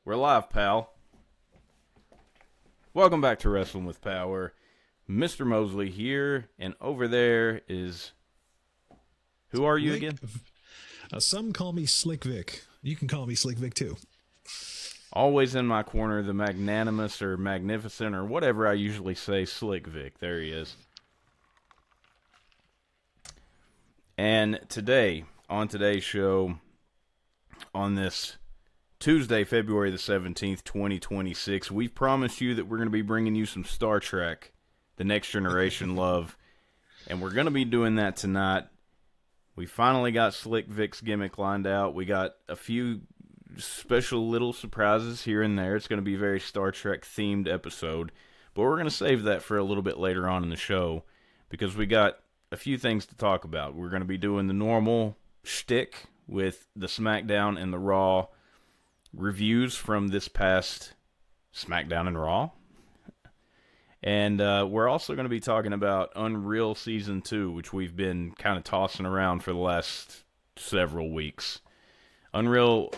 We're live, pal. Welcome back to Wrestling with Power. Mr. Mosley here, and over there is... Who are you again? Some call me Slick Vic. You can call me Slick Vic too. Always in my corner, the magnanimous or magnificent or whatever I usually say, Slick Vic. There he is. And today, on today's show, on this Tuesday, February the 17th, 2026, we've promised you that we're going to be bringing you some Star Trek, The Next Generation love, and we're going to be doing that tonight. We finally got Slick Vic's gimmick lined out. We got a few special little surprises here and there. It's going to be a very Star Trek themed episode, but we're going to save that for a little bit later on in the show because we got a few things to talk about. We're going to be doing the normal shtick with the SmackDown and the Raw reviews from this past SmackDown and Raw. And we're also going to be talking about Unreal Season 2, which we've been kind of tossing around for the last several weeks. Unreal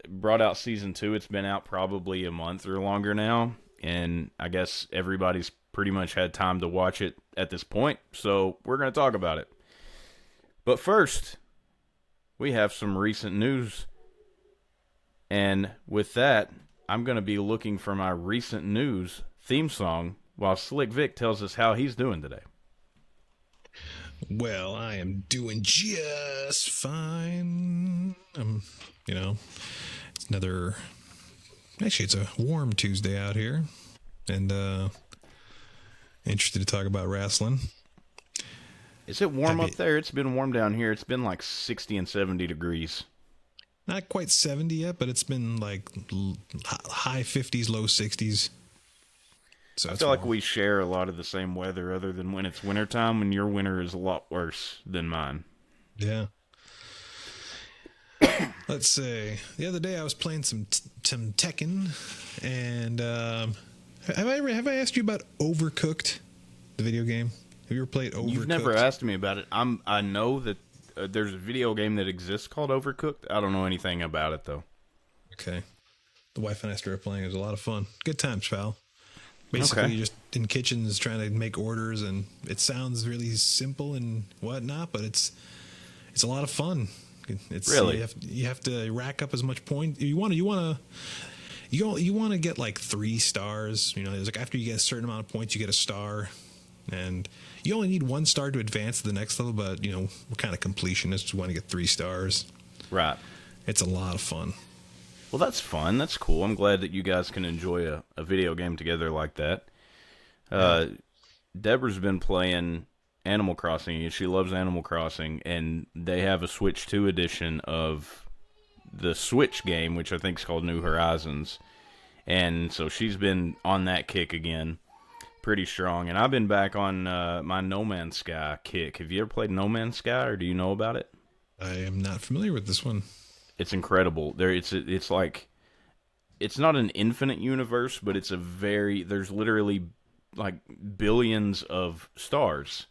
brought out Season 2. It's been out probably a month or longer now, and I guess everybody's pretty much had time to watch it at this point, so we're going to talk about it. But first, we have some recent news. And with that, I'm going to be looking for my recent news theme song while Slick Vic tells us how he's doing today. Well, I am doing just fine. It's another... Actually, it's a warm Tuesday out here. And, interested to talk about wrestling. Is it warm up there? It's been warm down here. It's been like 60 and 70 degrees. Not quite 70 yet, but it's been like high 50s, low 60s. So I feel like we share a lot of the same weather other than when it's wintertime, and your winter is a lot worse than mine. Yeah. Let's say the other day I was playing some Tekken, and have I asked you about Overcooked, the video game? Have you ever played Overcooked? You've never asked me about it. I know that there's a video game that exists called Overcooked. I don't know anything about it, though. Okay. The wife and I started playing. It was a lot of fun. Good times, pal. Basically, you're just in kitchens trying to make orders, and it sounds really simple and whatnot, but it's a lot of fun. It's really you have to rack up as much point. You want to get like 3 stars. You know, it's like after you get a certain amount of points, you get a star. And you only need 1 star to advance to the next level, but, you know, we're kind of completionists. We want to get 3 stars. Right. It's a lot of fun. Well, that's fun. That's cool. I'm glad that you guys can enjoy a video game together like that. Deborah's been playing Animal Crossing. She loves Animal Crossing, and they have a Switch 2 edition of the Switch game, which I think is called New Horizons. And so she's been on that kick again. Pretty strong, and I've been back on my No Man's Sky kick. Have you ever played No Man's Sky, or do you know about it? I am not familiar with this one. It's incredible. It's like, it's not an infinite universe, but it's there's literally like billions of stars,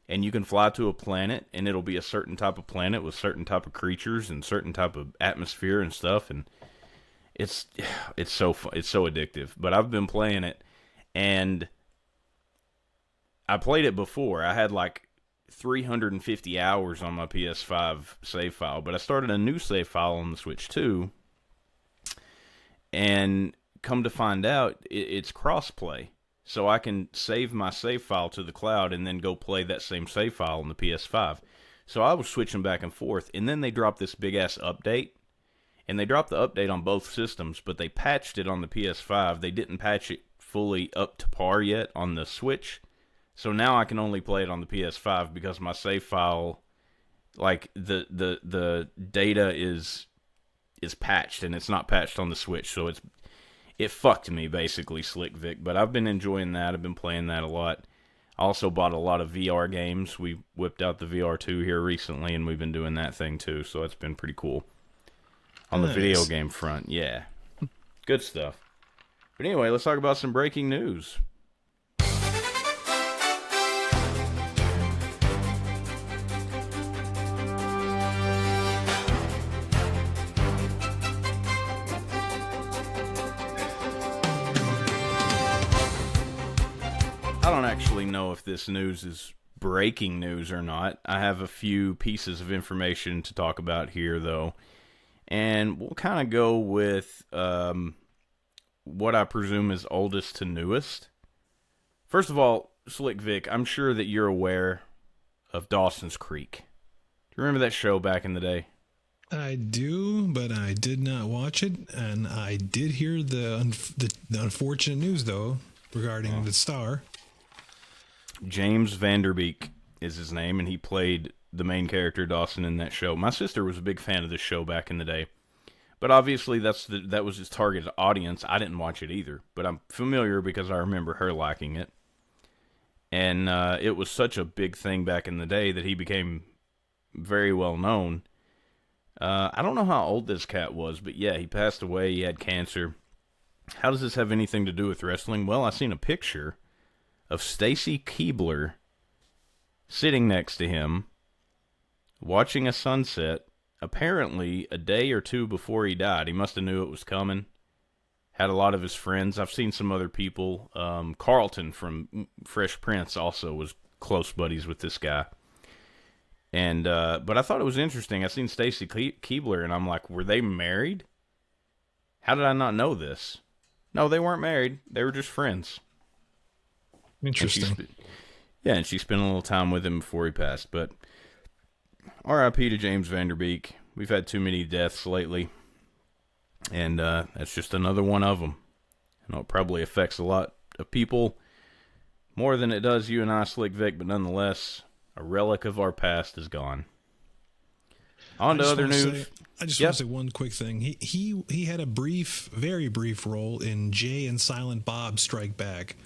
and you can fly to a planet, and it'll be a certain type of planet with certain type of creatures and certain type of atmosphere and stuff, and it's so fun. It's so addictive. But I've been playing it. And I played it before. I had like 350 hours on my PS5 save file, but I started a new save file on the Switch 2, and come to find out, it's cross-play. So I can save my save file to the cloud and then go play that same save file on the PS5. So I was switching back and forth, and then they dropped this big-ass update, and they dropped the update on both systems, but they patched it on the PS5. They didn't patch it fully up to par yet on the Switch, so now I can only play it on the PS5 because my save file, like the data is patched, and it's not patched on the Switch, so it fucked me basically, Slick Vic. But I've been enjoying that. I've been playing that a lot. I also bought a lot of VR games. We whipped out the VR2 here recently, and we've been doing that thing too, so it's been pretty cool on the video game front. Yeah, good stuff. But anyway, let's talk about some breaking news. don't actually know if this news is breaking news or not. I have a few pieces of information to talk about here, though. And we'll kind of go with what I presume is oldest to newest. First of all, Slick Vic, I'm sure that you're aware of Dawson's Creek. Do you remember that show back in the day? I do, but I did not watch it, and I did hear the unfortunate news, though, regarding the star. James Vanderbeek is his name, and he played the main character, Dawson, in that show. My sister was a big fan of this show back in the day, but obviously that was his target audience. I didn't watch it either, but I'm familiar because I remember her liking it. And it was such a big thing back in the day that he became very well known. I don't know how old this cat was, but yeah, he passed away. He had cancer. How does this have anything to do with wrestling? Well, I seen a picture of Stacy Keibler sitting next to him, watching a sunset, apparently a day or two before he died. He must have knew it was coming. Had a lot of his friends. I've seen some other people. Carlton from Fresh Prince also was close buddies with this guy. And but I thought it was interesting. I seen Stacy Keibler, and I'm like, were they married? How did I not know this? No, they weren't married. They were just friends. Interesting. And she spent a little time with him before he passed. But R.I.P. to James Vanderbeek. We've had too many deaths lately, and that's just another one of them. I know it probably affects a lot of people more than it does you and I, Slick Vic, but nonetheless, a relic of our past is gone. On to other news. I just want to say one quick thing. He had a very brief role in Jay and Silent Bob Strike Back.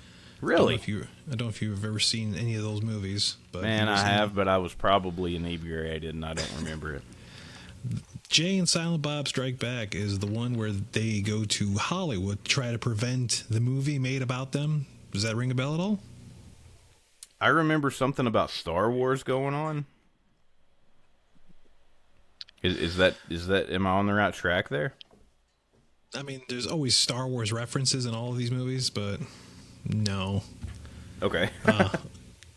Really? I don't know if you've ever seen any of those movies. But Man, I have, but I was probably inebriated and I don't remember it. Jay and Silent Bob Strike Back is the one where they go to Hollywood to try to prevent the movie made about them. Does that ring a bell at all? I remember something about Star Wars going on. Is that am I on the right track there? I mean, there's always Star Wars references in all of these movies, but no. Okay.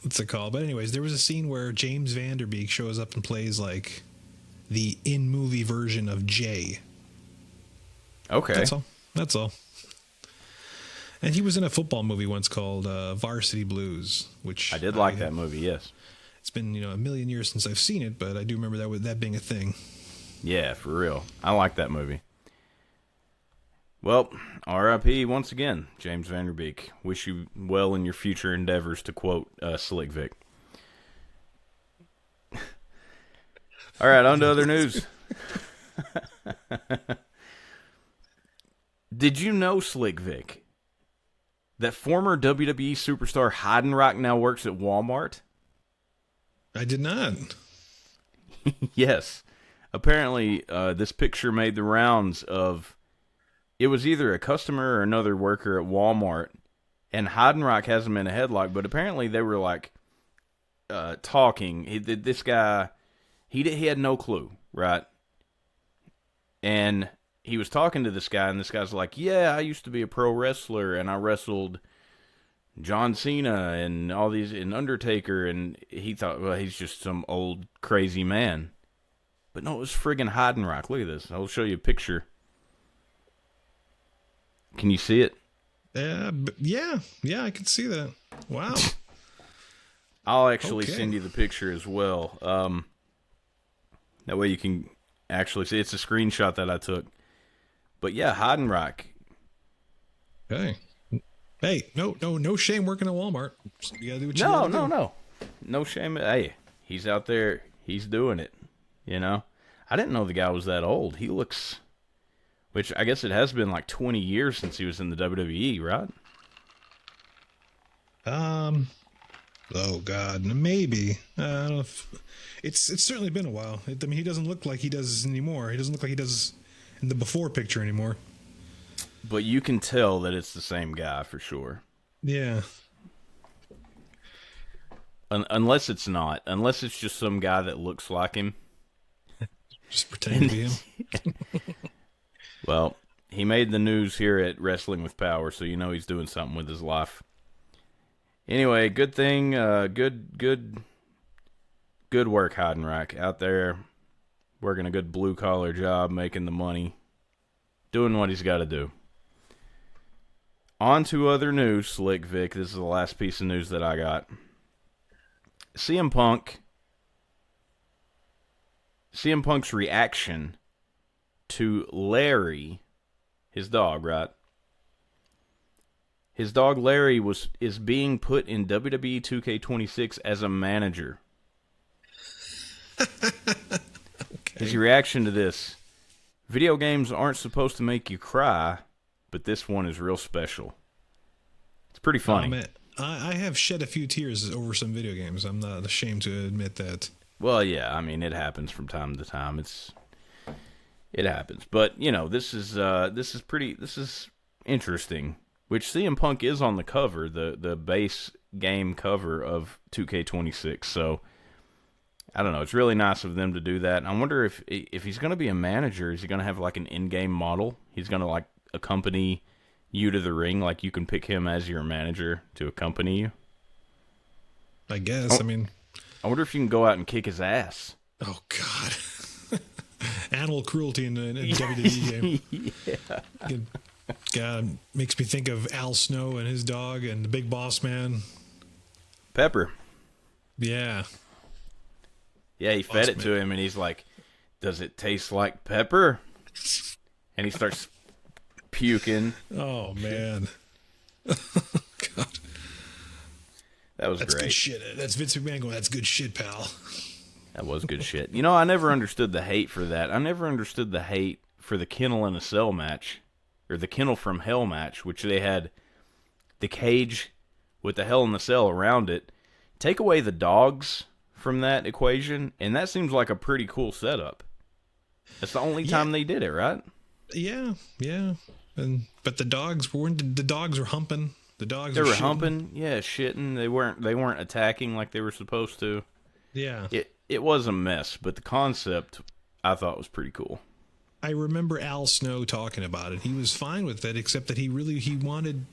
What's it called? But anyways, there was a scene where James Vanderbeek shows up and plays like the in-movie version of Jay. Okay. That's all. And he was in a football movie once called Varsity Blues, which I did like that movie. Yes. It's been a million years since I've seen it, but I do remember that being a thing. Yeah, for real. I like that movie. Well, R.I.P. once again, James Vanderbeek. Wish you well in your future endeavors, to quote Slick Vic. All right, on to other news. Did you know, Slick Vic, that former WWE superstar Heidenreich now works at Walmart? I did not. Yes. Apparently, this picture made the rounds of, it was either a customer or another worker at Walmart, and Heidenreich has him in a headlock, but apparently they were like talking. This guy, he had no clue, right? And he was talking to this guy, and this guy's like, yeah, I used to be a pro wrestler, and I wrestled John Cena and all these, and Undertaker, and he thought, well, he's just some old crazy man. But no, it was friggin' Heidenreich. Look at this. I'll show you a picture. Can you see it? Yeah, I can see that. Wow. I'll actually send you the picture as well. That way you can actually see. It's a screenshot that I took. But yeah, Heidenreich. Hey, no shame working at Walmart. You gotta do what you gotta do. No shame. Hey, he's out there. He's doing it. I didn't know the guy was that old. He looks, which I guess it has been like 20 years since he was in the WWE, right? Oh God, maybe. I don't know if it's certainly been a while. I mean, he doesn't look like he does anymore. He doesn't look like he does in the before picture anymore. But you can tell that it's the same guy for sure. Yeah. Unless it's not. Unless it's just some guy that looks like him. Just pretend to be him. Well, he made the news here at Wrestling with Power, so he's doing something with his life. Anyway, good thing. Good work, Heidenreich, out there working a good blue collar job, making the money, doing what he's got to do. On to other news, Slick Vic. This is the last piece of news that I got. CM Punk's reaction to Larry, his dog, right? His dog Larry is being put in WWE 2K26 as a manager. Okay. His reaction to this: video games aren't supposed to make you cry, but this one is real special. It's pretty funny. Oh, man. I have shed a few tears over some video games. I'm not ashamed to admit that. Well, yeah, I mean, it happens from time to time. It happens, but you know, this is interesting. Which CM Punk is on the cover, the base game cover of 2K26. So I don't know. It's really nice of them to do that. I wonder if he's going to be a manager, is he going to have like an in-game model? He's going to like accompany you to the ring, like you can pick him as your manager to accompany you. I guess. I mean, I wonder if you can go out and kick his ass. Oh God, animal cruelty in a WWE game. Yeah. God, makes me think of Al Snow and his dog and the Big Boss Man. Pepper. Yeah. Yeah, he fed it to him, and he's like, "Does it taste like pepper?" And he starts puking. Oh man. God. That was That's great. good shit. That's Vince McMahon going, "That's good shit, pal." That was good shit. You know, I never understood the hate for that. I never understood the hate for the Kennel in a Cell match, or the Kennel from Hell match, which they had the cage with the Hell in the Cell around it. Take away the dogs from that equation, and that seems like a pretty cool setup. That's the only time they did it, right? Yeah. But the dogs were humping. The dogs They were shitting. humping, yeah, shitting. They weren't attacking like they were supposed to. Yeah. It was a mess, but the concept I thought was pretty cool. I remember Al Snow talking about it. He was fine with it, except that he wanted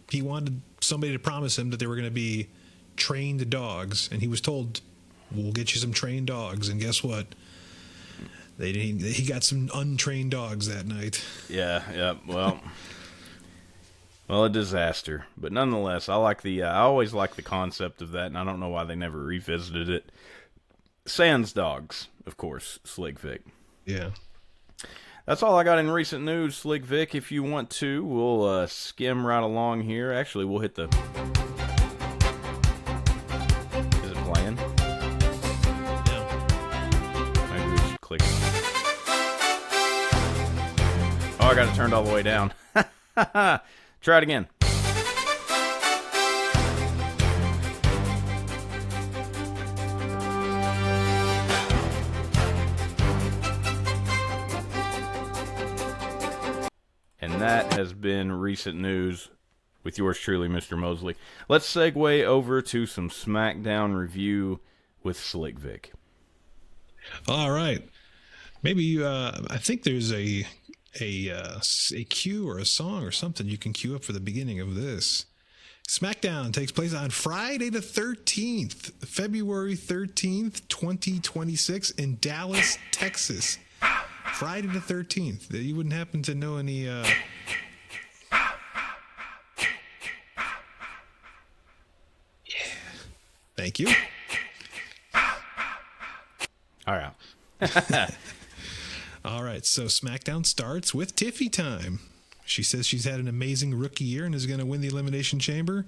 somebody to promise him that they were going to be trained dogs, and he was told, "We'll get you some trained dogs." And guess what? He got some untrained dogs that night. Yeah. Well, a disaster. But nonetheless, I always like the concept of that, and I don't know why they never revisited it. Sans dogs, of course, Slick Vic. Yeah. That's all I got in recent news, Slick Vic. If you want to, we'll skim right along here. Actually, we'll hit the... Is it playing? Yeah. Maybe we should click it. Oh, I got it turned all the way down. Try it again. And that has been recent news with yours truly, Mr. Mosley. Let's segue over to some SmackDown review with Slick Vic. All right. Maybe I think there's a cue or a song or something you can cue up for the beginning of this. SmackDown takes place on Friday the 13th, February 13th, 2026 in Dallas, Texas. Friday the 13th. You wouldn't happen to know any... Yeah. Thank you. All right. All right, so SmackDown starts with Tiffy time. She says she's had an amazing rookie year and is going to win the Elimination Chamber.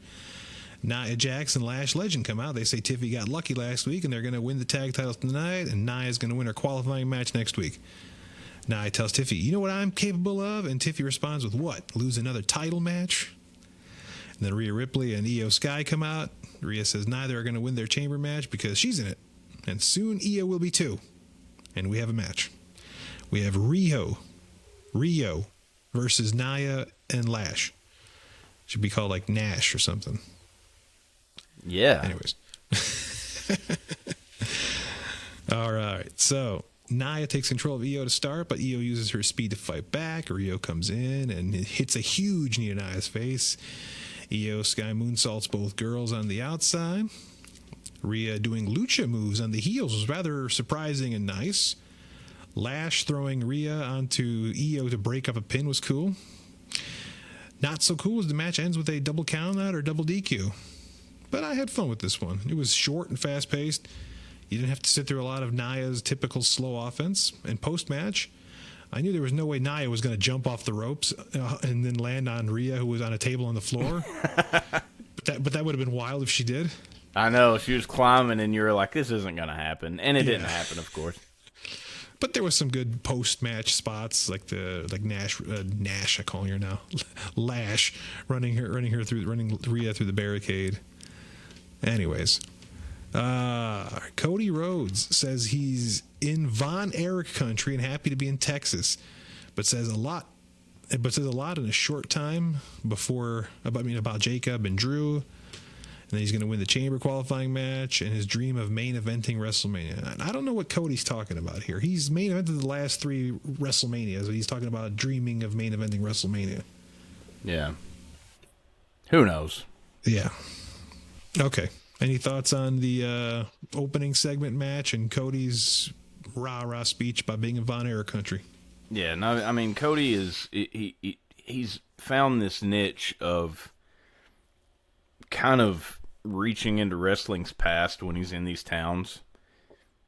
Nia Jax and Lash Legend come out. They say Tiffy got lucky last week and they're going to win the tag titles tonight, and Nia's going to win her qualifying match next week. Nia tells Tiffy, "You know what I'm capable of?" And Tiffy responds with, "What? Lose another title match?" And then Rhea Ripley and Io Sky come out. Rhea says neither are going to win their chamber match because she's in it. And soon Io will be too. And we have a match. We have Rio versus Nia and Lash. Should be called like Nash or something. Yeah. Anyways. All right. So Nia takes control of Io to start, but Io uses her speed to fight back. Rio comes in and hits a huge knee to Nia's face. Io Sky moonsaults both girls on the outside. Rhea doing lucha moves on the heels was rather surprising and nice. Lash throwing Rhea onto Io to break up a pin was cool. Not so cool as the match ends with a double count out or double DQ. But I had fun with this one. It was short and fast paced. You didn't have to sit through a lot of Nia's typical slow offense. And post-match, I knew there was no way Nia was going to jump off the ropes and then land on Rhea, who was on a table on the floor. but that would have been wild if she did. I know. She was climbing, and you were like, this isn't going to happen. And it didn't happen, of course. But there was some good post-match spots, like Nash, I call her now, Lash, running Rhea through the barricade. Anyways, Cody Rhodes says he's in Von Erich country and happy to be in Texas, but says a lot in a short time about Jacob and Drew. And then he's going to win the Chamber qualifying match and his dream of main eventing WrestleMania. I don't know what Cody's talking about here. He's main evented the last 3 WrestleManias, but he's talking about dreaming of main eventing WrestleMania. Yeah. Who knows? Yeah. Okay. Any thoughts on the opening segment match and Cody's rah-rah speech about being in Von Erich country? Yeah, no, I mean, Cody is he's found this niche of kind of reaching into wrestling's past when he's in these towns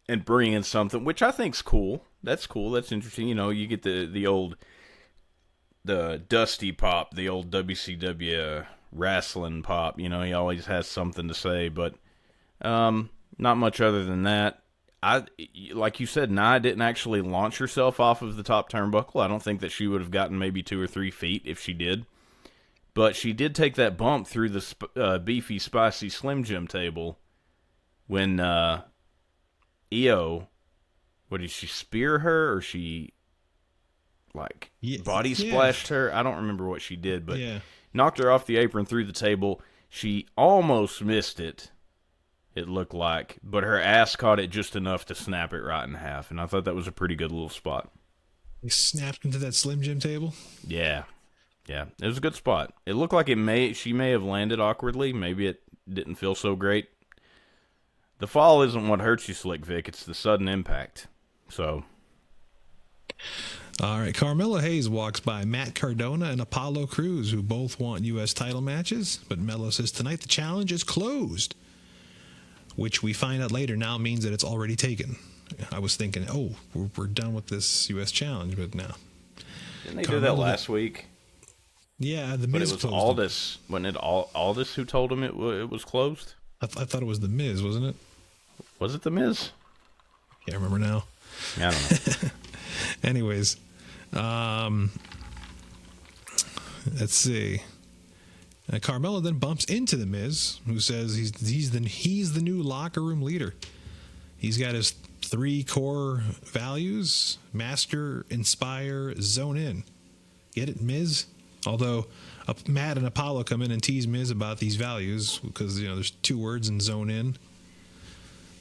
and bringing something, which I think's cool. That's cool. That's interesting. You know, you get the Dusty Pop, the old WCW wrestling pop. You know, he always has something to say, but not much other than that. Like you said, Nia didn't actually launch herself off of the top turnbuckle. I don't think that she would have gotten maybe 2 or 3 feet if she did. But she did take that bump through the beefy, spicy Slim Jim table when Io, what did she spear her or she body splashed her? I don't remember what she did, but knocked her off the apron through the table. She almost missed it, it looked like, but her ass caught it just enough to snap it right in half, and I thought that was a pretty good little spot. You snapped into that Slim Jim table? Yeah. Yeah, it was a good spot. It looked like she may have landed awkwardly. Maybe it didn't feel so great. The fall isn't what hurts you, Slick Vic. It's the sudden impact. So. All right, Carmelo Hayes walks by Matt Cardona and Apollo Crews, who both want U.S. title matches. But Melo says tonight the challenge is closed, which we find out later now means that it's already taken. I was thinking, we're done with this U.S. challenge, but no. Didn't they do that last week? Yeah, the Miz. But it was Aldis. Wasn't it Aldis who told him it was closed? I thought it was the Miz, wasn't it? Was it the Miz? Can't remember now. I don't know. Anyways, let's see. Carmelo then bumps into the Miz, who says he's the new locker room leader. He's got his 3 core values: master, inspire, zone in. Get it, Miz? Although Matt and Apollo come in and tease Miz about these values because, there's 2 words in zone in.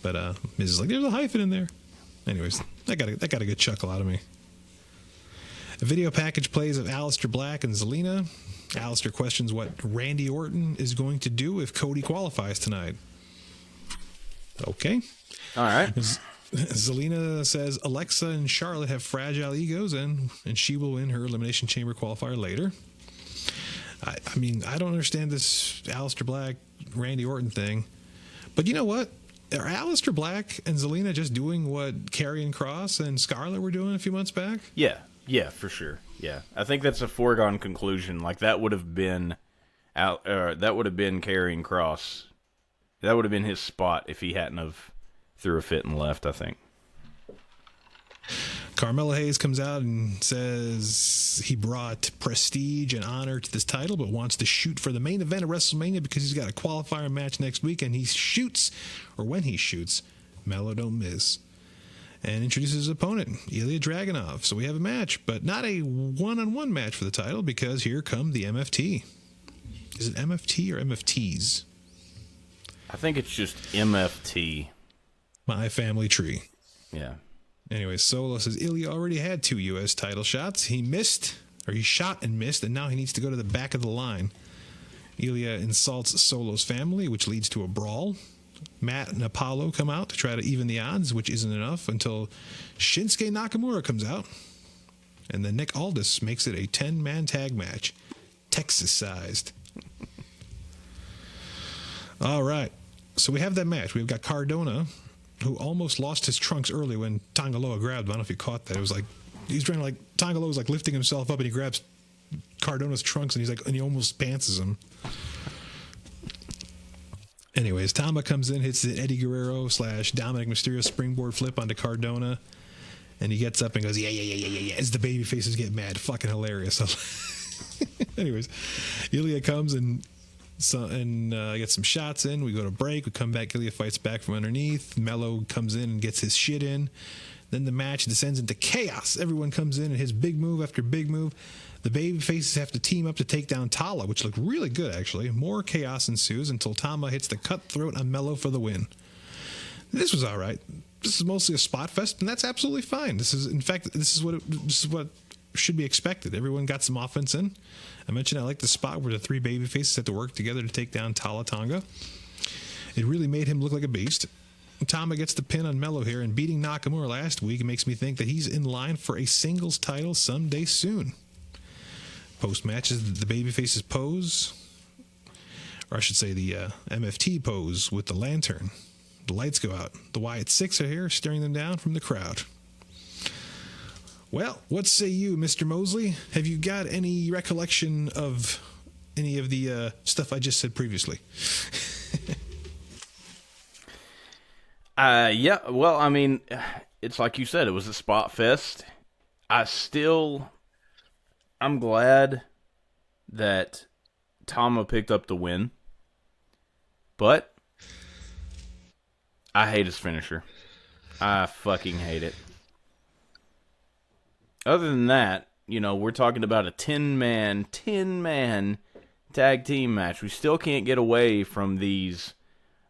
But Miz is like, there's a hyphen in there. Anyways, that got a good chuckle out of me. A video package plays of Aleister Black and Zelina. Aleister questions what Randy Orton is going to do if Cody qualifies tonight. Okay. All right. Zelina says Alexa and Charlotte have fragile egos and she will win her Elimination Chamber qualifier later. I mean, I don't understand this Aleister Black, Randy Orton thing. But you know what? Are Aleister Black and Zelina just doing what Karrion Kross and Scarlett were doing a few months back? Yeah, for sure. Yeah, I think that's a foregone conclusion. Like that would have been Karrion Kross. That would have been his spot if he hadn't have threw a fit and left, I think. Carmelo Hayes comes out and says he brought prestige and honor to this title, but wants to shoot for the main event of WrestleMania because he's got a qualifier match next week, and when he shoots, Melo don't miss. And introduces his opponent, Ilya Dragunov. So we have a match, but not a one-on-one match for the title because here come the MFT. Is it MFT or MFTs? I think it's just MFT. My family tree. Yeah. Anyway, Solo says Ilya already had 2 U.S. title shots. He shot and missed, and now he needs to go to the back of the line. Ilya insults Solo's family, which leads to a brawl. Matt and Apollo come out to try to even the odds, which isn't enough until Shinsuke Nakamura comes out. And then Nick Aldis makes it a 10-man tag match, Texas-sized. All right. So we have that match. We've got Cardona, who almost lost his trunks early when Tangaloa grabbed him. I don't know if you caught that. It was like, he's trying to Tangaloa was lifting himself up and he grabs Cardona's trunks and he almost pantses him. Anyways, Tama comes in, hits the Eddie Guerrero / Dominic Mysterio springboard flip onto Cardona, and he gets up and goes, yeah, as the baby faces get mad. Fucking hilarious. Anyways, Ilya comes and gets some shots in. We go to break. We come back. Ilya fights back from underneath. Mello comes in and gets his shit in. Then the match descends into chaos. Everyone comes in and hits big move after big move. The baby faces have to team up to take down Tala, which looked really good, actually. More chaos ensues until Tama hits the cutthroat on Mello for the win. This was all right. This is mostly a spot fest, and that's absolutely fine. This is what should be expected. Everyone got some offense in. I mentioned I like the spot where the three baby faces had to work together to take down Tala Tonga. It really made him look like a beast. Tama gets the pin on Mello here, and beating Nakamura last week makes me think that he's in line for a singles title someday soon. Post-matches, the babyfaces pose, or I should say the MFT pose with the lantern. The lights go out. The Wyatt Six are here, staring them down from the crowd. Well, what say you, Mr. Mosley? Have you got any recollection of any of the stuff I just said previously? Yeah, well, I mean, it's like you said, it was a spot fest. I'm glad that Tama picked up the win, but I hate his finisher. I fucking hate it. Other than that, we're talking about a 10-man tag team match. We still can't get away from these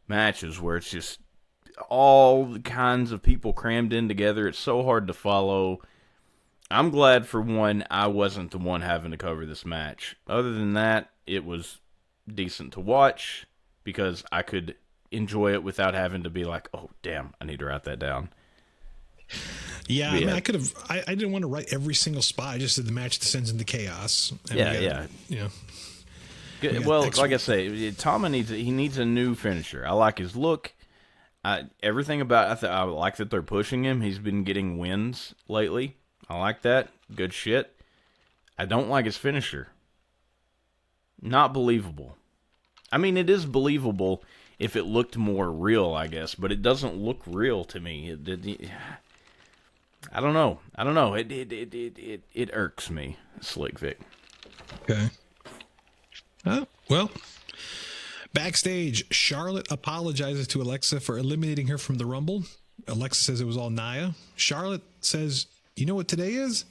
matches where it's just all kinds of people crammed in together. It's so hard to follow. I'm glad, for one, I wasn't the one having to cover this match. Other than that, it was decent to watch because I could enjoy it without having to be like, oh, damn, I need to write that down. Yeah, I mean, I could have. I didn't want to write every single spot. I just did the match descends into chaos. Yeah. Well, like I say, Tama needs a new finisher. I like his look. Everything about I like that they're pushing him. He's been getting wins lately. I like that. Good shit. I don't like his finisher. Not believable. I mean, it is believable if it looked more real, I guess, but it doesn't look real to me. I don't know. It irks me, Slick Vic. Okay. Well, backstage, Charlotte apologizes to Alexa for eliminating her from the Rumble. Alexa says it was all Nia. Charlotte says, you know what today is?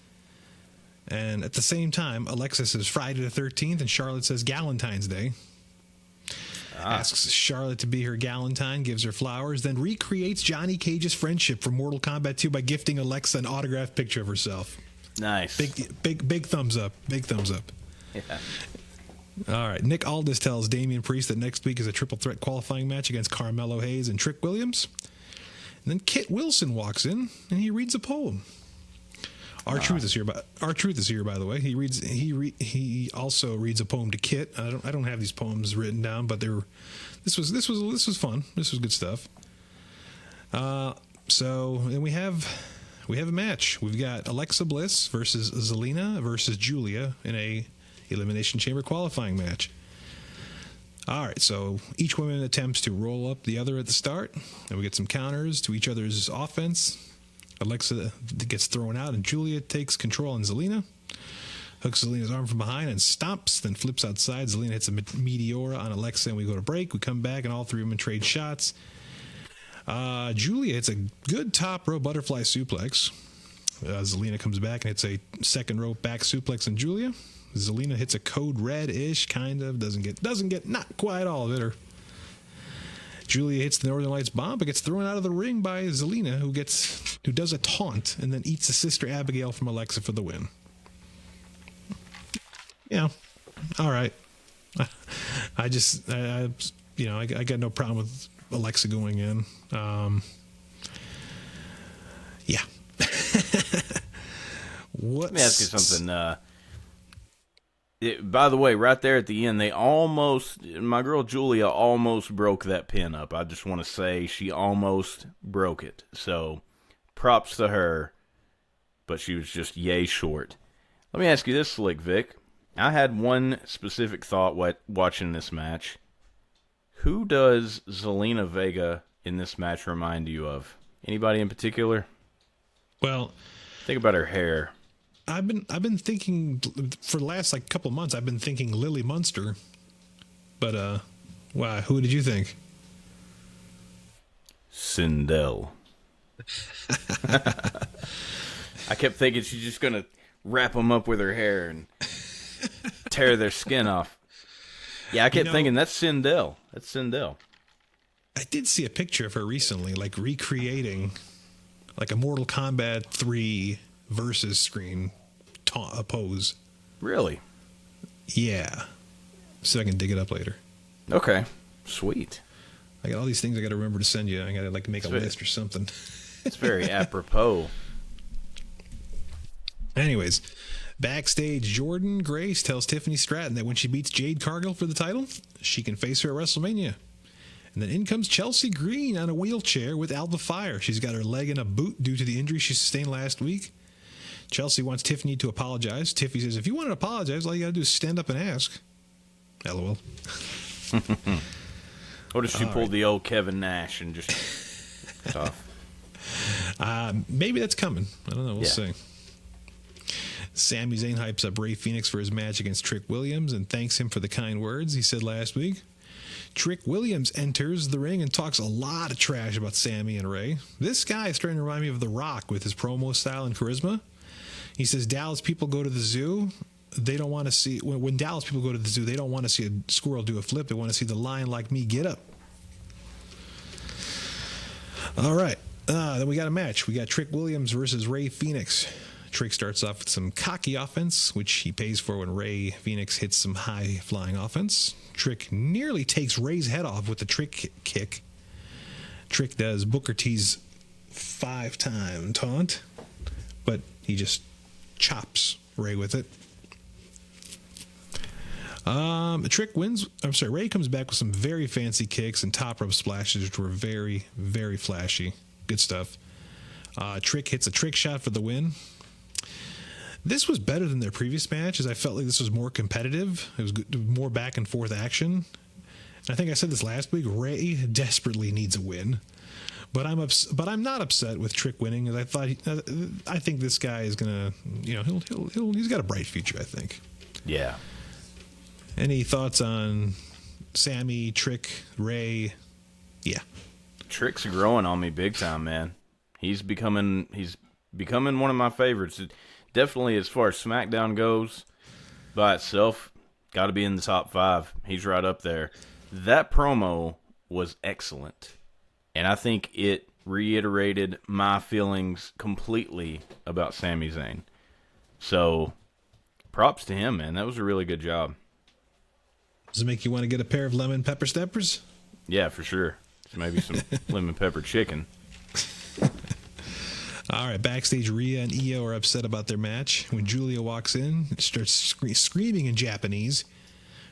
And at the same time, Alexa says Friday the 13th, and Charlotte says Galentine's Day. Asks Charlotte to be her Galentine, gives her flowers, then recreates Johnny Cage's friendship from Mortal Kombat 2 by gifting Alexa an autographed picture of herself. Nice. Big thumbs up. Big thumbs up. Yeah. All right. Nick Aldis tells Damian Priest that next week is a triple threat qualifying match against Carmelo Hayes and Trick Williams. And then Kit Wilson walks in and he reads a poem. R-Truth is here, by the way. He also reads a poem to Kit. I don't have these poems written down, but this was fun. This was good stuff. So then we have a match. We've got Alexa Bliss versus Zelina versus Julia in a Elimination Chamber qualifying match. All right, so each woman attempts to roll up the other at the start, and we get some counters to each other's offense. Alexa gets thrown out, and Julia takes control on Zelina. Hooks Zelina's arm from behind and stomps, then flips outside. Zelina hits a Meteora on Alexa, and we go to break. We come back, and all three women trade shots. Julia hits a good top row butterfly suplex. Zelina comes back and hits a second row back suplex on Julia. Zelina hits a code red-ish, kind of. Doesn't get not quite all of it. Julia hits the Northern Lights bomb, but gets thrown out of the ring by Zelina, who does a taunt and then eats a Sister Abigail from Alexa for the win. Yeah, all right. I got no problem with Alexa going in. Yeah. Let me ask you something. By the way, right there at the end, my girl Julia almost broke that pin up. I just want to say she almost broke it. So, props to her, but she was just yay short. Let me ask you this, Slick Vic. I had one specific thought watching this match. Who does Zelina Vega in this match remind you of? Anybody in particular? Well, think about her hair. I've been thinking for the last couple of months. I've been thinking Lily Munster, but wow, who did you think? Sindel. I kept thinking she's just gonna wrap them up with her hair and tear their skin off. Yeah, I kept thinking that's Sindel. That's Sindel. I did see a picture of her recently, recreating a Mortal Kombat 3 versus screen pose. Really? Yeah. So I can dig it up later. Okay. Sweet. I got all these things I got to remember to send you. I got to make a list or something. It's very apropos. Anyways, backstage, Jordan Grace tells Tiffany Stratton that when she beats Jade Cargill for the title, she can face her at WrestleMania. And then in comes Chelsea Green on a wheelchair with Alba Fire. She's got her leg in a boot due to the injury she sustained last week. Chelsea wants Tiffany to apologize. Tiffany says, if you want to apologize, all you got to do is stand up and ask. LOL. What if she pulled the old Kevin Nash and just tough? Maybe that's coming. I don't know. We'll see. Sami Zayn hypes up Rey Fenix for his match against Trick Williams and thanks him for the kind words he said last week. Trick Williams enters the ring and talks a lot of trash about Sami and Rey. This guy is starting to remind me of The Rock with his promo style and charisma. He says Dallas people go to the zoo. They don't want to see, when Dallas people go to the zoo, they don't want to see a squirrel do a flip. They want to see the lion like me get up. All right. Then we got a match. We got Trick Williams versus Rey Fenix. Trick starts off with some cocky offense, which he pays for when Rey Fenix hits some high-flying offense. Trick nearly takes Rey's head off with the trick kick. Trick does Booker T's 5-time taunt, but he just chops Rey with it. Trick wins. I'm sorry, Rey comes back with some very fancy kicks and top rope splashes, which were very, very flashy. Good stuff. Trick hits a trick shot for the win. This was better than their previous match, as I felt like this was more competitive. It was good, more back and forth action. And I think I said this last week. Rey desperately needs a win, but I'm not upset with Trick winning. As I think this guy is gonna, he's got a bright future. I think. Yeah. Any thoughts on Sami, Trick, Rey? Yeah. Trick's growing on me big time, man. He's becoming one of my favorites. Definitely, as far as SmackDown goes, by itself, got to be in the top 5. He's right up there. That promo was excellent, and I think it reiterated my feelings completely about Sami Zayn. So, props to him, man. That was a really good job. Does it make you want to get a pair of lemon pepper steppers? Yeah, for sure. Maybe some lemon pepper chicken. All right, backstage, Rhea and Io are upset about their match. When Julia walks in, it starts screaming in Japanese.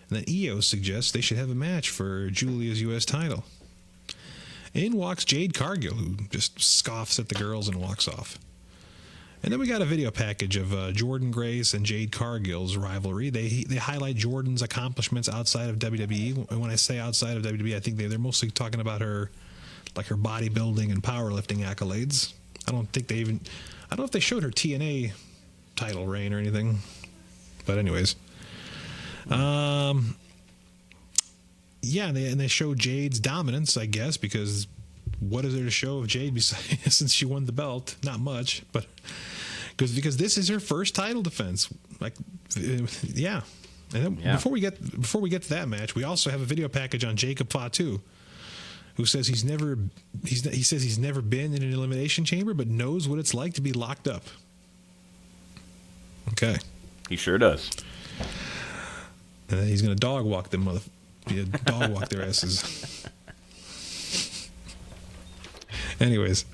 And then Io suggests they should have a match for Julia's U.S. title. In walks Jade Cargill, who just scoffs at the girls and walks off. And then we got a video package of Jordan Grace and Jade Cargill's rivalry. They highlight Jordan's accomplishments outside of WWE. And when I say outside of WWE, I think they're mostly talking about her bodybuilding and powerlifting accolades. I don't know if they showed her TNA title reign or anything. But anyways. Yeah, and they show Jade's dominance, I guess, because what is there to show of Jade besides since she won the belt? Not much, but because this is her first title defense. Yeah. And then before we get to that match, we also have a video package on Jacob Fatu, who says he's never been in an elimination chamber, but knows what it's like to be locked up. Okay. He sure does. And then he's going to dog walk them Yeah, dog walk their asses. Anyways,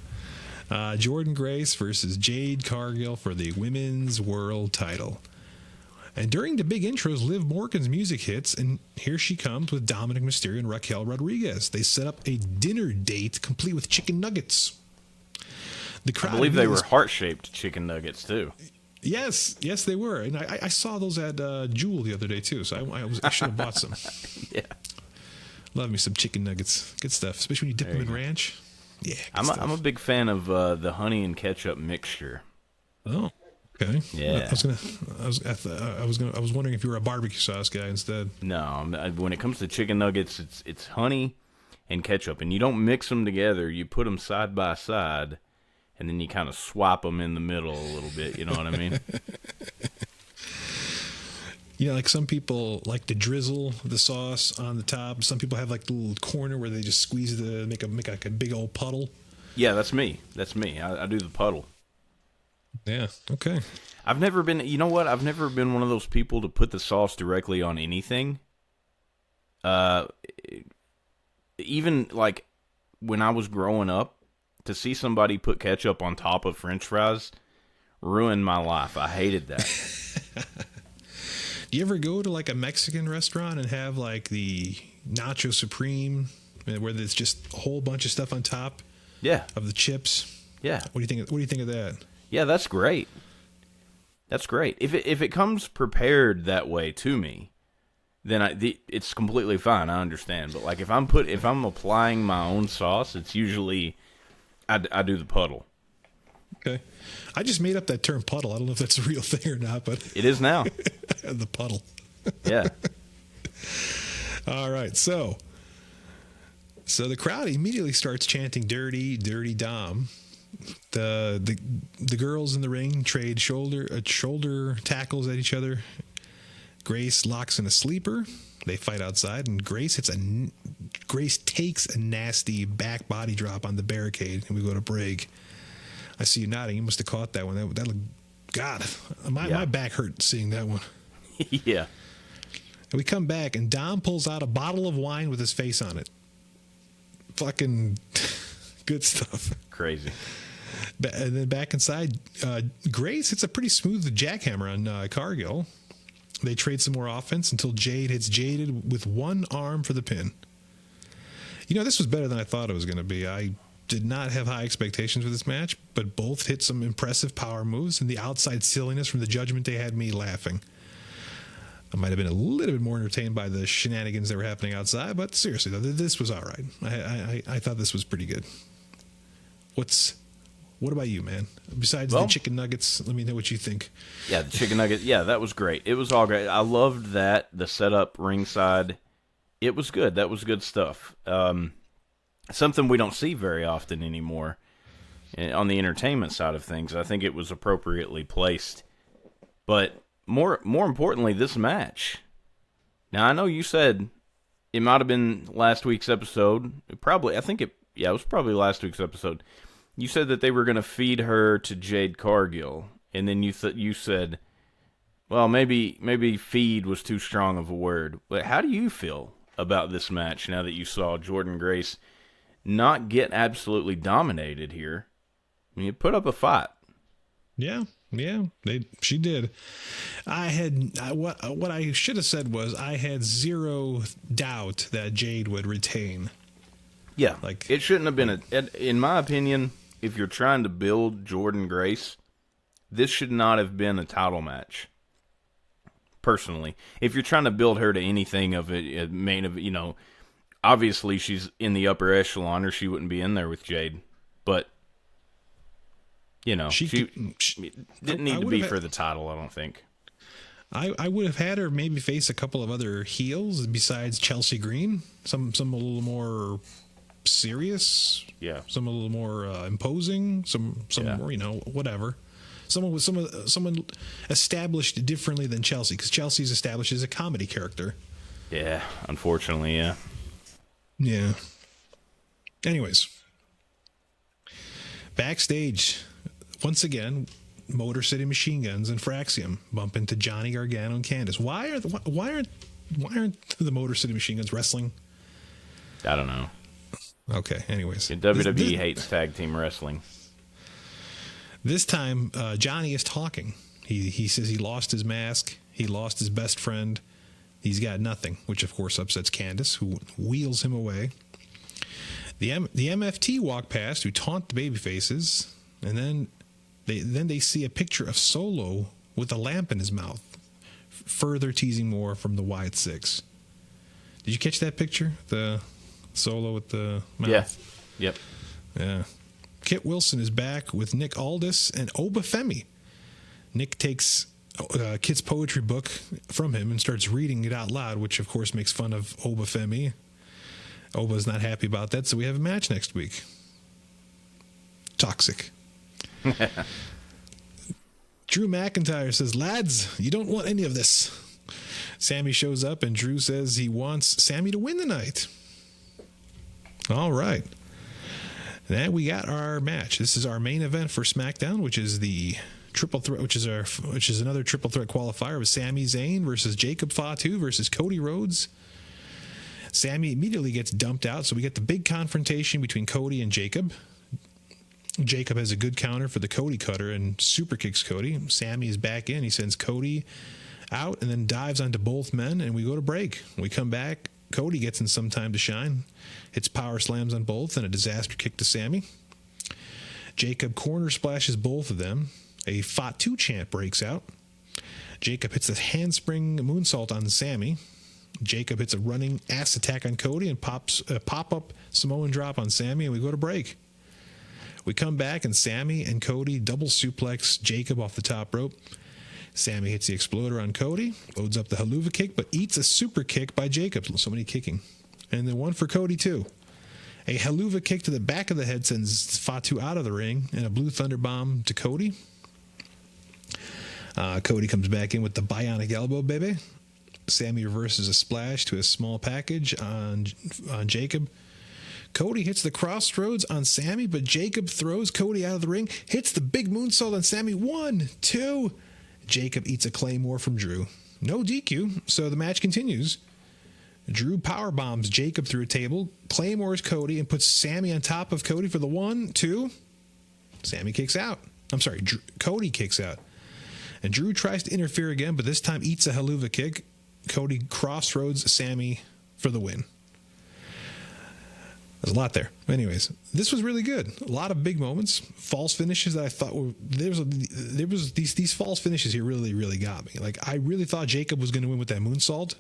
Jordan Grace versus Jade Cargill for the Women's World Title. And during the big intros, Liv Morgan's music hits, and here she comes with Dominic Mysterio and Raquel Rodriguez. They set up a dinner date complete with chicken nuggets. The crowd, I believe they were heart-shaped chicken nuggets, too. Yes, they were. And I saw those at Jewel the other day, too, so I should have bought some. Yeah. Love me some chicken nuggets. Good stuff, especially when you dip them in ranch. Yeah, I'm a big fan of the honey and ketchup mixture. Oh, okay. Yeah. I was wondering if you were a barbecue sauce guy instead. No, when it comes to chicken nuggets, it's honey and ketchup, and you don't mix them together. You put them side by side, and then you kind of swap them in the middle a little bit. You know what I mean? You know, like some people like to drizzle the sauce on the top. Some people have like the little corner where they just squeeze make like a big old puddle. Yeah, that's me. I do the puddle. Yeah. Okay. I've never been. You know what? I've never been one of those people to put the sauce directly on anything. Even like when I was growing up, to see somebody put ketchup on top of French fries ruined my life. I hated that. Do you ever go to like a Mexican restaurant and have like the Nacho Supreme, where there's just a whole bunch of stuff on top? Yeah. Of the chips. Yeah. What do you think? What do you think of that? Yeah, that's great. That's great. If it comes prepared that way to me, then it's completely fine. I understand. But like if I'm applying my own sauce, it's usually I do the puddle. Okay. I just made up that term puddle. I don't know if that's a real thing or not, but it is now. The puddle. Yeah. All right. So the crowd immediately starts chanting "Dirty, Dirty Dom." The girls in the ring trade shoulder tackles at each other. Grace locks in a sleeper. They fight outside, and Grace takes a nasty back body drop on the barricade, and we go to break. I see you nodding. You must have caught that one. That looked, God, my back hurt seeing that one. Yeah. And we come back, and Dom pulls out a bottle of wine with his face on it. Fucking good stuff. Crazy. And then back inside, Grace hits a pretty smooth jackhammer on Cargill. They trade some more offense until Jade hits Jaded with one arm for the pin. You know, this was better than I thought it was going to be. I did not have high expectations for this match, but both hit some impressive power moves, and the outside silliness from the Judgment Day had me laughing. I might have been a little bit more entertained by the shenanigans that were happening outside, but seriously, though, this was all right. I thought this was pretty good. What about you, man? Besides the chicken nuggets, let me know what you think. Yeah, the chicken nuggets. Yeah, that was great. It was all great. I loved that. The setup ringside. It was good. That was good stuff. Something we don't see very often anymore on the entertainment side of things. I think it was appropriately placed. But more importantly, this match. Now, I know you said it might have been last week's episode. It was probably last week's episode. You said that they were going to feed her to Jade Cargill, and then you said, well, maybe feed was too strong of a word. But how do you feel about this match now that you saw Jordan Grace not get absolutely dominated here? I mean, you put up a fight. Yeah, she did. What I should have said was I had zero doubt that Jade would retain. Yeah, it shouldn't have been in my opinion. If you're trying to build Jordan Grace, this should not have been a title match. Personally, if you're trying to build her to anything of it, obviously she's in the upper echelon, or she wouldn't be in there with Jade. But she didn't need to be for the title. I don't think. I would have had her maybe face a couple of other heels besides Chelsea Green. Some a little more serious, some a little more imposing, some more, whatever. Someone established differently than Chelsea, because Chelsea's established as a comedy character. Yeah, unfortunately, yeah. Anyways, backstage, once again, Motor City Machine Guns and Fraxium bump into Johnny Gargano and Candice. Why aren't Why aren't the Motor City Machine Guns wrestling? I don't know. Okay, anyways. WWE hates tag team wrestling. This time, Johnny is talking. He says he lost his mask. He lost his best friend. He's got nothing, which of course upsets Candice, who wheels him away. The MFT walk past, who taunt the babyfaces, and then they see a picture of Solo with a lamp in his mouth, further teasing more from the Wyatt Six. Did you catch that picture? The Solo with the mouth? Yeah. Yep. Yeah. Kit Wilson is back with Nick Aldis and Oba Femi. Nick takes Kit's poetry book from him and starts reading it out loud, which of course makes fun of Oba Femi. Oba's not happy about that, so we have a match next week. Toxic. Drew McIntyre says, "Lads, you don't want any of this." Sammy shows up and Drew says he wants Sammy to win the night. All right. Then we got our match. This is our main event for SmackDown, which is the triple threat, which is another triple threat qualifier with Sami Zayn versus Jacob Fatu versus Cody Rhodes. Sammy immediately gets dumped out, so we get the big confrontation between Cody and Jacob. Jacob has a good counter for the Cody cutter and super kicks Cody. Sammy is back in. He sends Cody out and then dives onto both men, and we go to break. When we come back, Cody gets in some time to shine. Hits power slams on both and a disaster kick to Sammy. Jacob corner splashes both of them. A Fatu chant breaks out. Jacob hits a handspring moonsault on Sammy. Jacob hits a running ass attack on Cody and pops a pop-up Samoan drop on Sammy, and we go to break. We come back, and Sammy and Cody double suplex Jacob off the top rope. Sammy hits the exploder on Cody, loads up the haluva kick, but eats a super kick by Jacob. So many kicking. And then one for Cody, too. A haluva kick to the back of the head sends Fatu out of the ring, and a blue thunder bomb to Cody. Cody comes back in with the bionic elbow, baby. Sammy reverses a splash to a small package on Jacob. Cody hits the crossroads on Sammy, but Jacob throws Cody out of the ring, hits the big moonsault on Sammy. 1, 2. Jacob eats a claymore from Drew. No DQ, so the match continues. Drew power bombs Jacob through a table, claymores Cody, and puts Sammy on top of Cody for the 1, 2. Sammy kicks out. I'm sorry, Cody kicks out. And Drew tries to interfere again, but this time eats a haluva kick. Cody crossroads Sammy for the win. There's a lot there. Anyways, this was really good. A lot of big moments, false finishes that I thought were there was these false finishes here really got me. Like, I really thought Jacob was going to win with that moonsault,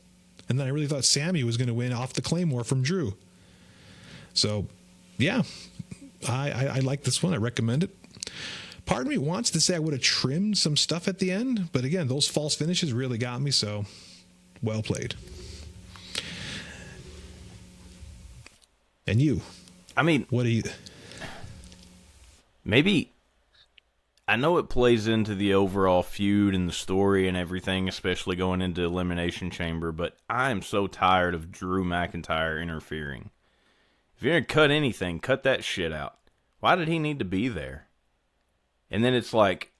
and then I really thought Sammy was going to win off the claymore from Drew. So, yeah, I like this one. I recommend it. Part of me wants to say I would have trimmed some stuff at the end, but again, those false finishes really got me. So, well played. And you? I mean, what do you? Maybe, I know it plays into the overall feud and the story and everything, especially going into Elimination Chamber, but I am so tired of Drew McIntyre interfering. If you're going to cut anything, cut that shit out. Why did he need to be there? And then it's like,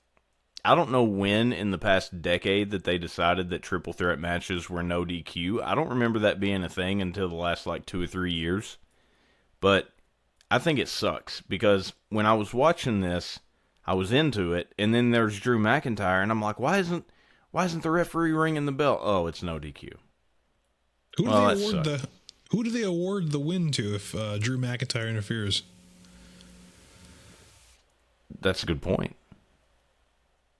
I don't know when in the past decade that they decided that triple threat matches were no DQ. I don't remember that being a thing until the last 2 or 3 years. But I think it sucks because when I was watching this, I was into it, and then there's Drew McIntyre, and I'm like, why isn't the referee ringing the bell? Oh, it's no DQ. Who do they award the win to if Drew McIntyre interferes? That's a good point.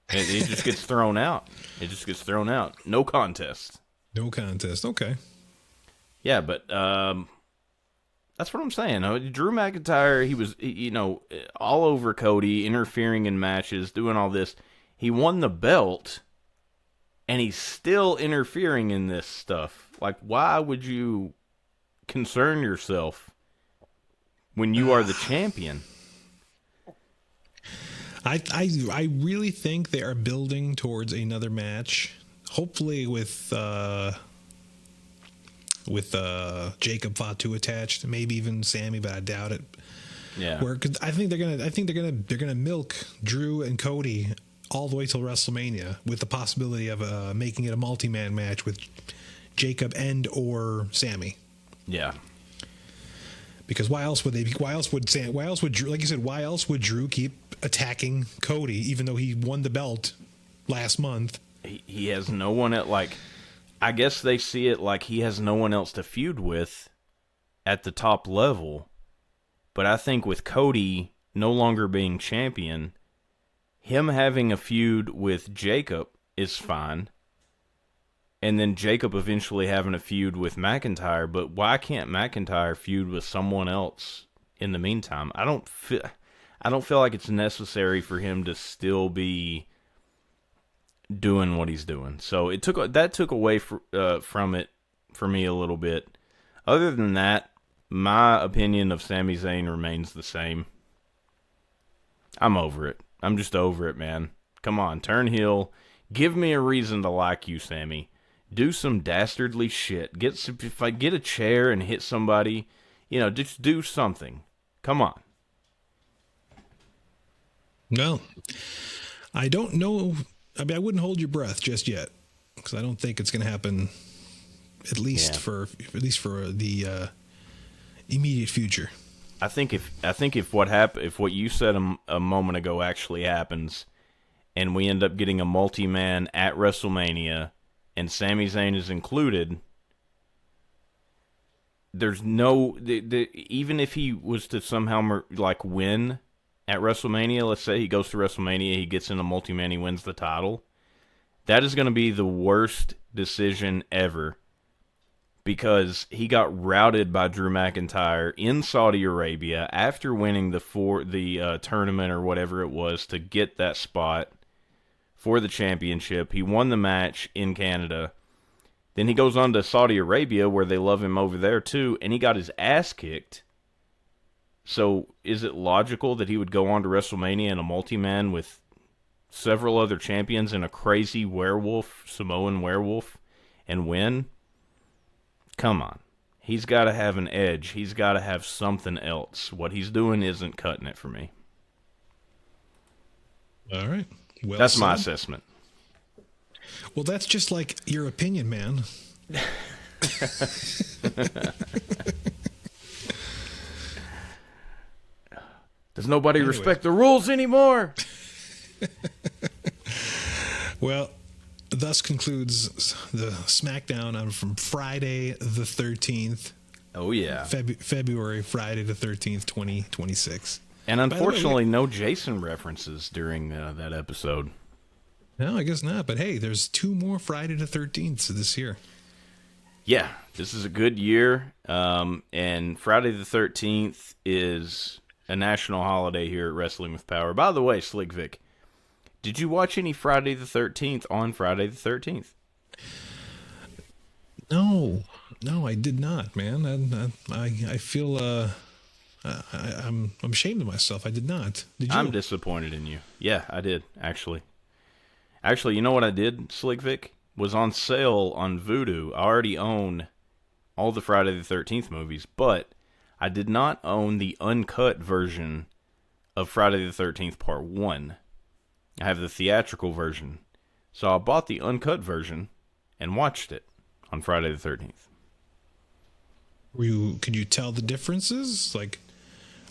It just gets thrown out. It just gets thrown out. No contest. No contest. Okay. Yeah, but that's what I'm saying. Drew McIntyre, he was, all over Cody, interfering in matches, doing all this. He won the belt, and he's still interfering in this stuff. Like, why would you concern yourself when you are the champion? I really think they are building towards another match, hopefully with Jacob Fatu attached, maybe even Sammy, but I doubt it. Yeah. Cause I think they're gonna milk Drew and Cody all the way till WrestleMania with the possibility of making it a multi-man match with Jacob and or Sammy. Yeah. Because why else would Drew, like you said, why else would Drew keep attacking Cody even though he won the belt last month? He has no one at, like, I guess they see it like he has no one else to feud with at the top level. But I think with Cody no longer being champion, him having a feud with Jacob is fine. And then Jacob eventually having a feud with McIntyre, but why can't McIntyre feud with someone else in the meantime? I don't feel like it's necessary for him to still be doing what he's doing. So that took away from it for me a little bit. Other than that, my opinion of Sami Zayn remains the same. I'm over it. I'm just over it, man. Come on, turn heel. Give me a reason to like you, Sammy. Do some dastardly shit. If I get a chair and hit somebody, just do something. Come on. No, I don't know. I mean, I wouldn't hold your breath just yet because I don't think it's going to happen. At least for the immediate future. I think if what you said a moment ago actually happens, and we end up getting a multi-man at WrestleMania, and Sami Zayn is included, there's no even if he was to somehow win at WrestleMania, let's say he goes to WrestleMania, he gets in a multi-man, he wins the title, that is going to be the worst decision ever. Because he got routed by Drew McIntyre in Saudi Arabia after winning the tournament or whatever it was to get that spot for the championship. He won the match in Canada. Then he goes on to Saudi Arabia where they love him over there too, and he got his ass kicked. So is it logical that he would go on to WrestleMania in a multi-man with several other champions and a crazy Samoan werewolf, and win? Come on. He's got to have an edge. He's got to have something else. What he's doing isn't cutting it for me. All right. Well, that's my assessment. Well, that's just like your opinion, man. Does nobody respect the rules anymore? Well, thus concludes the SmackDown from Friday the 13th. Oh, yeah. February, Friday the 13th, 2026. And unfortunately, no Jason references during that episode. No, I guess not. But hey, there's 2 more Friday the 13th this year. Yeah, this is a good year. And Friday the 13th is a national holiday here at Wrestling with Power. By the way, Slick Vic, did you watch any Friday the 13th on Friday the 13th? No, I did not, man. I feel I'm ashamed of myself. I did not. Did you? I'm disappointed in you. Yeah, I did, actually. Actually, you know what I did, Slick Vic? Was on sale on Vudu. I already own all the Friday the 13th movies, but I did not own the uncut version of Friday the 13th Part 1. I have the theatrical version. So I bought the uncut version and watched it on Friday the 13th. Could you tell the differences? Like,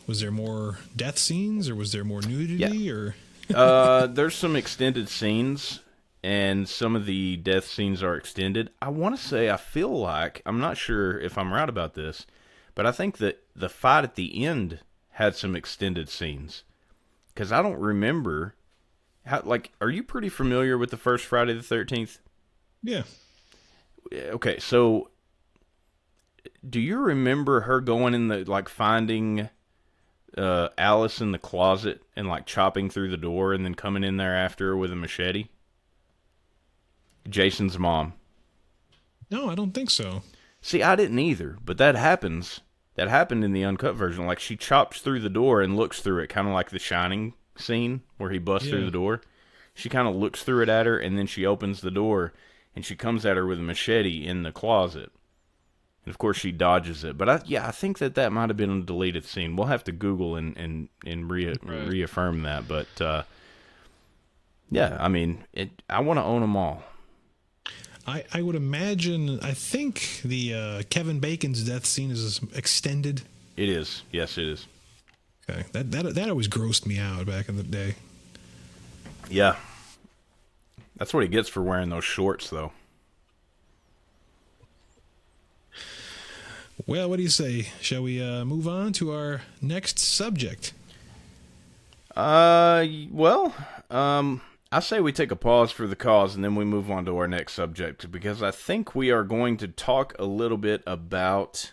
was there more death scenes or was there more nudity? Yeah. There's some extended scenes, and some of the death scenes are extended. I want to say, I feel like, I'm not sure if I'm right about this, but I think that the fight at the end had some extended scenes. Because I don't remember... are you pretty familiar with the first Friday the 13th? Yeah. Okay, so do you remember her going in finding Alice in the closet and chopping through the door and then coming in there after her with a machete? Jason's mom. No, I don't think so. See, I didn't either, but that happens. That happened in the uncut version. She chops through the door and looks through it, kind of like the Shining scene where he busts through the door. She kind of looks through it at her, and then she opens the door, and she comes at her with a machete in the closet. And, of course, she dodges it. But, I think that might have been a deleted scene. We'll have to Google and reaffirm that. But, I mean, I want to own them all. I would imagine. I think the Kevin Bacon's death scene is extended. It is. Yes, it is. Okay, that always grossed me out back in the day. Yeah. That's what he gets for wearing those shorts, though. Well, what do you say? Shall we move on to our next subject? Well, I say we take a pause for the cause and then we move on to our next subject, because I think we are going to talk a little bit about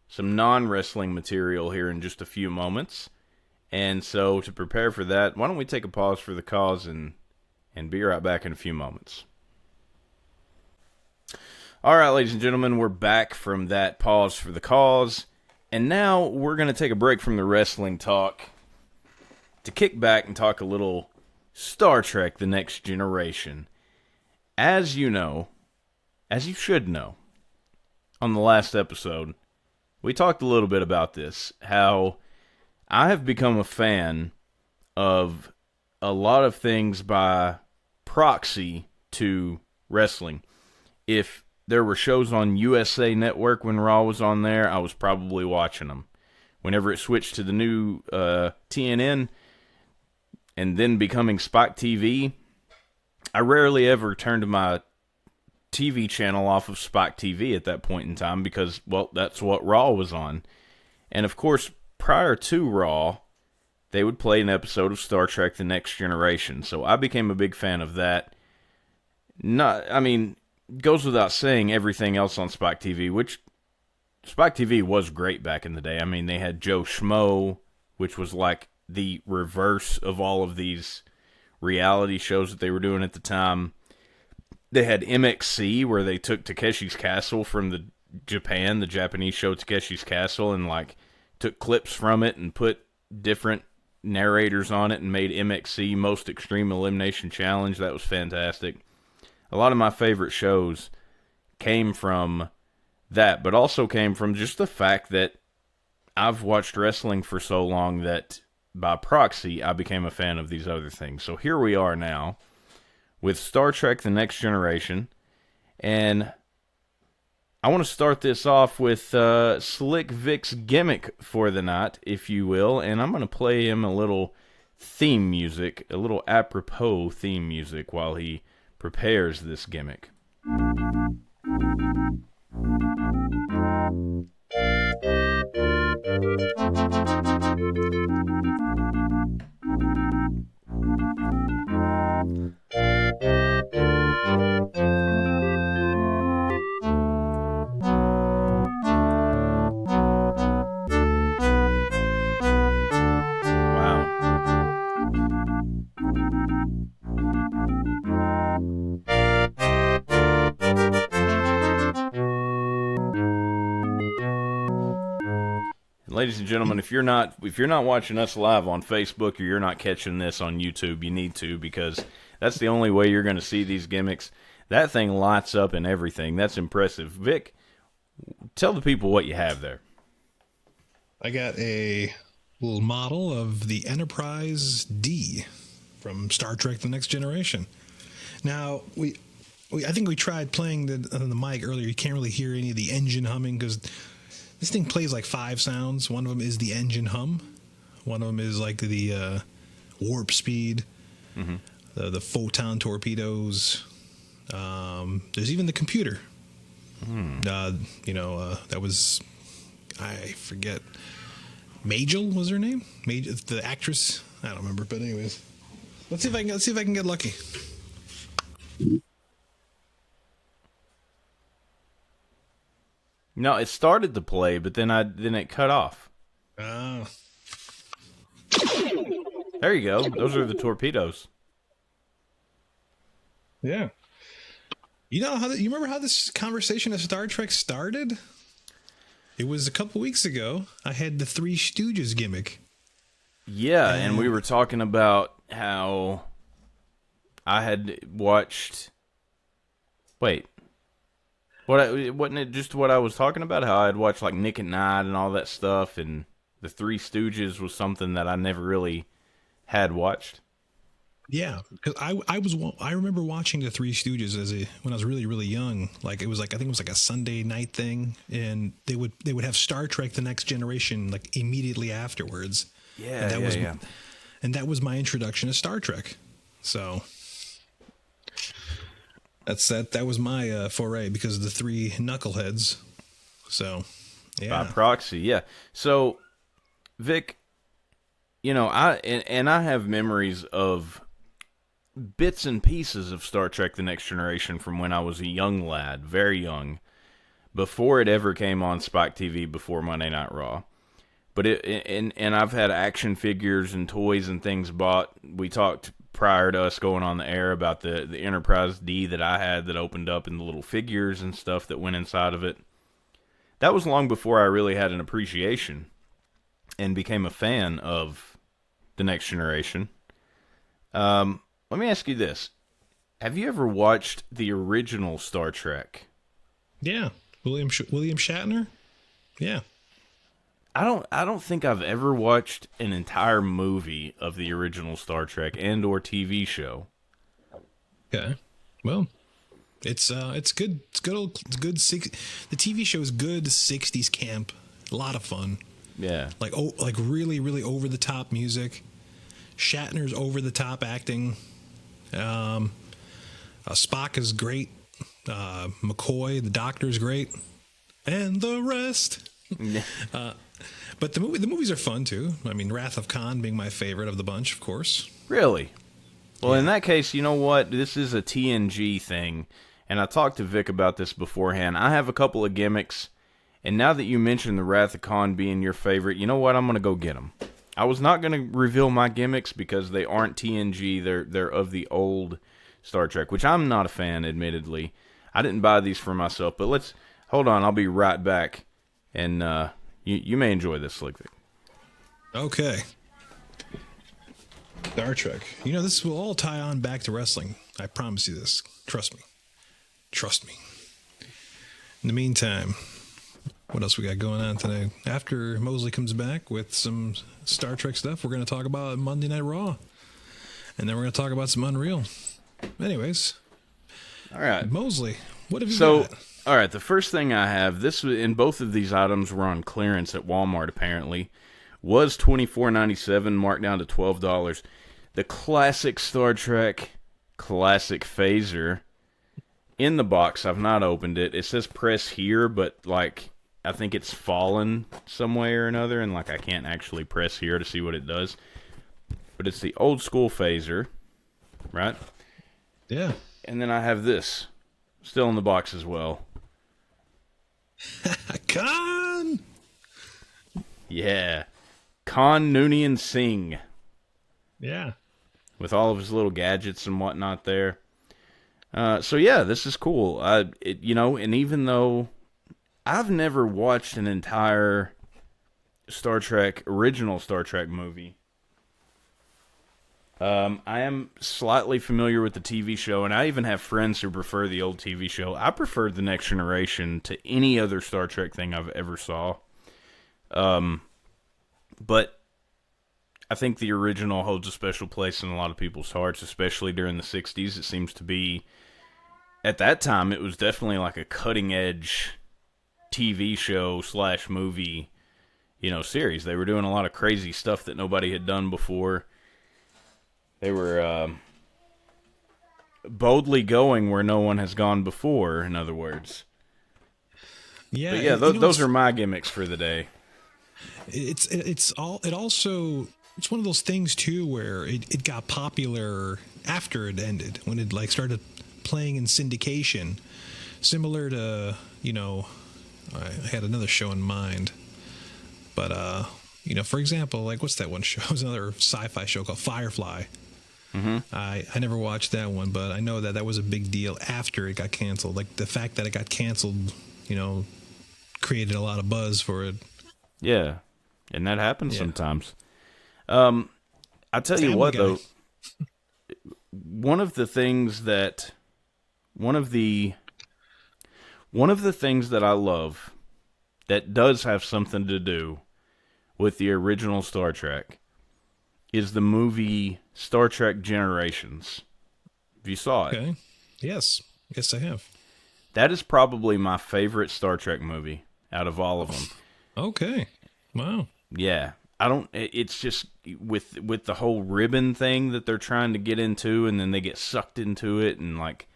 some non-wrestling material here in just a few moments. And so to prepare for that, why don't we take a pause for the cause and be right back in a few moments. All right, ladies and gentlemen, we're back from that pause for the cause. And now we're going to take a break from the wrestling talk to kick back and talk a little Star Trek: The Next Generation. As you know, as you should know, on the last episode, we talked a little bit about this, how I have become a fan of a lot of things by proxy to wrestling. If there were shows on USA Network when Raw was on there, I was probably watching them. Whenever it switched to the new TNN and then becoming Spike TV, I rarely ever turned my TV channel off of Spike TV at that point in time because, well, that's what Raw was on. And of course, prior to Raw, they would play an episode of Star Trek: The Next Generation. So I became a big fan of that. Goes without saying everything else on Spike TV, which Spike TV was great back in the day. I mean, they had Joe Schmo, which was like the reverse of all of these reality shows that they were doing at the time. They had MXC, where they took Takeshi's Castle from the Japanese show Takeshi's Castle, and like took clips from it and put different narrators on it and made MXC Most Extreme Elimination Challenge. That was fantastic. A lot of my favorite shows came from that, but also came from just the fact that I've watched wrestling for so long that by proxy, I became a fan of these other things. So here we are now with Star Trek: The Next Generation, and I want to start this off with Slick Vic's gimmick for the night, if you will, and I'm going to play him a little theme music, a little apropos theme music while he prepares this gimmick. Ladies and gentlemen, if you're not watching us live on Facebook or you're not catching this on YouTube, you need to, because that's the only way you're going to see these gimmicks. That thing lights up and everything. That's impressive. Vic, tell the people what you have there. I got a little model of the Enterprise D from Star Trek: The Next Generation. Now, I think we tried playing the mic earlier. You can't really hear any of the engine humming because this thing plays like 5 sounds. One of them is the engine hum. One of them is like the warp speed, the photon torpedoes. There's even the computer. That was, I forget, Majel was her name? The actress? I don't remember, but anyways. Let's see if I can get lucky. No, it started to play, but then it cut off. Oh. There you go. Those are the torpedoes. Yeah. You remember how this conversation of Star Trek started? It was a couple weeks ago. I had the Three Stooges gimmick. Yeah, and we were talking about how I had watched. Wait. Wasn't it just what I was talking about? How I'd watched like Nick at Night and all that stuff, and the Three Stooges was something that I never really had watched. Yeah, because I remember watching the Three Stooges when I was really really young. Like it was like I think it was like a Sunday night thing, and they would have Star Trek: The Next Generation like immediately afterwards, and Yeah, that yeah, was yeah. my introduction to Star Trek. So that was my foray because of the three knuckleheads. So By yeah, proxy, yeah. So, Vic, I have memories of bits and pieces of Star Trek: The Next Generation from when I was a young lad, very young, before it ever came on Spike TV before Monday Night Raw. But and I've had action figures and toys and things bought. We talked prior to us going on the air about the Enterprise D that I had that opened up and the little figures and stuff that went inside of it. That was long before I really had an appreciation and became a fan of the Next Generation. Let me ask you this: have you ever watched the original Star Trek? yeah. William Shatner. Yeah. I don't think I've ever watched an entire movie of the original Star Trek and or TV show. Okay. Well, it's good. It's good. It's good. The TV show is good. 60s camp. A lot of fun. Yeah. Like really really over the top music. Shatner's over the top acting. Spock is great. McCoy, the Doctor, is great, and the rest. But the movies are fun too. I mean, Wrath of Khan being my favorite of the bunch, of course. Really? Well, in Yeah. that case, you know what? This is a TNG thing, and I talked to Vic about this beforehand. I have a couple of gimmicks, and now that you mentioned the Wrath of Khan being your favorite, you know what? I'm going to go get them. I was not going to reveal my gimmicks because they aren't TNG. They're of the old Star Trek, which I'm not a fan, admittedly. I didn't buy these for myself, but let's hold on. I'll be right back, and you may enjoy this, Slick Vic. Okay. Star Trek. You know, this will all tie on back to wrestling. I promise you this. Trust me. Trust me. In the meantime, what else we got going on today? After Mosley comes back with some Star Trek stuff, we're going to talk about Monday Night Raw. And then we're going to talk about some Unreal. Anyways, All right. Mosley, what have you So, got? all right, the first thing I have, this in both of these items were on clearance at Walmart apparently, was $24.97, marked down to $12. The classic Star Trek classic phaser in the box. I've not opened it. It says press here, but like I think it's fallen some way or another, and like I can't actually press here to see what it does. But it's the old school phaser, right? Yeah. And then I have this, still in the box as well. Khan! Yeah. Khan Noonien Singh, Yeah. with all of his little gadgets and whatnot there. So yeah, this is cool. And even though I've never watched an entire original Star Trek movie, I am slightly familiar with the TV show, and I even have friends who prefer the old TV show. I preferred The Next Generation to any other Star Trek thing I've ever saw. But I think the original holds a special place in a lot of people's hearts, especially during the 60s. It seems to be, at that time, it was definitely like a cutting-edge TV show / movie, series. They were doing a lot of crazy stuff that nobody had done before. They were boldly going where no one has gone before, in other words. Yeah. But yeah, those are my gimmicks for the day. It's one of those things too where it got popular after it ended, when it like started playing in syndication, similar to I had another show in mind, but for example, like what's that one show? It was another sci-fi show called Firefly. I never watched that one, but I know that was a big deal after it got canceled. Like the fact that it got canceled, created a lot of buzz for it. Yeah, and that happens Yeah. sometimes. I tell you Family what, Guy. though, one of the things that I love that does have something to do with the original Star Trek is the movie Star Trek Generations. If you saw it. Okay. Yes. Yes, I have. That is probably my favorite Star Trek movie out of all of them. Okay. Wow. Yeah. It's just with the whole ribbon thing that they're trying to get into, and then they get sucked into it, and like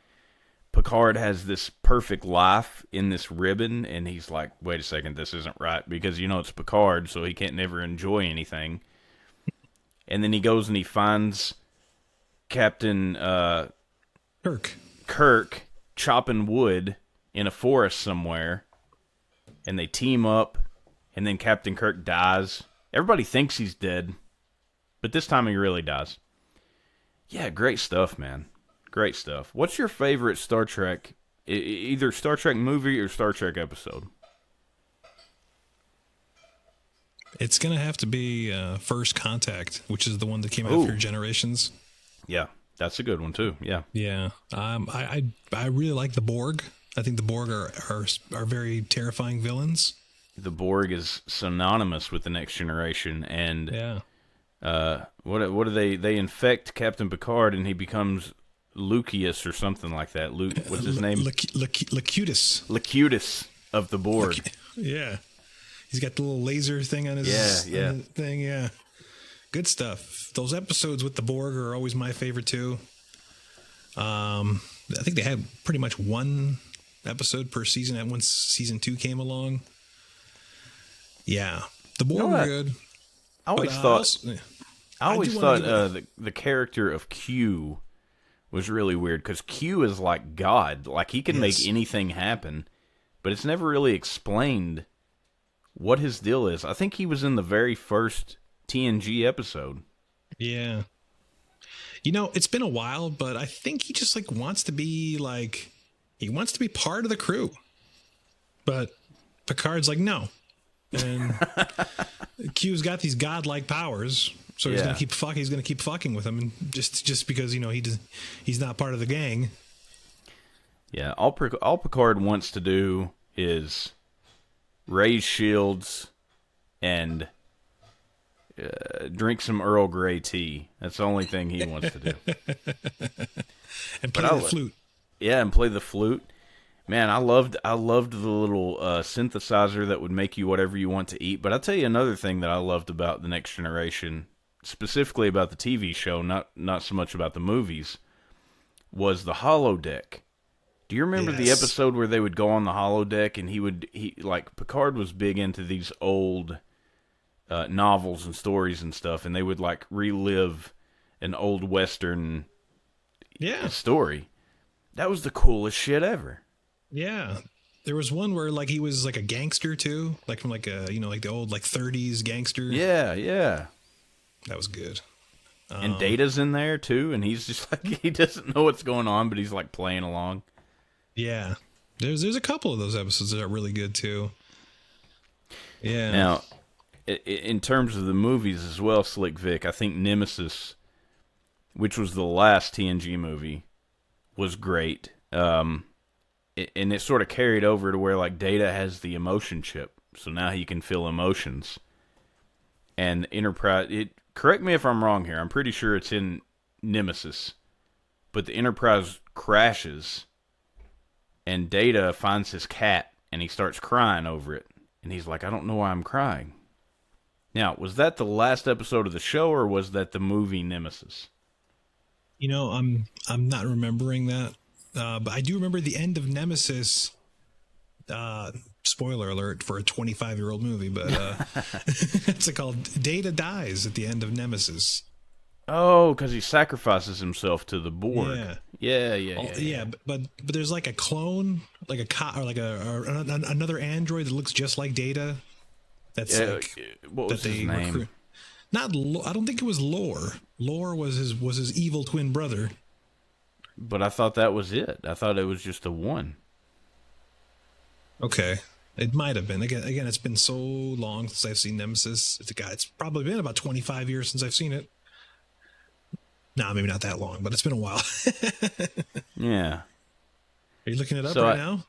Picard has this perfect life in this ribbon, and he's like, wait a second, this isn't right, because it's Picard, so he can't never enjoy anything. And then he goes and he finds Captain Kirk chopping wood in a forest somewhere, and they team up, and then Captain Kirk dies. Everybody thinks he's dead, but this time he really dies. Yeah, great stuff, man. Great stuff. What's your favorite Star Trek, either Star Trek movie or Star Trek episode? It's going to have to be First Contact, which is the one that came after Generations. Yeah, that's a good one, too. Yeah. Yeah. I really like the Borg. I think the Borg are very terrifying villains. The Borg is synonymous with the Next Generation, and what do they infect Captain Picard, and he becomes Lucius or something like that. What's his name? Locutus. Locutus of the Borg. Yeah. He's got the little laser thing on his thing. Yeah. Good stuff. Those episodes with the Borg are always my favorite too. I think they had pretty much one episode per season once season 2 came along. Yeah. The Borg were good. I always thought the character of Q was really weird, because Q is like God. Like, he can make anything happen, but it's never really explained what his deal is. I think he was in the very first TNG episode. Yeah. It's been a while, but I think he just wants to be part of the crew. But Picard's like, no. And Q's got these godlike powers, so he's gonna keep fucking with him, and just because he's not part of the gang. Yeah, all Picard wants to do is raise shields and drink some Earl Grey tea. That's the only thing he wants to do. And play the flute. Yeah, and play the flute. Man, I loved the little synthesizer that would make you whatever you want to eat. But I'll tell you another thing that I loved about The Next Generation, specifically about the TV show, not so much about the movies, was the holodeck. Do you remember the episode where they would go on the holodeck, and Picard was big into these old novels and stories and stuff, and they would relive an old Western story. That was the coolest shit ever. Yeah. There was one where he was a gangster too, from the old 30s gangster. Yeah. That was good. And Data's in there too, and he's just he doesn't know what's going on, but he's playing along. Yeah. There's a couple of those episodes that are really good too. Yeah. Now, in terms of the movies as well, Slick Vic, I think Nemesis, which was the last TNG movie, was great. And it sort of carried over to where Data has the emotion chip, so now he can feel emotions. And Enterprise, correct me if I'm wrong here, I'm pretty sure it's in Nemesis, but the Enterprise crashes, and Data finds his cat, and he starts crying over it, and he's like, I don't know why I'm crying. Now, was that the last episode of the show, or was that the movie Nemesis? I'm not remembering that. But I do remember the end of Nemesis. Spoiler alert for a 25-year-old movie, but it's called Data dies at the end of Nemesis. Oh, because he sacrifices himself to the Borg. Yeah. But there's a clone, or another android that looks just like Data. That's what was his name? I don't think it was Lore. Lore was his evil twin brother. But I thought that was it. I thought it was just the one. Okay. It might have been. Again, it's been so long since I've seen Nemesis. It's probably been about 25 years since I've seen it. No, maybe not that long, but it's been a while. Yeah. Are you looking it up now?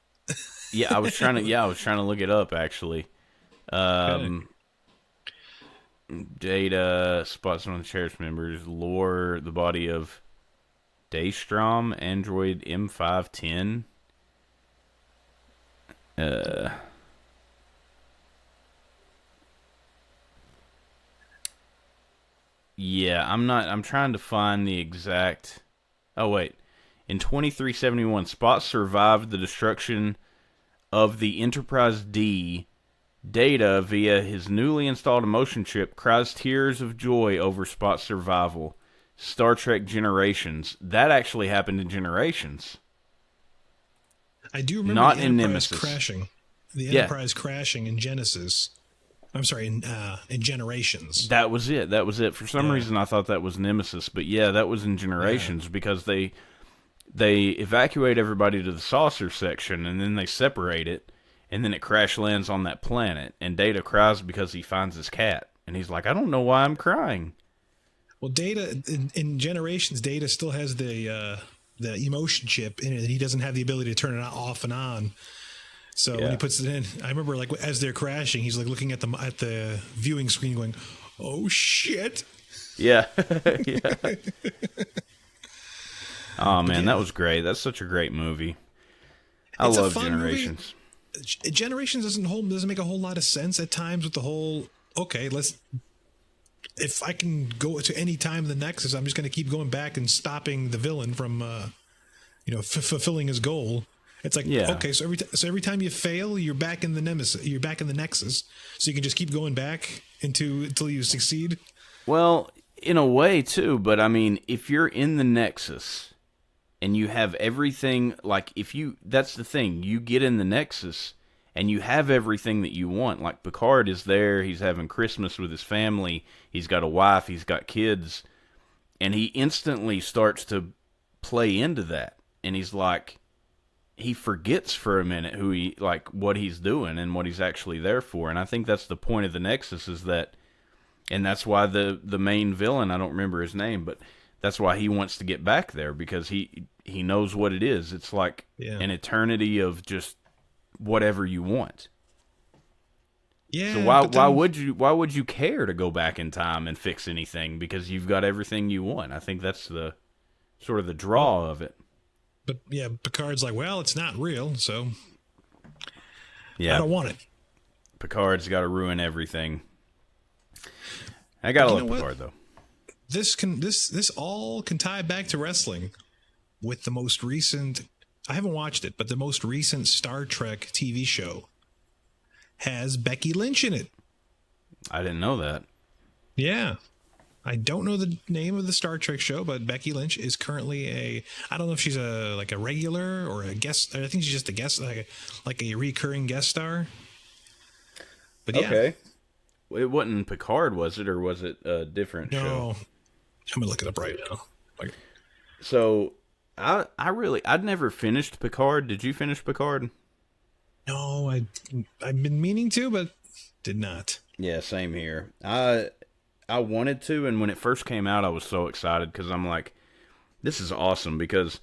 I was trying to look it up, actually. Okay. Data spots one of the sheriff's members lure the body of Daystrom, Android M510. Yeah, I'm trying to find the exact. Oh wait, in 2371, Spot survived the destruction of the Enterprise D. Data, via his newly installed emotion chip, cries tears of joy over Spot's survival. Star Trek Generations. That actually happened in Generations. I do remember Not the in Enterprise Nemesis. crashing. The Yeah. Enterprise crashing in Genesis. I'm sorry, in Generations. That was it. That was it. For some reason, I thought that was Nemesis, but yeah, that was in Generations because they evacuate everybody to the saucer section and then they separate it, and then it crash lands on that planet, and Data cries because he finds his cat, and he's like, I don't know why I'm crying. Well, Data in Generations, Data still has the emotion chip in it. He doesn't have the ability to turn it off and on. So when he puts it in, I remember like as they're crashing, he's like looking at the viewing screen, going, "Oh shit!" Yeah, yeah. Oh man, that was great. That's such a great movie. I love Generations. Generations doesn't make a whole lot of sense at times with the whole. Okay, if I can go to any time in the Nexus, I'm just going to keep going back and stopping the villain from, fulfilling his goal. It's like, okay, so every time you fail, you're back in the Nemesis. You're back in the Nexus, so you can just keep going back until you succeed. Well, in a way too, but I mean, if you're in the Nexus and you have everything, like that's the thing, you get in the Nexus and you have everything that you want. Like Picard is there, he's having Christmas with his family, he's got a wife, he's got kids, and he instantly starts to play into that, and he's like. He forgets for a minute what he's doing and what he's actually there for. And I think that's the point of the Nexus is that, and that's why the main villain, I don't remember his name, but that's why he wants to get back there because he knows what it is. It's like an eternity of just whatever you want. Yeah. So why would you care to go back in time and fix anything because you've got everything you want? I think that's the sort of the draw of it. But yeah, Picard's like, well, it's not real, so I don't want it. Picard's got to ruin everything. I gotta love Picard though. This all can tie back to wrestling with the most recent. I haven't watched it, but the most recent Star Trek TV show has Becky Lynch in it. I didn't know that. Yeah. I don't know the name of the Star Trek show, but Becky Lynch is currently I don't know if she's a regular or a guest. I think she's just a guest, like a recurring guest star. But yeah. Okay. It wasn't Picard, was it, or was it a different show? No. I'm gonna look it up right now. So I'd never finished Picard. Did you finish Picard? No, I've been meaning to, but did not. Yeah, same here. I wanted to, and when it first came out, I was so excited because I'm like, this is awesome because,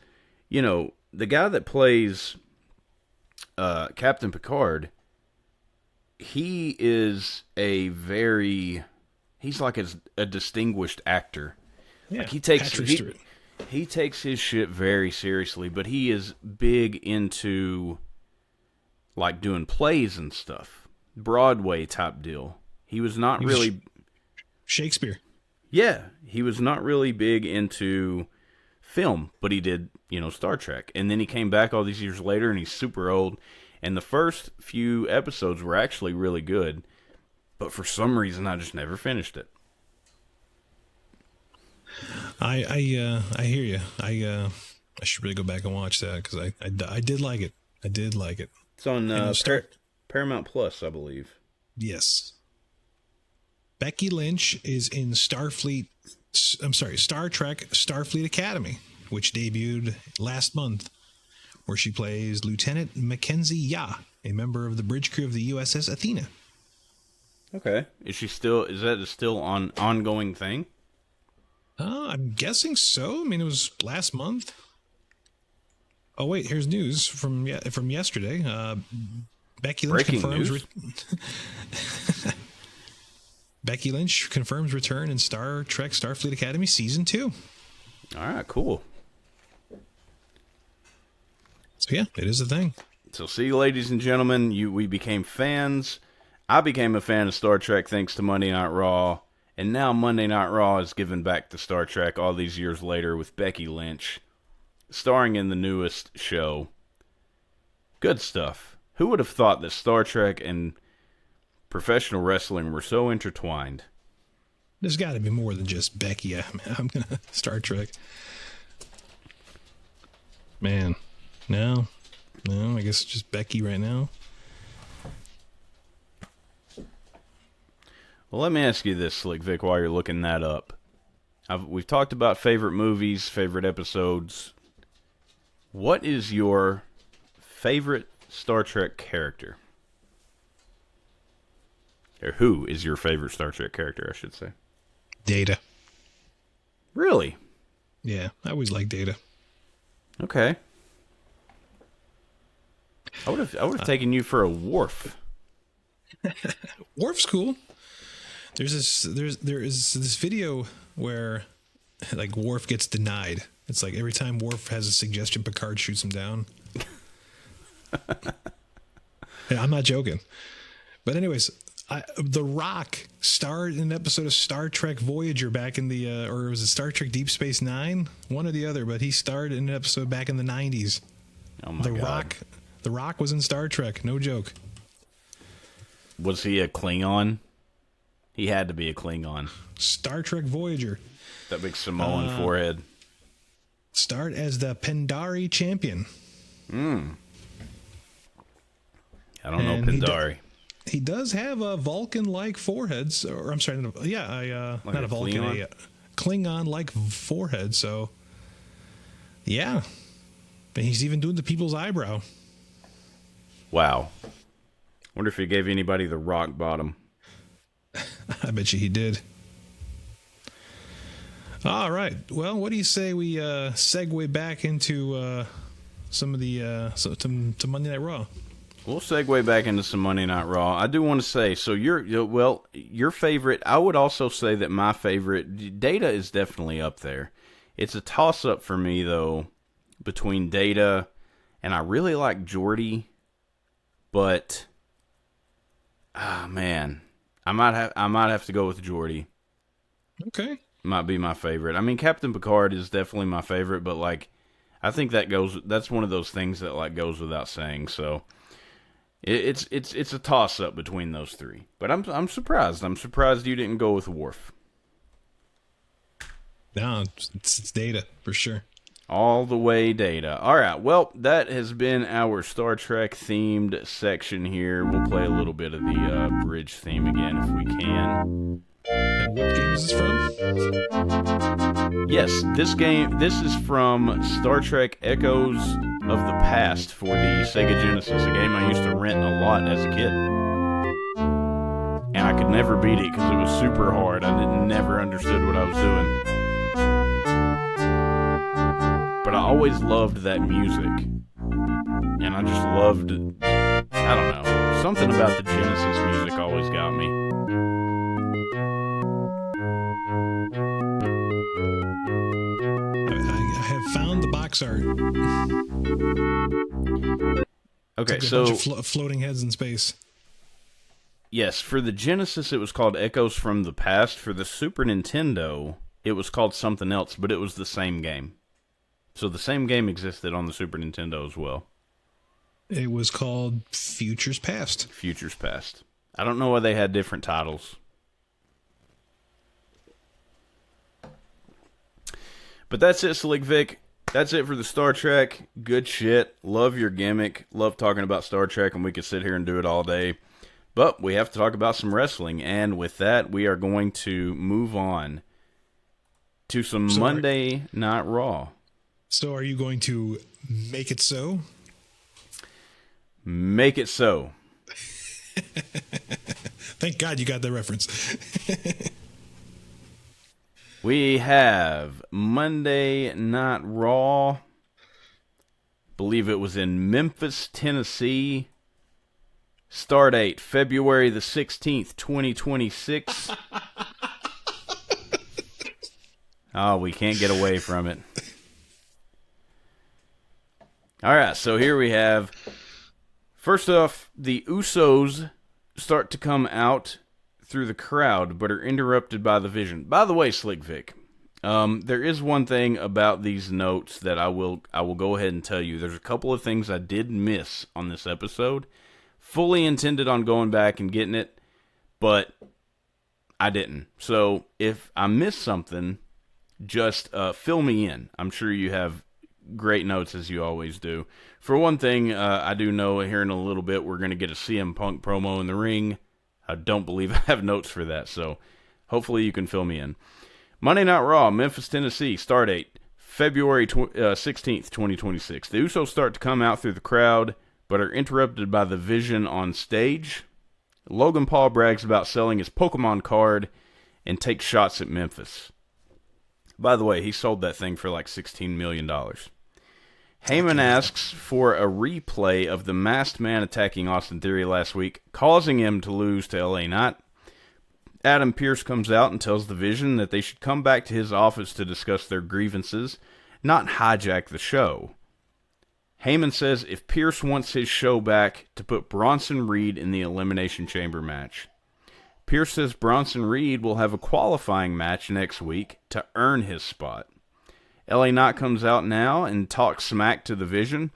the guy that plays Captain Picard, he is he's like a distinguished actor. Yeah, like he takes his shit very seriously, but he is big into like doing plays and stuff, Broadway type deal. He was not really... Shakespeare. Yeah, he was not really big into film, but he did, Star Trek. And then he came back all these years later, and he's super old. And the first few episodes were actually really good, but for some reason, I just never finished it. I hear you. I should really go back and watch that because I did like it. I did like it. It's on Paramount Plus, I believe. Yes. Becky Lynch is in Star Trek Starfleet Academy, which debuted last month, where she plays Lieutenant Mackenzie Ya, a member of the bridge crew of the USS Athena. Okay. Is that still an ongoing thing? I'm guessing so. I mean, it was last month. Oh, wait, here's news from yesterday. Becky Lynch Breaking confirms... news? Becky Lynch confirms return in Star Trek Starfleet Academy Season 2. All right, cool. So yeah, it is a thing. So see, ladies and gentlemen, we became fans. I became a fan of Star Trek thanks to Monday Night Raw. And now Monday Night Raw is given back to Star Trek all these years later with Becky Lynch starring in the newest show. Good stuff. Who would have thought that Star Trek and professional wrestling were so intertwined? There's got to be more than just Becky. I'm going to Star Trek. Man, no, I guess it's just Becky right now. Well, let me ask you this, Slick Vic, while you're looking that up. We've talked about favorite movies, favorite episodes. What is your favorite Star Trek character? Or who is your favorite Star Trek character, I should say? Data. Really? Yeah, I always like Data. Okay. I would have taken you for a Worf. Worf's cool. There is this video where like Worf gets denied. It's like every time Worf has a suggestion, Picard shoots him down. Yeah, I'm not joking. But anyways, The Rock starred in an episode of Star Trek Voyager back in the, or was it Star Trek Deep Space Nine? One or the other, but he starred in an episode back in the 90s. Oh my God. The Rock was in Star Trek, no joke. Was he a Klingon? He had to be a Klingon. Star Trek Voyager. That big Samoan forehead. Starred as the Pendari champion. I don't know Pendari. He does have a Vulcan-like foreheads, or I'm sorry, not a Vulcan, a Klingon-like forehead. So, yeah, and he's even doing the people's eyebrow. Wow. Wonder if he gave anybody the rock bottom. I bet you he did. All right. Well, what do you say we segue back into some of the to Monday Night Raw? We'll segue back into some Monday Night Raw. I do want to say, so your favorite, I would also say that my favorite, Data is definitely up there. It's a toss-up for me, though, between Data, and I really like Geordi, but, man, I might have to go with Geordi. Okay. Might be my favorite. I mean, Captain Picard is definitely my favorite, but, like, I think that's one of those things that, like, goes without saying, so... It's a toss-up between those three. But I'm surprised. I'm surprised you didn't go with Worf. No, it's Data, for sure. All the way Data. All right, well, that has been our Star Trek-themed section here. We'll play a little bit of the bridge theme again if we can. And what game is this from? Yes, this is from Star Trek Echoes of the Past for the Sega Genesis, a game I used to rent a lot as a kid. And I could never beat it because it was super hard. I never understood what I was doing. But I always loved that music. And I just loved, I don't know, something about the Genesis music always got me. I have found the box art. Okay, like so a bunch of floating heads in space. Yes, for the Genesis it was called Echoes from the Past. For the Super Nintendo, it was called something else, but it was the same game. So the same game existed on the Super Nintendo as well. It was called Futures Past. Futures Past. I don't know why they had different titles. But that's it, Slick Vic. That's it for the Star Trek. Good shit. Love your gimmick. Love talking about Star Trek, and we could sit here and do it all day. But we have to talk about some wrestling, and with that, we are going to move on to some Monday Night Raw. So are you going to make it so? Make it so. Thank God you got that reference. We have Monday Night Raw. Believe it was in Memphis, Tennessee. Start date, February the 16th, 2026. Oh, we can't get away from it. All right, so here we have, first off, the Usos start to come out through the crowd, but are interrupted by the Vision. By the way, Slick Vic, there is one thing about these notes that I will go ahead and tell you. There's a couple of things I did miss on this episode. Fully intended on going back and getting it, but I didn't. So if I missed something, just fill me in. I'm sure you have great notes as you always do. For one thing, I do know here in a little bit we're going to get a CM Punk promo in the ring. I don't believe I have notes for that, so hopefully you can fill me in. Monday Night Raw, Memphis, Tennessee, start date, February 16th, 2026. The Usos start to come out through the crowd, but are interrupted by the Vision on stage. Logan Paul brags about selling his Pokemon card and takes shots at Memphis. By the way, he sold that thing for like $16 million. Heyman asks for a replay of the Masked Man attacking Austin Theory last week, causing him to lose to LA Knight. Adam Pearce comes out and tells the Vision that they should come back to his office to discuss their grievances, not hijack the show. Heyman says if Pearce wants his show back, to put Bronson Reed in the Elimination Chamber match. Pearce says Bronson Reed will have a qualifying match next week to earn his spot. LA Knight comes out now and talks smack to the Vision,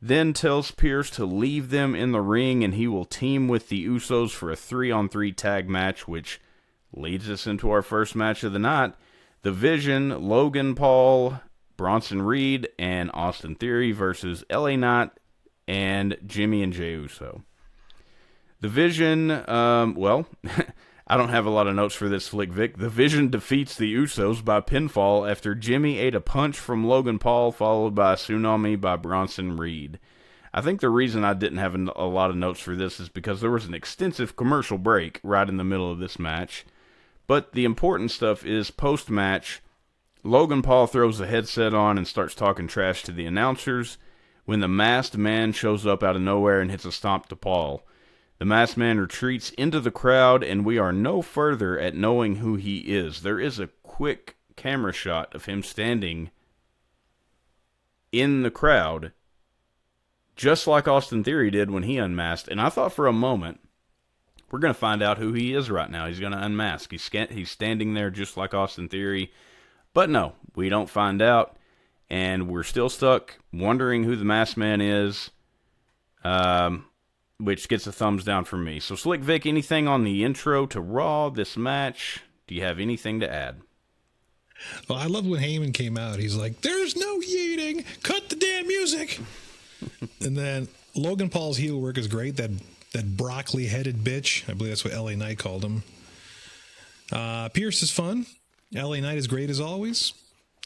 then tells Pearce to leave them in the ring and he will team with the Usos for a 3-on-3 tag match, which leads us into our first match of the night. The Vision, Logan Paul, Bronson Reed, and Austin Theory versus LA Knight and Jimmy and Jey Uso. The Vision, I don't have a lot of notes for this, Flick Vic. The Vision defeats the Usos by pinfall after Jimmy ate a punch from Logan Paul, followed by a tsunami by Bronson Reed. I think the reason I didn't have a lot of notes for this is because there was an extensive commercial break right in the middle of this match. But the important stuff is post-match, Logan Paul throws the headset on and starts talking trash to the announcers when the Masked Man shows up out of nowhere and hits a stomp to Paul. The Masked Man retreats into the crowd, and we are no further at knowing who he is. There is a quick camera shot of him standing in the crowd, just like Austin Theory did when he unmasked. And I thought for a moment, we're going to find out who he is right now. He's going to unmask. He's standing there just like Austin Theory. But no, we don't find out, and we're still stuck wondering who the Masked Man is, which gets a thumbs down from me. So, Slick Vic, anything on the intro to Raw, this match? Do you have anything to add? Well, I love when Heyman came out. He's like, there's no yeeting. Cut the damn music. And then Logan Paul's heel work is great. That broccoli-headed bitch. I believe that's what LA Knight called him. Pierce is fun. LA Knight is great as always.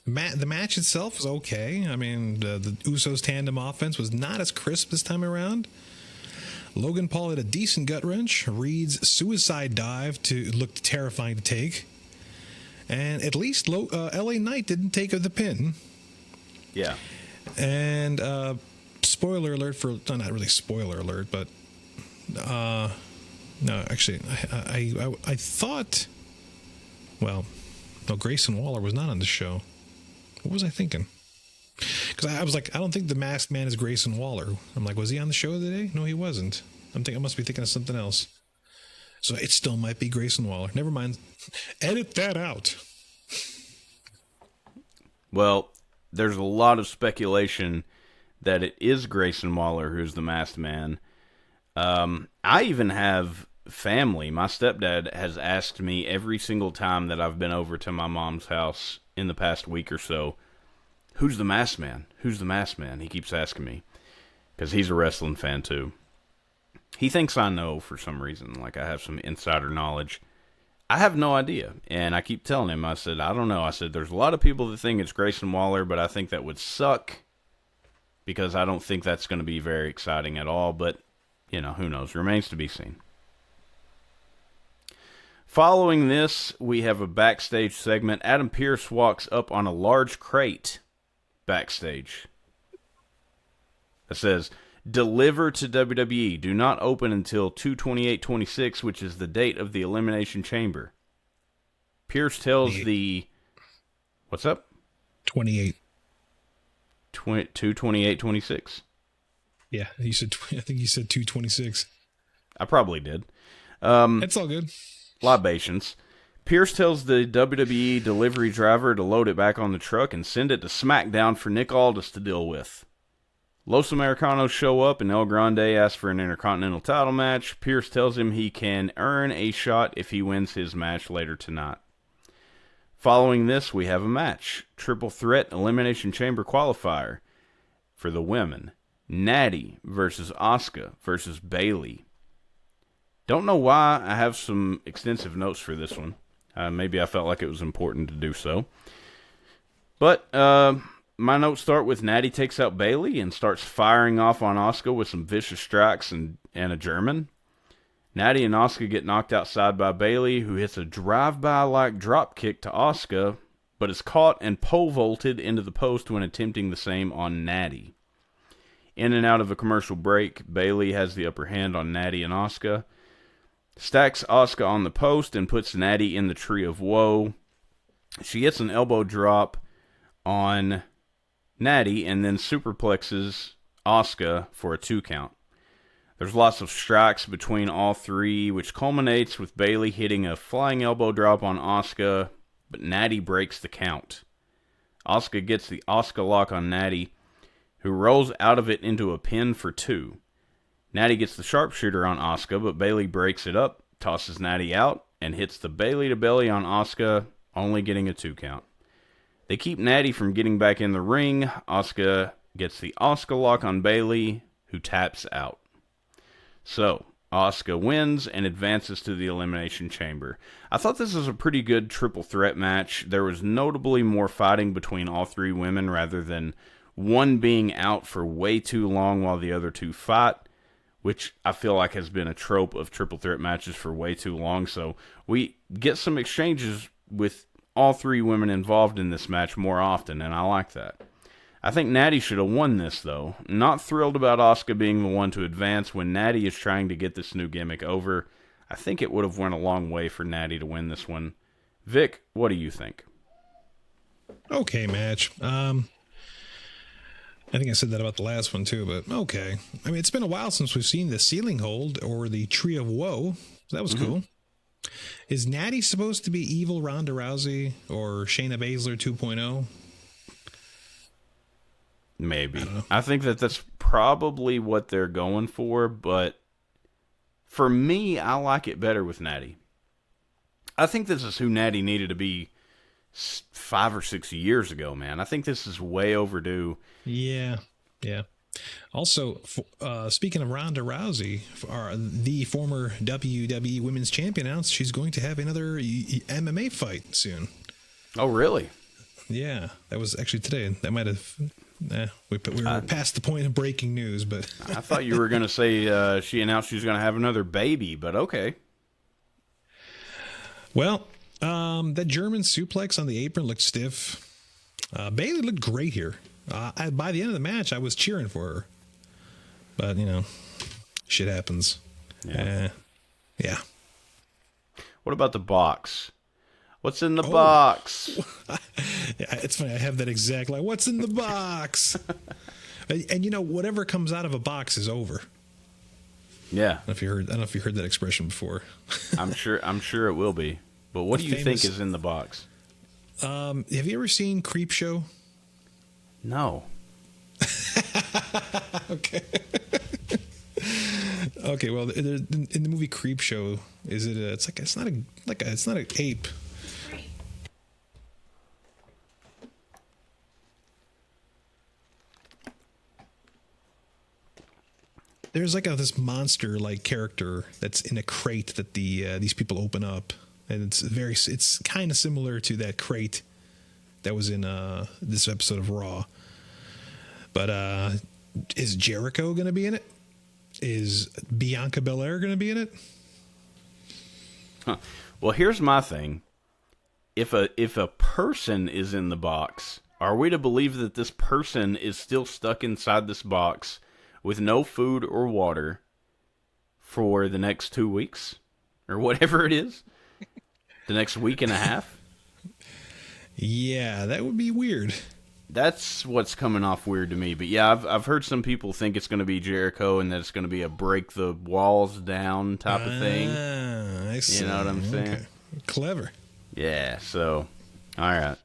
The match itself was okay. I mean, the Usos tandem offense was not as crisp this time around. Logan Paul had a decent gut wrench. Reed's suicide dive looked terrifying to take. And at least LA Knight didn't take the pin. Yeah. And spoiler alert for... No, not really spoiler alert, but... no, actually, I thought... Well... No, Grayson Waller was not on the show. What was I thinking? Because I was like, I don't think the Masked Man is Grayson Waller. I'm like, was he on the show today? No, he wasn't. I must be thinking of something else. So it still might be Grayson Waller. Never mind. Edit that out. Well, there's a lot of speculation that it is Grayson Waller who's the Masked Man. I even have... family. My stepdad has asked me every single time that I've been over to my mom's house in the past week or so, who's the Masked Man? Who's the Masked Man? He keeps asking me because he's a wrestling fan too. He thinks I know for some reason, like I have some insider knowledge. I have no idea, and I keep telling him, I said, I don't know. I said, there's a lot of people that think it's Grayson Waller, but I think that would suck because I don't think that's going to be very exciting at all, but, you know, who knows? Remains to be seen. Following this, we have a backstage segment. Adam Pearce walks up on a large crate backstage that says, deliver to WWE. Do not open until 2/28/26, which is the date of the Elimination Chamber. Pierce tells the... What's up? 28. 2/28/26. Yeah, I think you said 226. I probably did. It's all good. Libations. Pierce tells the WWE delivery driver to load it back on the truck and send it to SmackDown for Nick Aldis to deal with. Los Americanos show up and El Grande asks for an Intercontinental title match. Pierce tells him he can earn a shot if he wins his match later tonight. Following this, we have a match. Triple Threat Elimination Chamber qualifier for the women. Natty versus Asuka versus Bayley. Don't know why I have some extensive notes for this one. Maybe I felt like it was important to do so. But my notes start with Natty takes out Bayley and starts firing off on Asuka with some vicious strikes and a German. Natty and Asuka get knocked outside by Bayley, who hits a drive-by-like drop kick to Asuka, but is caught and pole vaulted into the post when attempting the same on Natty. In and out of a commercial break, Bayley has the upper hand on Natty and Asuka, stacks Asuka on the post and puts Natty in the Tree of Woe. She hits an elbow drop on Natty and then superplexes Asuka for a 2 count. There's lots of strikes between all three, which culminates with Bayley hitting a flying elbow drop on Asuka, but Natty breaks the count. Asuka gets the Asuka lock on Natty, who rolls out of it into a pin for 2. Natty gets the sharpshooter on Asuka, but Bayley breaks it up, tosses Natty out, and hits the Bayley to belly on Asuka, only getting a 2 count. They keep Natty from getting back in the ring. Asuka gets the Asuka lock on Bayley, who taps out. So, Asuka wins and advances to the Elimination Chamber. I thought this was a pretty good triple threat match. There was notably more fighting between all three women rather than one being out for way too long while the other two fight, which I feel like has been a trope of triple threat matches for way too long. So we get some exchanges with all three women involved in this match more often, and I like that. I think Natty should have won this, though. Not thrilled about Asuka being the one to advance when Natty is trying to get this new gimmick over. I think it would have went a long way for Natty to win this one. Vic, what do you think? Okay match. I think I said that about the last one too, but okay. I mean, it's been a while since we've seen the ceiling hold or the Tree of Woe. So that was cool. Is Natty supposed to be evil Ronda Rousey or Shayna Baszler 2.0? Maybe. I think that's probably what they're going for, but for me, I like it better with Natty. I think this is who Natty needed to be 5 or 6 years ago, man. I think this is way overdue. Yeah. Also, speaking of Ronda Rousey, the former WWE Women's Champion announced she's going to have another MMA fight soon. Oh, really? Yeah, that was actually today. That might have... we were past the point of breaking news, but... I thought you were going to say she announced she was going to have another baby, but okay. Well, that German suplex on the apron looked stiff. Bayley looked great here. By the end of the match, I was cheering for her. But, shit happens. Yeah. What about the box? What's in the box? Yeah, it's funny. I have that exact line. What's in the box? and whatever comes out of a box is over. Yeah. I don't know if you heard that expression before. I'm sure it will be. But what do you think is in the box? Have you ever seen Creepshow? No. Okay. Okay. Well, in the movie Creepshow, it's not an ape. There's like this monster like character that's in a crate that these people open up, and it's kind of similar to that crate that was in this episode of Raw. But is Jericho going to be in it? Is Bianca Belair going to be in it? Huh. Well, here's my thing. If a person is in the box, are we to believe that this person is still stuck inside this box with no food or water for the next 2 weeks or whatever it is, the next week and a half. Yeah, that would be weird. That's what's coming off weird to me. But yeah, I've heard some people think it's going to be Jericho and that it's going to be a break the walls down type of thing. I see. You know what I'm saying? Okay. Clever. Yeah, so, all right.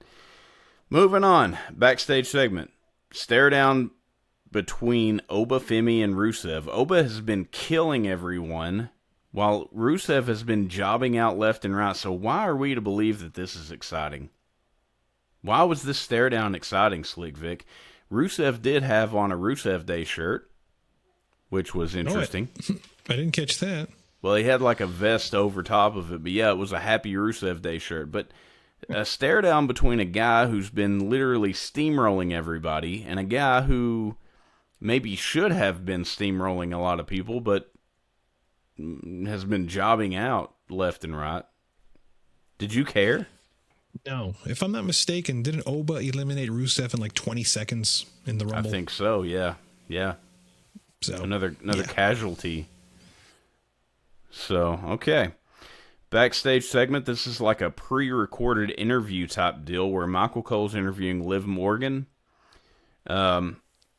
Moving on. Backstage segment. Stare down between Oba, Femi, and Rusev. Oba has been killing everyone, while Rusev has been jobbing out left and right. So why are we to believe that this is exciting? Why was this stare down exciting, Slick Vic? Rusev did have on a Rusev Day shirt, which was interesting. I didn't catch that. Well, he had like a vest over top of it, but yeah, it was a Happy Rusev Day shirt. But a stare down between a guy who's been literally steamrolling everybody and a guy who maybe should have been steamrolling a lot of people, but has been jobbing out left and right. Did you care? No. If I'm not mistaken, didn't Oba eliminate Rusev in like 20 seconds in the Rumble? I think so, yeah. Yeah. So Another casualty. So, okay. Backstage segment. This is like a pre-recorded interview type deal where Michael Cole's interviewing Liv Morgan.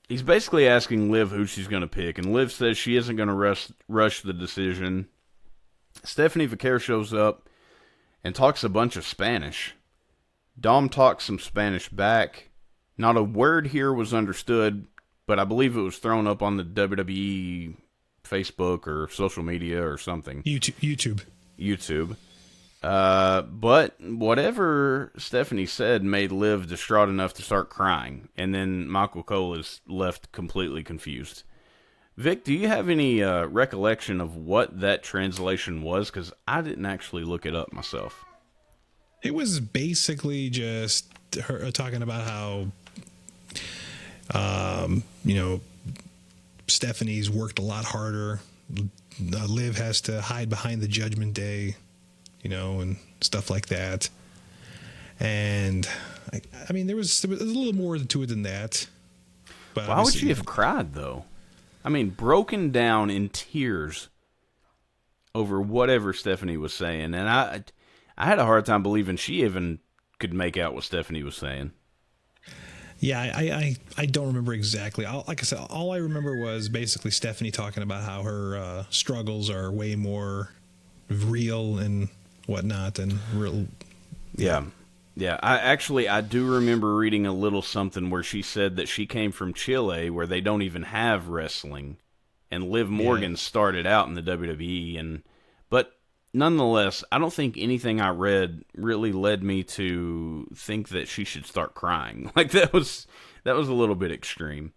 He's basically asking Liv who she's going to pick, and Liv says she isn't going to rush the decision. Stephanie Vaquer shows up and talks a bunch of Spanish. Dom talks some Spanish back. Not a word here was understood, but I believe it was thrown up on the WWE Facebook or social media or something. YouTube. But whatever Stephanie said made Liv distraught enough to start crying, and then Michael Cole is left completely confused. Vic, do you have any recollection of what that translation was? Because I didn't actually look it up myself. It was basically just her talking about how, Stephanie's worked a lot harder. Liv has to hide behind the Judgment Day, and stuff like that. And I mean, there was a little more to it than that. But why would she have cried though? I mean, broken down in tears over whatever Stephanie was saying, and I had a hard time believing she even could make out what Stephanie was saying. Yeah, I don't remember exactly. Like I said, all I remember was basically Stephanie talking about how her struggles are way more real and whatnot and real. Yeah. I do remember reading a little something where she said that she came from Chile, where they don't even have wrestling, and Liv Morgan started out in the WWE, but nonetheless, I don't think anything I read really led me to think that she should start crying. Like that was a little bit extreme.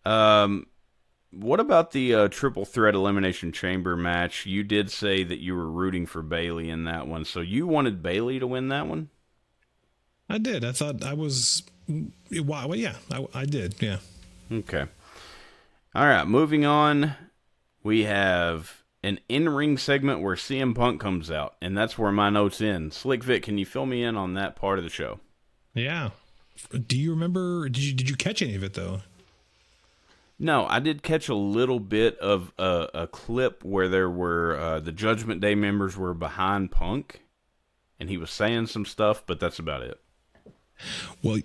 What about the Triple Threat Elimination Chamber match? You did say that you were rooting for Bayley in that one, so you wanted Bayley to win that one? I did. I thought I was. Well, yeah, I did. Yeah. Okay. All right. Moving on, we have an in-ring segment where CM Punk comes out, and that's where my notes end. Slick Vic, can you fill me in on that part of the show? Yeah. Do you remember? Did you catch any of it though? No, I did catch a little bit of a clip where there were the Judgment Day members were behind Punk, and he was saying some stuff, but that's about it. Well,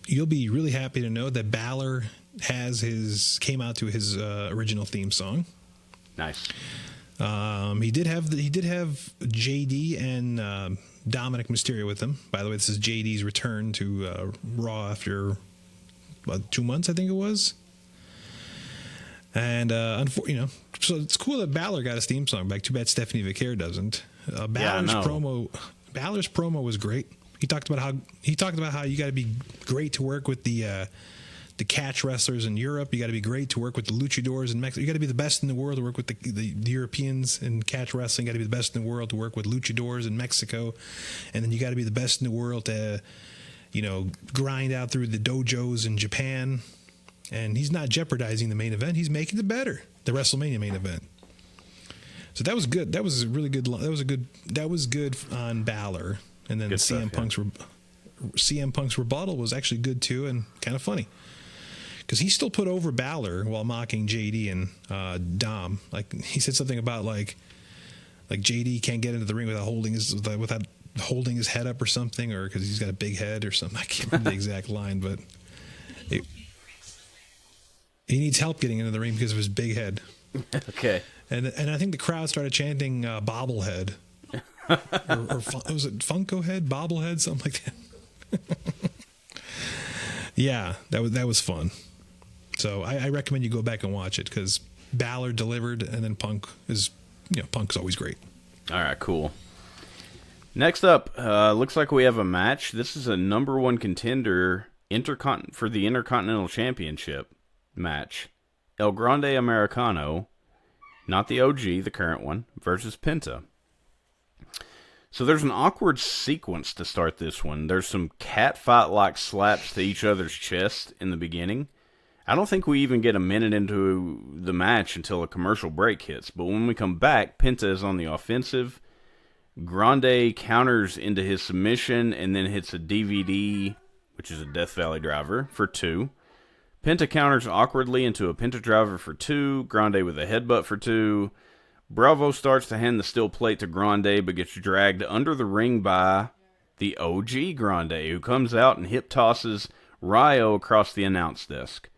you'll be really happy to know that Balor came out to his original theme song. Nice. He did have JD and Dominic Mysterio with him. By the way, this is JD's return to Raw after about 2 months, I think it was. And so it's cool that Balor got his theme song back. Too bad Stephanie Vaquer doesn't. Balor's promo was great. He talked about how you got to be great to work with the catch wrestlers in Europe. You got to be great to work with the luchadors in Mexico. You got to be the best in the world to work with the Europeans in catch wrestling. You got to be the best in the world to work with luchadors in Mexico, and then you got to be the best in the world to, grind out through the dojos in Japan. And he's not jeopardizing the main event. He's making it better. The WrestleMania main event. So that was good. That was a really good. That was good on Balor. And then CM Punk's rebuttal was actually good too and kind of funny. because he still put over Balor while mocking JD and Dom. Like he said something about like JD can't get into the ring without holding his head up or something, or because he's got a big head or something. I can't remember the exact line, but he needs help getting into the ring because of his big head. Okay. And I think the crowd started chanting bobblehead. or was it Funko Head, bobblehead, something like that. Yeah, that was fun. So I recommend you go back and watch it because Balor delivered, and then Punk's always great. All right, cool. Next up, looks like we have a match. This is a number one contender for the Intercontinental Championship match. El Grande Americano, not the OG, the current one, versus Penta. So there's an awkward sequence to start this one. There's some cat fight-like slaps to each other's chest in the beginning. I don't think we even get a minute into the match until a commercial break hits. But when we come back, Penta is on the offensive. Grande counters into his submission and then hits a DVD, which is a Death Valley driver, for 2. Penta counters awkwardly into a Penta driver for 2. Grande with a headbutt for 2. Bravo starts to hand the steel plate to Grande, but gets dragged under the ring by the OG Grande, who comes out and hip tosses Rayo across the announce desk.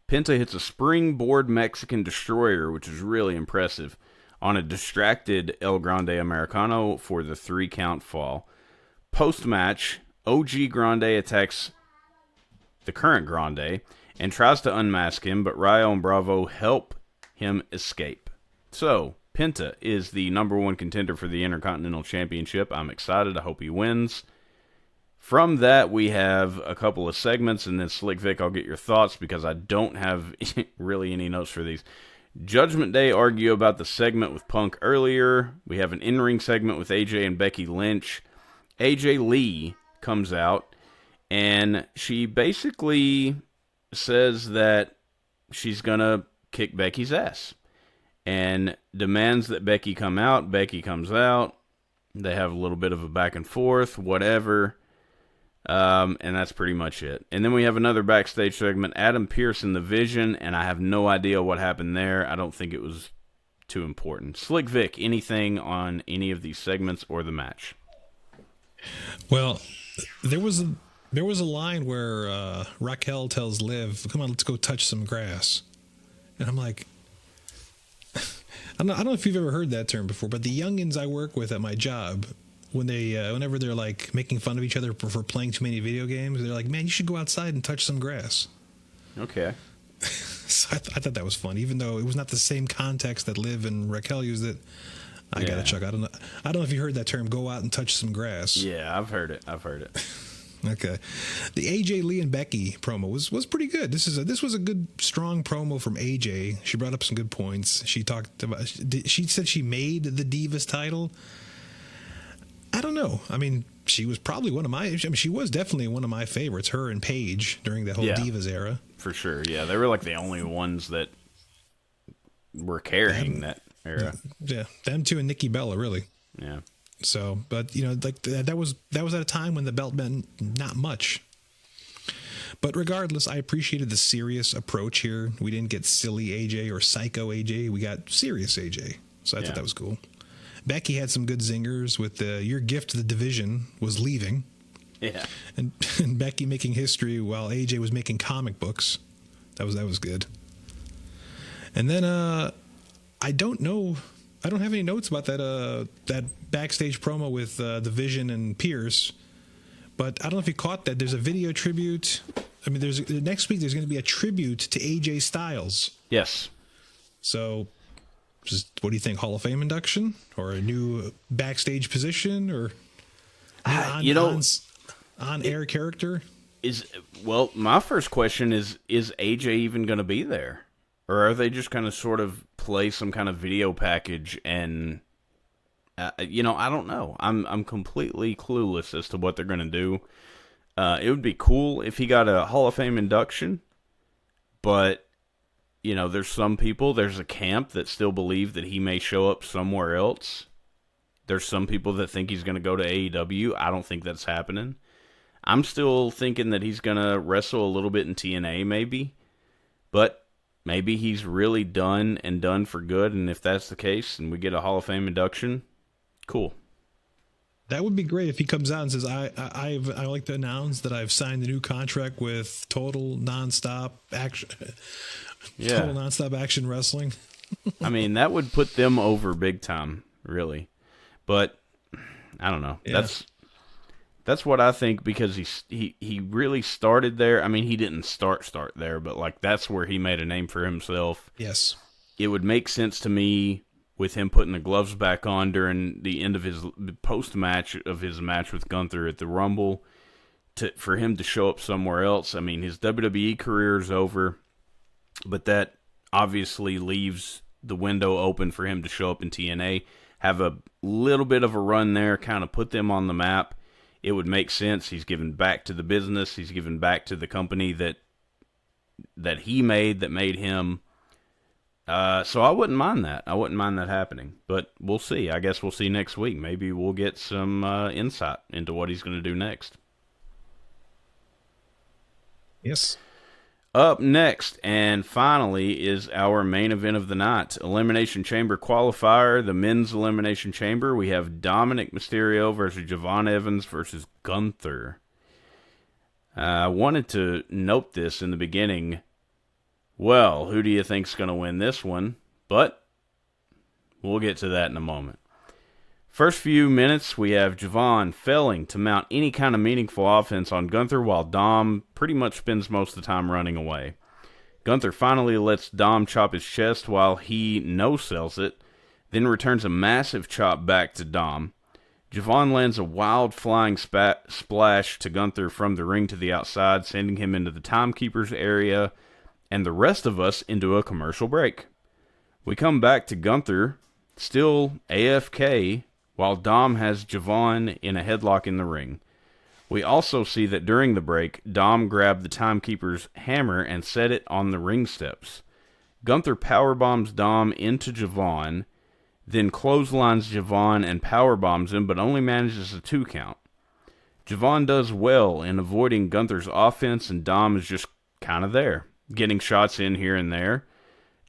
Penta hits a springboard Mexican destroyer, which is really impressive, on a distracted El Grande Americano for the 3 count fall. Post-match, OG Grande attacks the current Grande and tries to unmask him, but Rayo and Bravo help him escape. So, Penta is the number one contender for the Intercontinental Championship. I'm excited. I hope he wins. From that, we have a couple of segments, and then Slick Vic, I'll get your thoughts because I don't have really any notes for these. Judgment Day argue about the segment with Punk earlier. We have an in-ring segment with AJ and Becky Lynch. AJ Lee comes out, and she basically says that she's going to kick Becky's ass and demands that Becky come out. Becky comes out. They have a little bit of a back and forth, whatever. And that's pretty much it. And then we have another backstage segment, Adam Pearce and the Vision, and I have no idea what happened there. I don't think it was too important. Slick Vic, anything on any of these segments or the match? Well, there was a line where Raquel tells Liv, "Come on, let's go touch some grass," and I'm like, I don't know if you've ever heard that term before, but the youngins I work with at my job, whenever they're like making fun of each other for playing too many video games, they're like, "Man, you should go outside and touch some grass." Okay. So I thought that was fun, even though it was not the same context that Liv and Raquel used it. I gotta chuck. I don't know if you heard that term. Go out and touch some grass. Yeah, I've heard it. Okay. The AJ Lee and Becky promo was pretty good. This was a good, strong promo from AJ. She brought up some good points. She said she made the Divas title. I don't know. I mean, she was probably she was definitely one of my favorites, her and Paige, during the whole Divas era. For sure, yeah. They were like the only ones that were carrying that era. Yeah, them two and Nikki Bella, really. Yeah. So, but like that was at a time when the belt meant not much. But regardless, I appreciated the serious approach here. We didn't get silly AJ or psycho AJ. We got serious AJ. So I thought that was cool. Becky had some good zingers with your gift to the division was leaving. Yeah. And Becky making history while AJ was making comic books. That was good. And then I don't have any notes about that backstage promo with the Vision and Pierce, but I don't know if you caught that. There's a video tribute. I mean, next week there's going to be a tribute to AJ Styles. Yes. So, what do you think? Hall of Fame induction or a new backstage position or on-air character? My first question is AJ even going to be there? Or are they just going to sort of play some kind of video package and, I don't know. I'm completely clueless as to what they're going to do. It would be cool if he got a Hall of Fame induction, but, there's a camp that still believe that he may show up somewhere else. There's some people that think he's going to go to AEW. I don't think that's happening. I'm still thinking that he's going to wrestle a little bit in TNA maybe. But maybe he's really done and done for good, and if that's the case and we get a Hall of Fame induction, cool. That would be great if he comes out and says, I like to announce that I've signed a new contract with Total Nonstop Action, Yeah. Total Nonstop Action Wrestling. I mean, that would put them over big time, really. But I don't know. Yeah. That's what I think, because he really started there. I mean, he didn't start there, but like that's where he made a name for himself. Yes. It would make sense to me with him putting the gloves back on during the end of his post-match of his match with Gunther at the Rumble, for him to show up somewhere else. I mean, his WWE career is over, but that obviously leaves the window open for him to show up in TNA, have a little bit of a run there, kind of put them on the map. It would make sense. He's given back to the business. He's given back to the company that he made, that made him. So I wouldn't mind that. I wouldn't mind that happening. But we'll see. I guess we'll see next week. Maybe we'll get some insight into what he's going to do next. Yes. Up next, and finally, is our main event of the night. Elimination Chamber qualifier, the men's Elimination Chamber. We have Dominic Mysterio versus Javon Evans versus Gunther. I wanted to note this in the beginning. Well, who do you think's going to win this one? But we'll get to that in a moment. First few minutes, we have Javon failing to mount any kind of meaningful offense on Gunther, while Dom pretty much spends most of the time running away. Gunther finally lets Dom chop his chest while he no-sells it, then returns a massive chop back to Dom. Javon lands a wild flying splash to Gunther from the ring to the outside, sending him into the timekeeper's area, and the rest of us into a commercial break. We come back to Gunther, still AFK, while Dom has Javon in a headlock in the ring. We also see that during the break, Dom grabbed the timekeeper's hammer and set it on the ring steps. Gunther powerbombs Dom into Javon, then clotheslines Javon and powerbombs him, but only manages a 2 count. Javon does well in avoiding Gunther's offense, and Dom is just kind of there, getting shots in here and there.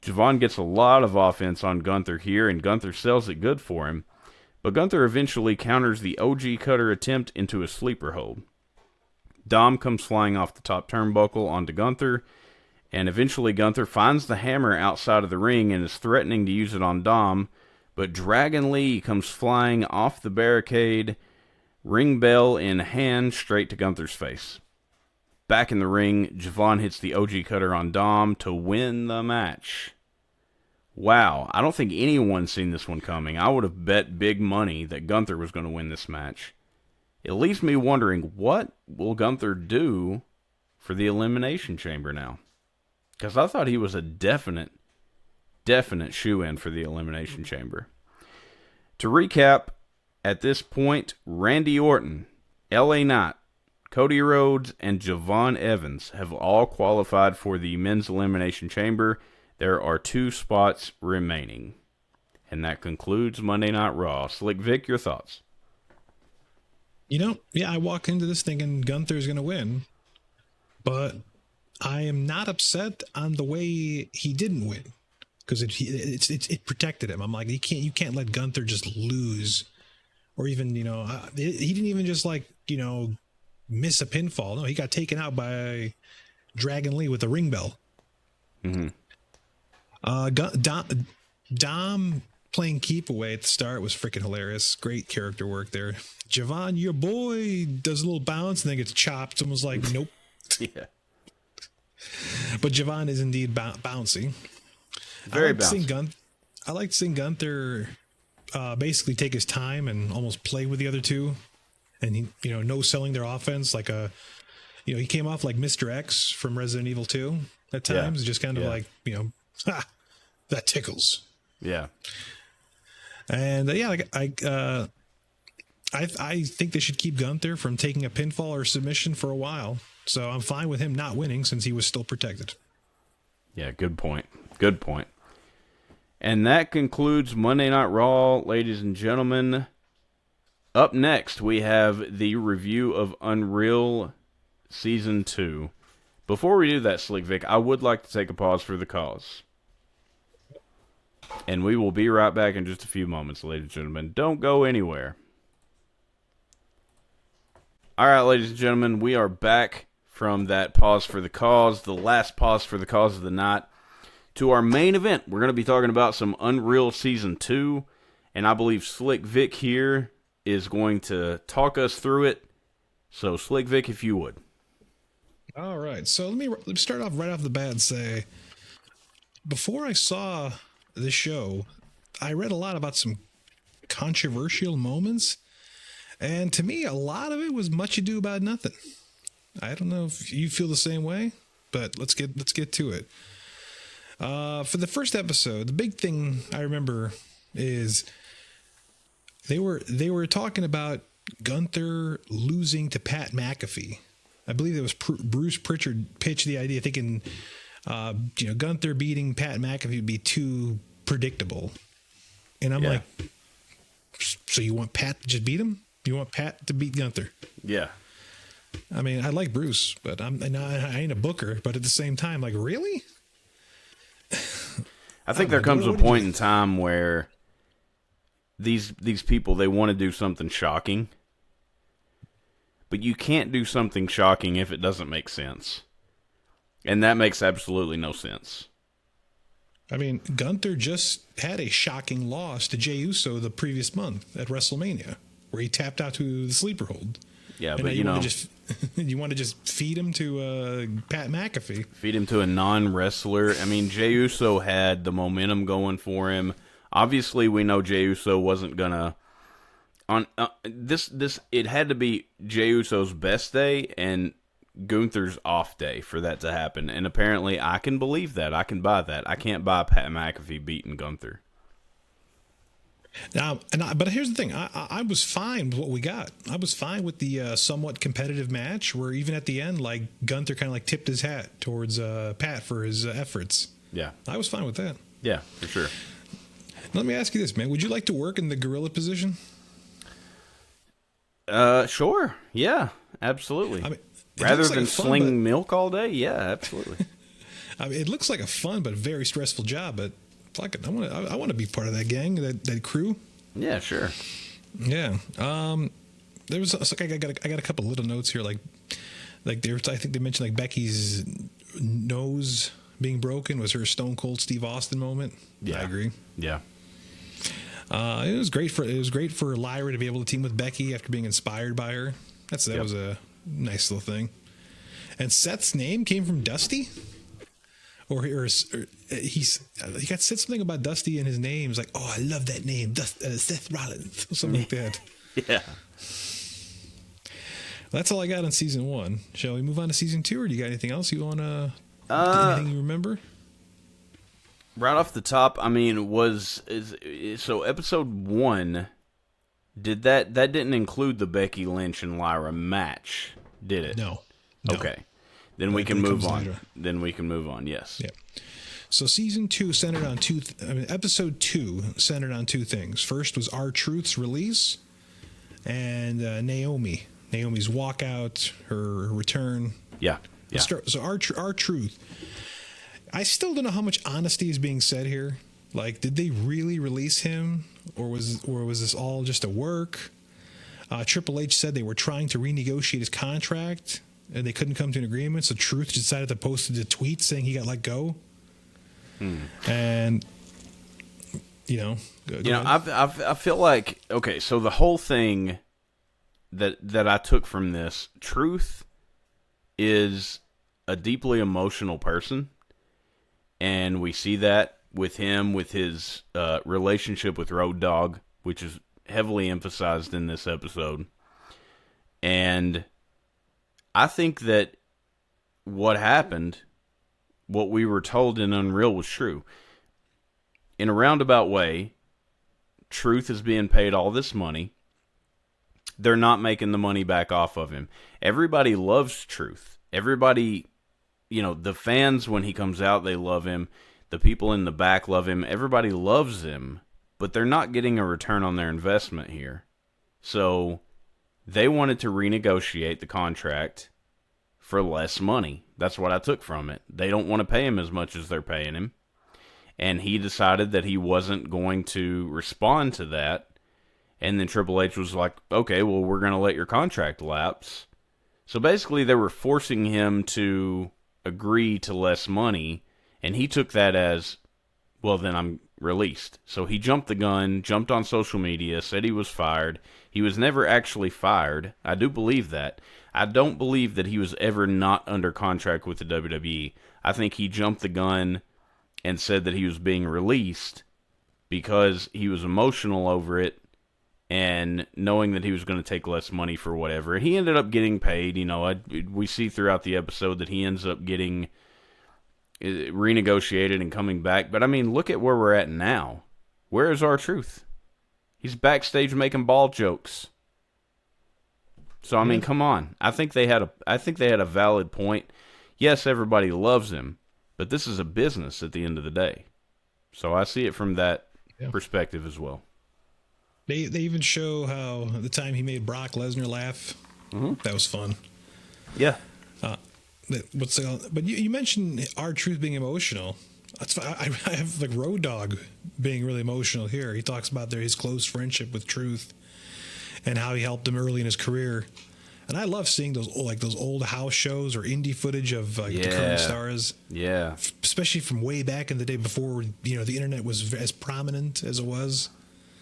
Javon gets a lot of offense on Gunther here, and Gunther sells it good for him. But Gunther eventually counters the OG Cutter attempt into a sleeper hold. Dom comes flying off the top turnbuckle onto Gunther, and eventually Gunther finds the hammer outside of the ring and is threatening to use it on Dom, but Dragon Lee comes flying off the barricade, ring bell in hand, straight to Gunther's face. Back in the ring, Javon hits the OG Cutter on Dom to win the match. Wow, I don't think anyone's seen this one coming. I would have bet big money that Gunther was going to win this match. It leaves me wondering, what will Gunther do for the Elimination Chamber now? Because I thought he was a definite shoe-in for the Elimination Chamber. To recap, at this point, Randy Orton, LA Knight, Cody Rhodes, and Javon Evans have all qualified for the Men's Elimination Chamber. There are 2 spots remaining. And that concludes Monday Night Raw. Slick Vic, your thoughts? I walk into this thinking Gunther's going to win, but I am not upset on the way he didn't win, because it protected him. I'm like, you can't let Gunther just lose, or even he didn't even just miss a pinfall. No, he got taken out by Dragon Lee with a ring bell. Mm-hmm. Dom playing keep away at the start was freaking hilarious. Great character work there. Javon, your boy, does a little bounce and then gets chopped. Someone's like, nope. Yeah. But Javon is indeed bouncy. Very bouncy. I like seeing Gunther basically take his time and almost play with the other two, and he, no selling their offense like he came off like Mr. X from Resident Evil 2 at times, just kind of like that tickles. Yeah. And I think they should keep Gunther from taking a pinfall or submission for a while. So I'm fine with him not winning since he was still protected. Yeah, good point. Good point. And that concludes Monday Night Raw, ladies and gentlemen. Up next, we have the review of Unreal Season 2. Before we do that, Slick Vic, I would like to take a pause for the cause. And we will be right back in just a few moments, ladies and gentlemen. Don't go anywhere. All right, ladies and gentlemen, we are back from that pause for the cause, the last pause for the cause of the night, to our main event. We're going to be talking about some Unreal Season 2, and I believe Slick Vic here is going to talk us through it. So, Slick Vic, if you would. All right, so let me start off right off the bat and say, before I saw this show, I read a lot about some controversial moments, and to me, a lot of it was much ado about nothing. I don't know if you feel the same way, but let's get to it. For the first episode, the big thing I remember is they were talking about Gunther losing to Pat McAfee. I believe it was Bruce Pritchard pitched the idea, thinking, Gunther beating Pat McAfee would be too predictable. And I'm like, so you want Pat to just beat him? You want Pat to beat Gunther? Yeah. I mean, I like Bruce, but I ain't a booker. But at the same time, like, really? I think there comes a point in time where these people, they want to do something shocking. But you can't do something shocking if it doesn't make sense. And that makes absolutely no sense. I mean, Gunther just had a shocking loss to Jey Uso the previous month at WrestleMania, where he tapped out to the sleeper hold. Yeah, and but you want to just feed him to Pat McAfee. Feed him to a non-wrestler. I mean, Jey Uso had the momentum going for him. Obviously, we know Jey Uso wasn't gonna... It had to be Jey Uso's best day and Gunther's off day for that to happen. And apparently I can believe that. I can buy that. I can't buy Pat McAfee beating Gunther. Now, but here's the thing. I was fine with what we got. I was fine with the somewhat competitive match where even at the end, like, Gunther kind of like tipped his hat towards Pat for his efforts. Yeah. I was fine with that. Yeah, for sure. Let me ask you this, man. Would you like to work in the gorilla position? Sure. Yeah, absolutely. I mean, rather than sling milk all day, yeah, absolutely. I mean, it looks like a fun but very stressful job. But fuck it, I want to be part of that gang, that crew. Yeah, sure. Yeah. There was I got a couple little notes here, like there. I think they mentioned like Becky's nose being broken was her Stone Cold Steve Austin moment. Yeah, I agree. Yeah. It was great for Lyra to be able to team with Becky after being inspired by her. That was a nice little thing. And Seth's name came from Dusty, or he got said something about Dusty in his name. He's like, oh, I love that name, Seth Rollins, something like that. Yeah. That's all I got on season 1. Shall we move on to season 2, or do you got anything else you want to? Anything you remember? Right off the top, I mean, so episode 1, that didn't include the Becky Lynch and Lyra match, did it? No. Okay. Then we can move on. Then we can move on, yes. Yeah. So season 2 centered on episode 2 centered on two things. First was R-Truth's release and Naomi's walkout, her return. Yeah. Yeah. So R-Truth. I still don't know how much honesty is being said here. Like, did they really release him, or was this all just a work? Triple H said they were trying to renegotiate his contract, and they couldn't come to an agreement. So Truth decided to post a tweet saying he got let go. And I feel like, okay, so the whole thing that I took from this, Truth is a deeply emotional person. And we see that with him, with his relationship with Road Dogg, which is heavily emphasized in this episode. And I think that what happened, what we were told in Unreal was true. In a roundabout way, Truth is being paid all this money. They're not making the money back off of him. Everybody loves Truth. Everybody... the fans, when he comes out, they love him. The people in the back love him. Everybody loves him, but they're not getting a return on their investment here. So they wanted to renegotiate the contract for less money. That's what I took from it. They don't want to pay him as much as they're paying him. And he decided that he wasn't going to respond to that. And then Triple H was like, okay, well, we're going to let your contract lapse. So basically they were forcing him to agree to less money. And he took that as, well, then I'm released. So he jumped the gun, jumped on social media, said he was fired. He was never actually fired. I do believe that. I don't believe that he was ever not under contract with the WWE. I think he jumped the gun and said that he was being released because he was emotional over it and knowing that he was going to take less money for whatever. And he ended up getting paid. We see throughout the episode that he ends up getting renegotiated and coming back. But, I mean, look at where we're at now. Where is R-Truth? He's backstage making ball jokes. So, I mean, come on. I think they had a valid point. Yes, everybody loves him, but this is a business at the end of the day. So I see it from that perspective as well. They even show how the time he made Brock Lesnar laugh. Mm-hmm. That was fun. Yeah. But you mentioned R-Truth being emotional. That's I have like Road Dogg being really emotional here. He talks about his close friendship with Truth and how he helped him early in his career. And I love seeing those old house shows or indie footage of the current stars. Yeah. Especially from way back in the day before, the internet was as prominent as it was.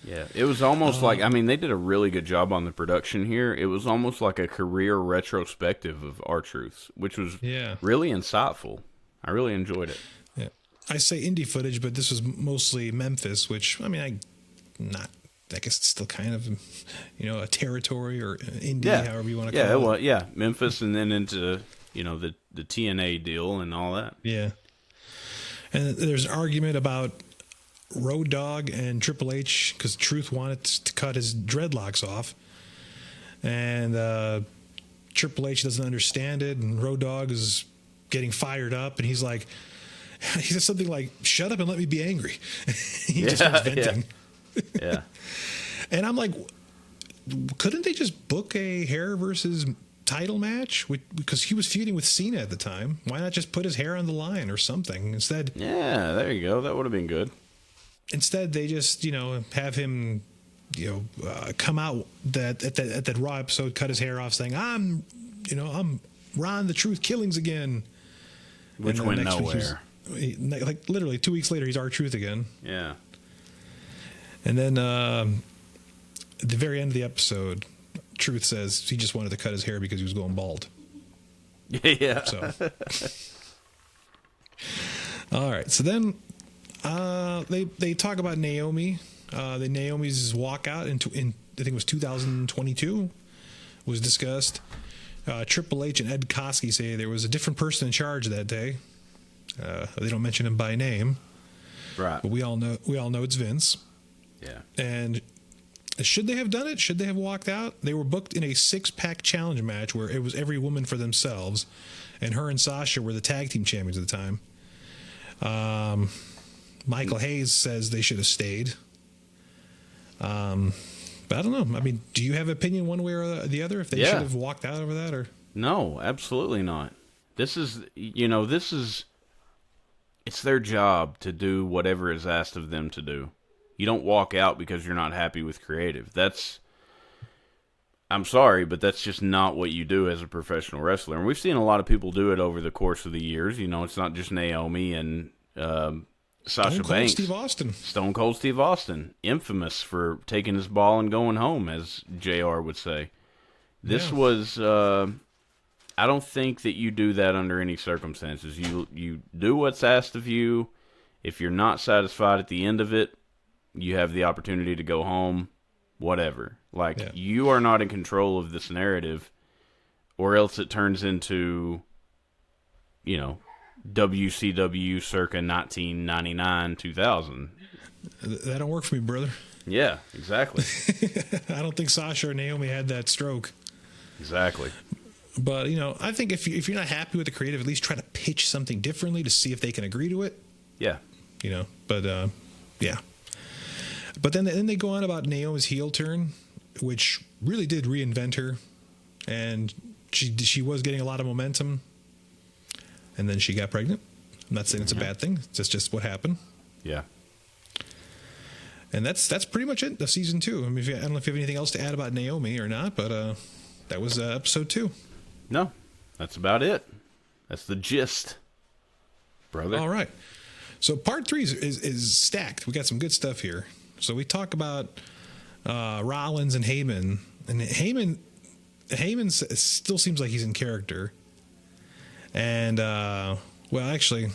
Yeah. It was almost like, I mean, they did a really good job on the production here. It was almost like a career retrospective of R-Truth, which was really insightful. I really enjoyed it. Yeah. I say indie footage, but this was mostly Memphis, which, I mean, I guess it's still kind of, a territory or indie, however you want to call it. Yeah, Memphis and then into, the TNA deal and all that. Yeah. And there's an argument about Road Dogg and Triple H because Truth wanted to cut his dreadlocks off. And Triple H doesn't understand it, and Road Dogg is getting fired up, and he says something like, "Shut up and let me be angry." He just starts venting. Yeah. And I'm like, couldn't they just book a hair versus title match? Because he was feuding with Cena at the time. Why not just put his hair on the line or something instead? Yeah, there you go. That would have been good. Instead, they just, have him, come out at that Raw episode, cut his hair off, saying, I'm Ron the Truth Killings again. Which went nowhere. Like literally 2 weeks later, he's R-Truth again. Yeah. And then at the very end of the episode, Truth says he just wanted to cut his hair because he was going bald. Yeah. So. All right. So then they talk about Naomi. Naomi's walkout in I think it was 2022 was discussed. Triple H and Ed Koskey say there was a different person in charge that day. They don't mention him by name. Right. But we all know it's Vince. Yeah. And should they have done it? Should they have walked out? They were booked in a 6-pack challenge match where it was every woman for themselves, and her and Sasha were the tag team champions at the time. Michael Hayes says they should have stayed. But I don't know. I mean, do you have an opinion one way or the other if they should have walked out over that? Or no, absolutely not. This is it's their job to do whatever is asked of them to do. You don't walk out because you're not happy with creative. I'm sorry, but that's just not what you do as a professional wrestler. And we've seen a lot of people do it over the course of the years. It's not just Naomi and Sasha Banks. Stone Cold Steve Austin, infamous for taking his ball and going home, as JR would say. This was, I don't think that you do that under any circumstances. You do what's asked of you. If you're not satisfied at the end of it, you have the opportunity to go home, whatever. You are not in control of this narrative, or else it turns into, WCW circa 1999, 2000. That don't work for me, brother. Yeah, exactly. I don't think Sasha or Naomi had that stroke. Exactly. But, I think if you're not happy with the creative, at least try to pitch something differently to see if they can agree to it. Yeah. But, yeah. But then they go on about Naomi's heel turn, which really did reinvent her. And she was getting a lot of momentum, and then she got pregnant. I'm not saying it's a bad thing. It's just what happened. Yeah. And that's pretty much it. The season 2. I mean, I don't know if you have anything else to add about Naomi or not, but that was episode 2. No, that's about it. That's the gist, brother. All right. So part 3 is stacked. We got some good stuff here. So we talk about Rollins and Heyman, and Heyman still seems like he's in character. And well, actually,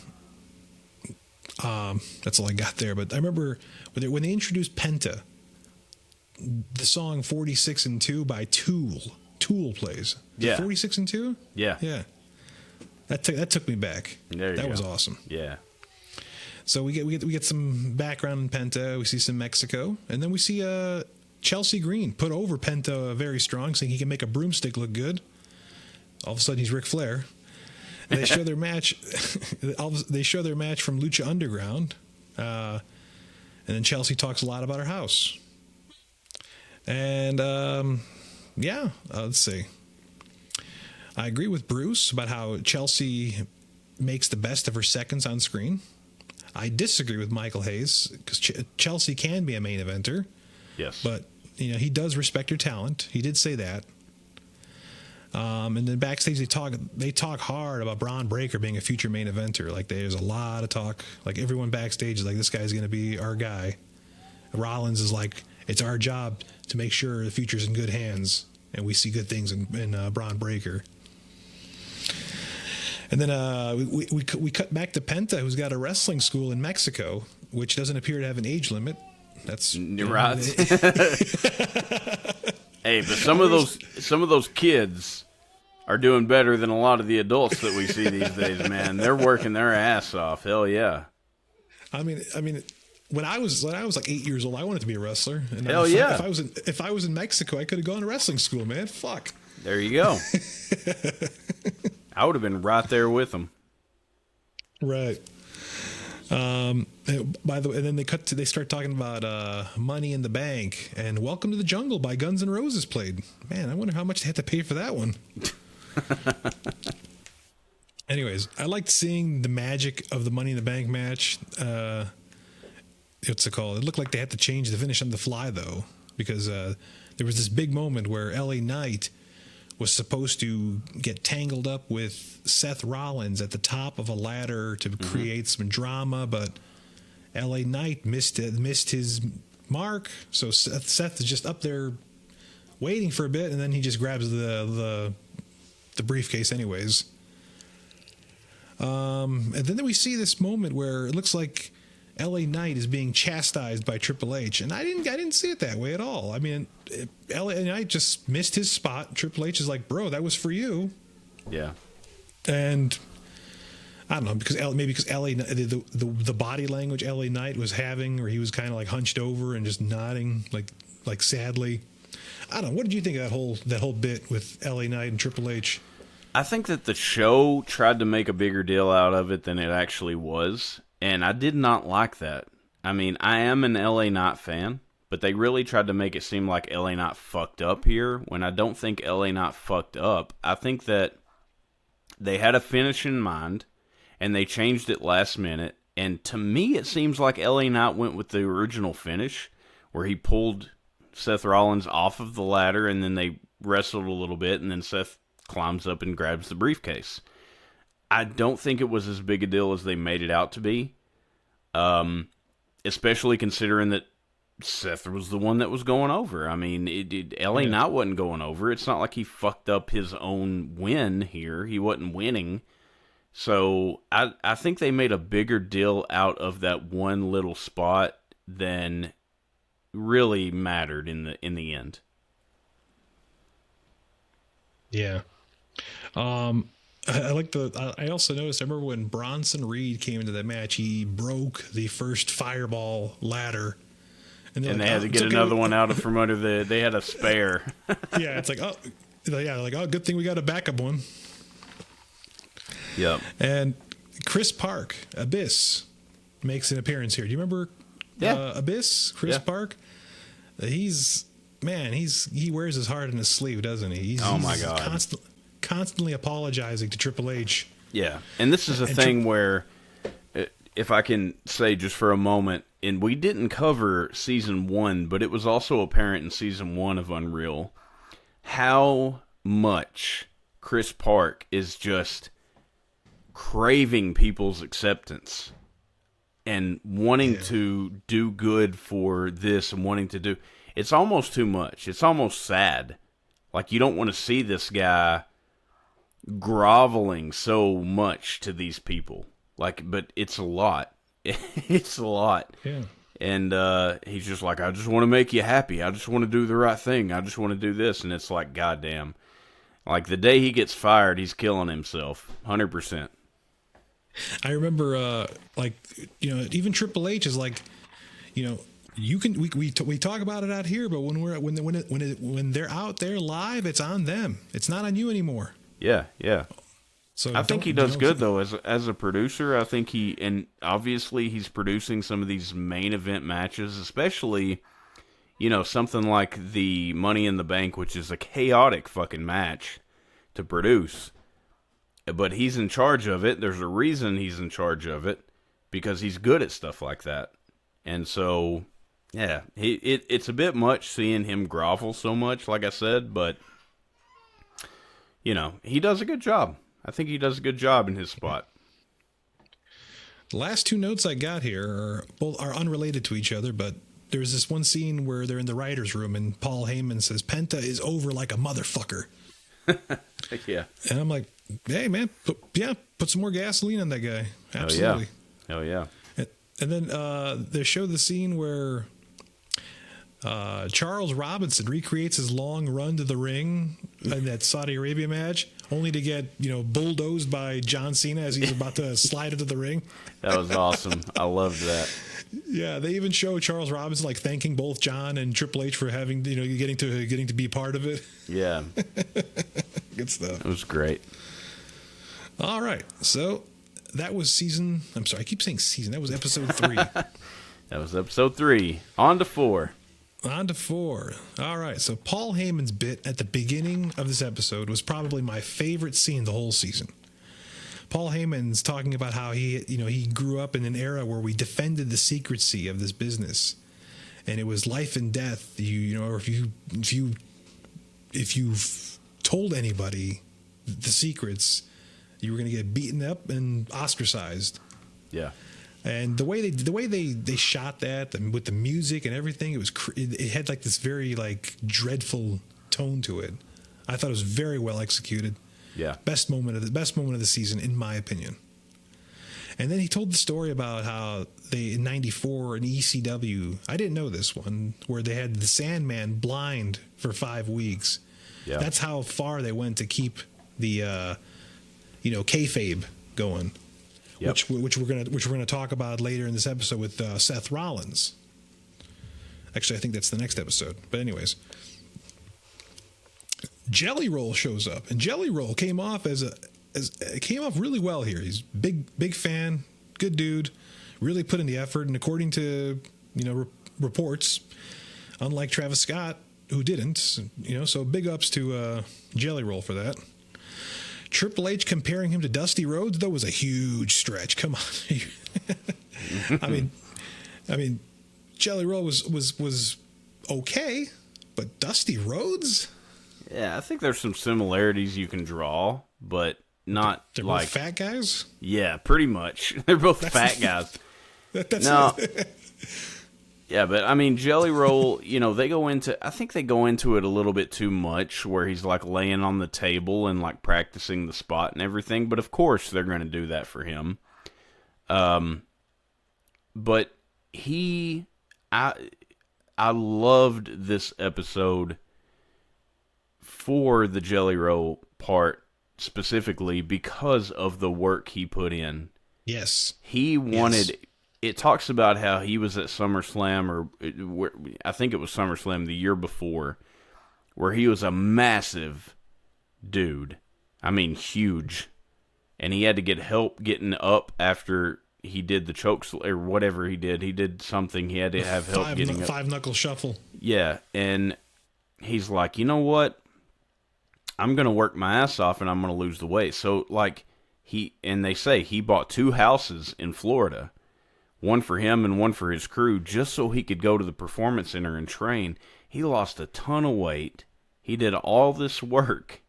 that's all I got there. But I remember when they introduced Penta, the song 46 and 2 by Tool plays. Yeah. 46 and 2? Yeah. Yeah. That took me back. That was awesome. Yeah. So we get some background in Penta. We see some Mexico, and then we see Chelsea Green put over Penta very strong, saying he can make a broomstick look good. All of a sudden, he's Ric Flair. And they show their match. They show their match from Lucha Underground, and then Chelsea talks a lot about her house. And let's see. I agree with Bruce about how Chelsea makes the best of her seconds on screen. I disagree with Michael Hayes because Chelsea can be a main eventer. Yes. But, he does respect her talent. He did say that. And then backstage they talk hard about Braun Breaker being a future main eventer. Like there's a lot of talk. Like everyone backstage is like, this guy's going to be our guy. Rollins is like, it's our job to make sure the future's in good hands. And we see good things in Braun Breaker. And then we cut back to Penta, who's got a wrestling school in Mexico, which doesn't appear to have an age limit. That's right. Hey, but some of those kids are doing better than a lot of the adults that we see these days, man. They're working their ass off. Hell yeah. I mean, when I was like 8 years old, I wanted to be a wrestler. And hell yeah. If I was in Mexico, I could have gone to wrestling school, man. Fuck. There you go. I would have been right there with them. Right. By the way, and then they start talking about Money in the Bank and Welcome to the Jungle by Guns N' Roses played. Man, I wonder how much they had to pay for that one. Anyways, I liked seeing the magic of the Money in the Bank match. What's it called? It looked like they had to change the finish on the fly though, because there was this big moment where LA Knight was supposed to get tangled up with Seth Rollins at the top of a ladder to create some drama, but LA Knight missed his mark. So Seth is just up there waiting for a bit, and then he just grabs the briefcase anyways. And then we see this moment where it looks like LA Knight is being chastised by Triple H, and I didn't see it that way at all. I mean, LA Knight just missed his spot. Triple H is like, bro, that was for you. Yeah. And I don't know, because LA the body language LA Knight was having, where he was kind of like hunched over and just nodding like sadly. I don't know. What did you think of that whole bit with LA Knight and Triple H? I think that the show tried to make a bigger deal out of it than it actually was. And I did not like that. I mean, I am an LA Knight fan, but they really tried to make it seem like LA Knight fucked up here, when I don't think LA Knight fucked up. I think that they had a finish in mind, and they changed it last minute. And to me, it seems like LA Knight went with the original finish, where he pulled Seth Rollins off of the ladder, and then they wrestled a little bit, and then Seth climbs up and grabs the briefcase. I don't think it was as big a deal as they made it out to be, especially considering that Seth was the one that was going over. I mean, LA Knight wasn't going over. It's not like he fucked up his own win here. He wasn't winning. So I think they made a bigger deal out of that one little spot than really mattered in the end. Yeah. I also noticed, I remember when Bronson Reed came into that match, he broke the first fireball ladder. And they had to get another one out from under they had a spare. Yeah, it's like, good thing we got a backup one. Yep. And Chris Park, Abyss, makes an appearance here. Do you remember Abyss? Chris Park? He wears his heart in his sleeve, doesn't he? Oh my God. constantly apologizing to Triple H. Yeah, and this is a thing where, if I can say just for a moment, and we didn't cover Season 1, but it was also apparent in Season 1 of Unreal how much Chris Park is just craving people's acceptance and wanting to do good for this and wanting to do... It's almost too much. It's almost sad. Like, you don't want to see this guy groveling so much to these people. Like, but it's a lot. It's a lot. Yeah. And he's just like, I just want to make you happy. I just want to do the right thing. I just want to do this. And it's like, goddamn. Like, the day he gets fired, he's killing himself. 100%. I remember, even Triple H is like, we talk about it out here, but when they're out there live, it's on them. It's not on you anymore. Yeah, yeah. So I think he does good though as a producer. I think and obviously he's producing some of these main event matches, especially something like the Money in the Bank, which is a chaotic fucking match to produce. But he's in charge of it. There's a reason he's in charge of it, because he's good at stuff like that. And so, yeah, it's a bit much seeing him grovel so much, like I said, but, he does a good job. I think he does a good job in his spot. The last two notes I got here are unrelated to each other, but there's this one scene where they're in the writer's room and Paul Heyman says, Penta is over like a motherfucker. Yeah. And I'm like, hey, man, put some more gasoline on that guy. Absolutely. Hell yeah. And then they show the scene where Charles Robinson recreates his long run to the ring in that Saudi Arabia match, only to get bulldozed by John Cena as he's about to slide into the ring. That was awesome. I loved that. Yeah, they even show Charles Robinson like thanking both John and Triple H for having getting to be part of it. Yeah. Good stuff. It was great. All right, so that was season. I'm sorry, I keep saying season. That was episode 3. That was episode 3. On to 4. On to 4. All right, so Paul Heyman's bit at the beginning of this episode was probably my favorite scene the whole season. Paul Heyman's talking about how he grew up in an era where we defended the secrecy of this business, and it was life and death. Or if you've told anybody the secrets, you were going to get beaten up and ostracized. Yeah. And the way they shot that, and with the music and everything, it had like this very like dreadful tone to it. I thought it was very well executed. Yeah. Best moment of the season, in my opinion. And then he told the story about how they in '94 in ECW. I didn't know this one, where they had the Sandman blind for 5 weeks. Yeah. That's how far they went to keep the kayfabe going. Yep. Which we're gonna talk about later in this episode with Seth Rollins. Actually, I think that's the next episode. But anyways, Jelly Roll shows up, and Jelly Roll came off came off really well here. He's big fan, good dude, really put in the effort, and according to reports, unlike Travis Scott, who didn't, so big ups to Jelly Roll for that. Triple H comparing him to Dusty Rhodes, though, was a huge stretch. Come on. I mean, Jelly Roll was okay, but Dusty Rhodes? Yeah, I think there's some similarities you can draw, but not They're like both fat guys? Yeah, pretty much. They're both fat guys. No. Yeah, but I mean, Jelly Roll, I think they go into it a little bit too much, where he's like laying on the table and like practicing the spot and everything. But of course, they're going to do that for him. But I loved this episode for the Jelly Roll part specifically because of the work he put in. Yes. He wanted... Yes. It talks about how he was at SummerSlam, I think it was SummerSlam the year before, where he was a massive dude. I mean, huge. And he had to get help getting up after he did the chokes, or whatever he did. He did something. He had to have help getting up. 5-knuckle shuffle. Yeah, and he's like, you know what? I'm going to work my ass off and I'm going to lose the weight. So, like, they say he bought 2 houses in Florida, one for him and one for his crew, just so he could go to the performance center and train. He lost a ton of weight. He did all this work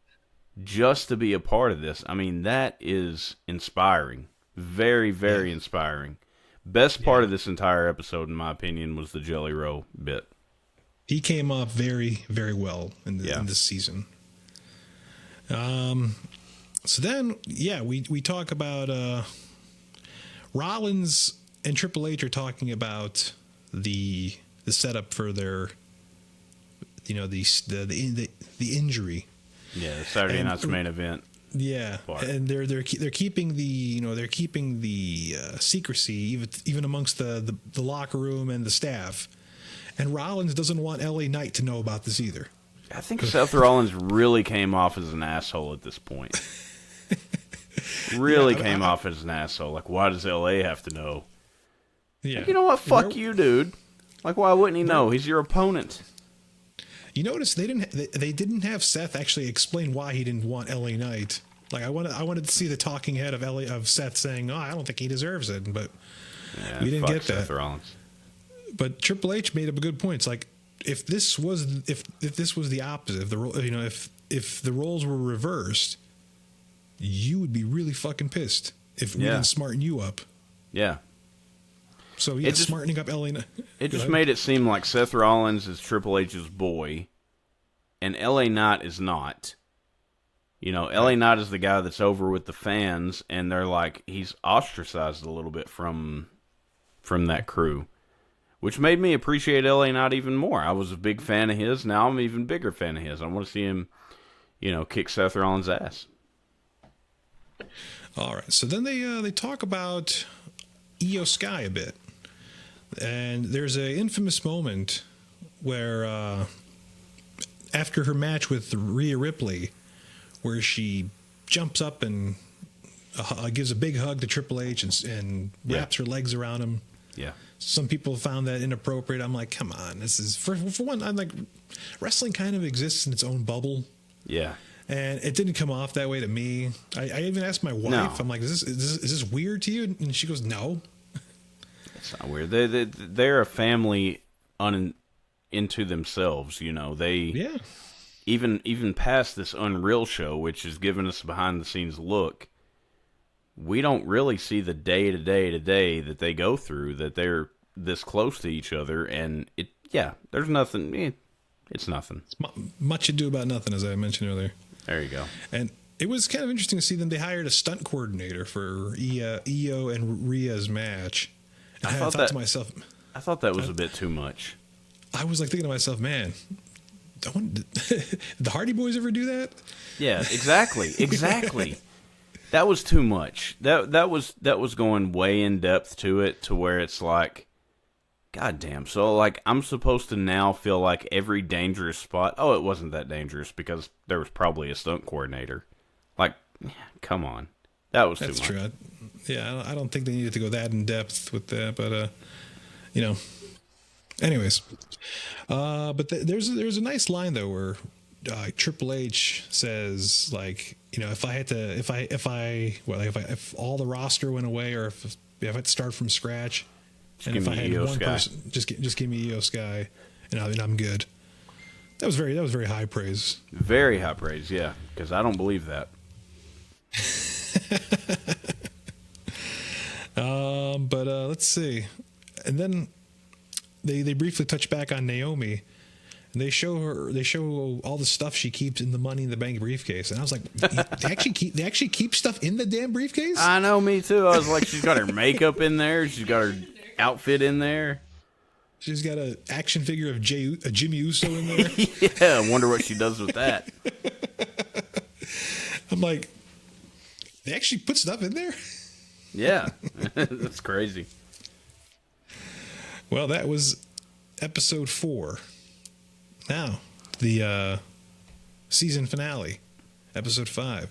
just to be a part of this. I mean, that is inspiring. Very, very inspiring. Best part of this entire episode, in my opinion, was the Jelly Roll bit. He came off very, very well in this season. So then, we talk about Rollins and Triple H are talking about the setup for their, the injury. Yeah, the Saturday night's main event. Yeah, part. And they're keeping the secrecy even amongst the locker room and the staff. And Rollins doesn't want LA Knight to know about this either. I think Seth Rollins really came off as an asshole at this point. Really came off as an asshole. Like, why does LA have to know? Yeah. Like, you know what? Fuck you, dude. Like, why wouldn't he know? He's your opponent. You notice they didn't have Seth actually explain why he didn't want LA Knight. Like, I wanted to see the talking head of Seth saying, "Oh, I don't think he deserves it," but we didn't get that. Seth Rollins. But Triple H made up a good point. It's like, if this was the opposite, if the roles were reversed, you would be really fucking pissed if we didn't smarten you up. Yeah. So smartening up LA Knight. It just made it seem like Seth Rollins is Triple H's boy, and LA Knight is not. LA Knight is the guy that's over with the fans, and they're like, he's ostracized a little bit from that crew, which made me appreciate LA Knight even more. I was a big fan of his. Now I'm an even bigger fan of his. I want to see him, kick Seth Rollins' ass. All right. So then they talk about Io Sky a bit. And there's an infamous moment where after her match with Rhea Ripley, where she jumps up and gives a big hug to Triple H and wraps her legs around him. Yeah. Some people found that inappropriate. I'm like, come on. This is, for one, I'm like, wrestling kind of exists in its own bubble. Yeah. And it didn't come off that way to me. I even asked my wife, no. I'm like, is this weird to you? And she goes, no. It's not weird. They're a family into themselves, They even past this Unreal show, which has given us a behind the scenes look. We don't really see the day to day that they go through, that they're this close to each other, and there's nothing. It's nothing. It's much ado about nothing, as I mentioned earlier. There you go. And it was kind of interesting to see them. They hired a stunt coordinator for Io and Rhea's match. And I thought to myself, I thought that was a bit too much. I was like thinking to myself, man, did the Hardy Boys ever do that? Yeah, exactly. That was too much. That was going way in depth to it, to where it's like, goddamn. So like, I'm supposed to now feel like every dangerous spot. Oh, it wasn't that dangerous because there was probably a stunt coordinator. Like, come on, that was too much. That's true. Yeah, I don't think they needed to go that in depth with that, but anyways, but there's a nice line though where Triple H says, like, if all the roster went away, or if I had to start from scratch, and if I had one person, just give me Io Sky, and I'm good. That was very high praise. Very high praise, yeah, because I don't believe that. But let's see, and then they briefly touch back on Naomi. And they show all the stuff she keeps in the Money in the Bank briefcase, and I was like, they actually keep stuff in the damn briefcase? I know, me too. I was like, she's got her makeup in there, she's got her outfit in there, she's got an action figure of Jimmy Uso in there. Yeah, I wonder what she does with that. I'm like, they actually put stuff in there? Yeah, that's crazy. Well, that was episode 4. Now, the season finale, episode 5.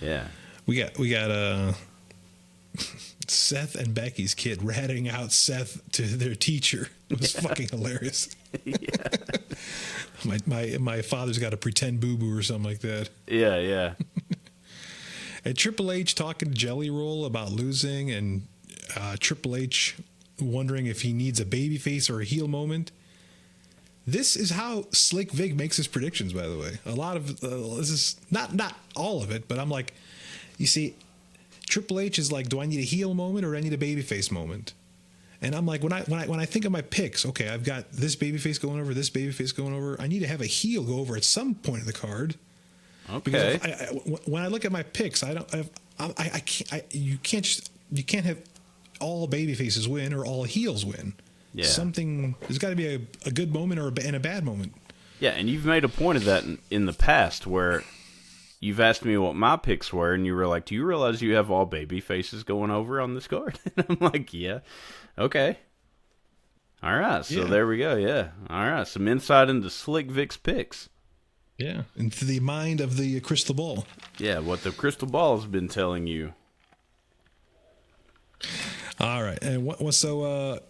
Yeah, we got Seth and Becky's kid ratting out Seth to their teacher. It was fucking hilarious. My father's got a pretend boo-boo or something like that. Yeah. And Triple H talking to Jelly Roll about losing, and Triple H wondering if he needs a babyface or a heel moment. This is how Slick Vic makes his predictions, by the way. A lot of this is not all of it, but I'm like, you see, Triple H is like, do I need a heel moment or do I need a babyface moment? And I'm like, when I think of my picks, okay, I've got this babyface going over, this babyface going over. I need to have a heel go over at some point of the card. Okay. Because when I look at my picks, you can't have all baby faces win or all heels win. Yeah. There's got to be a good moment and a bad moment. Yeah, and you've made a point of that in the past where you've asked me what my picks were, and you were like, do you realize you have all baby faces going over on this card? And I'm like, yeah. Okay. All right, so there we go, yeah. All right, some insight into Slick Vic's picks. Yeah, into the mind of the crystal ball. Yeah, what the crystal ball has been telling you. All right, and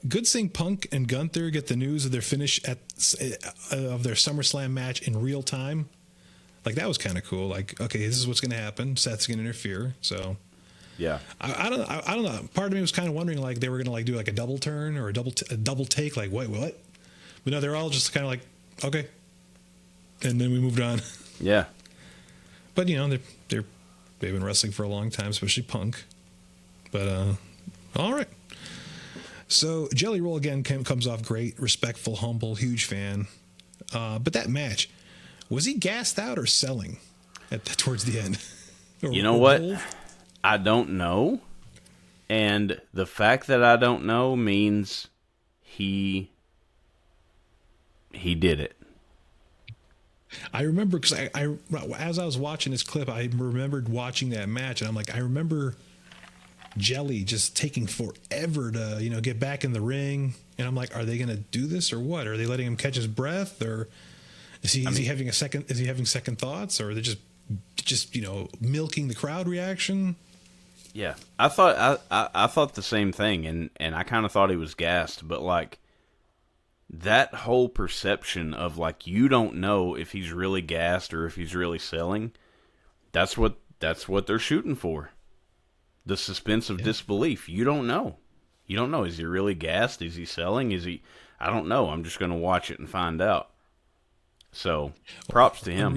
good seeing Punk and Gunther get the news of their finish of their SummerSlam match in real time. Like, that was kind of cool. Like, okay, this is what's going to happen. Seth's going to interfere. So, yeah, I don't know. Part of me was kind of wondering, like, they were going to like do like a double turn or a double take. Like, what? But no, they're all just kind of like, okay, and then we moved on. Yeah, but you know, they've been wrestling for a long time, especially Punk. But all right. So Jelly Roll again comes off great, respectful, humble, huge fan. But that match, was he gassed out or selling towards the end? You know what? I don't know. And the fact that I don't know means he did it. I remember because I as I was watching this clip, I remembered watching that match, and I'm like, I remember Jelly just taking forever to get back in the ring, and I'm like, are they going to do this or what? Are they letting him catch his breath, or is he having second thoughts, or are they just milking the crowd reaction? Yeah, I thought the same thing, and I kind of thought he was gassed, but like that whole perception of like you don't know if he's really gassed or if he's really selling. That's what they're shooting for. The suspense of disbelief. You don't know. You don't know. Is he really gassed? Is he selling? Is he? I don't know. I'm just going to watch it and find out. So, props to him.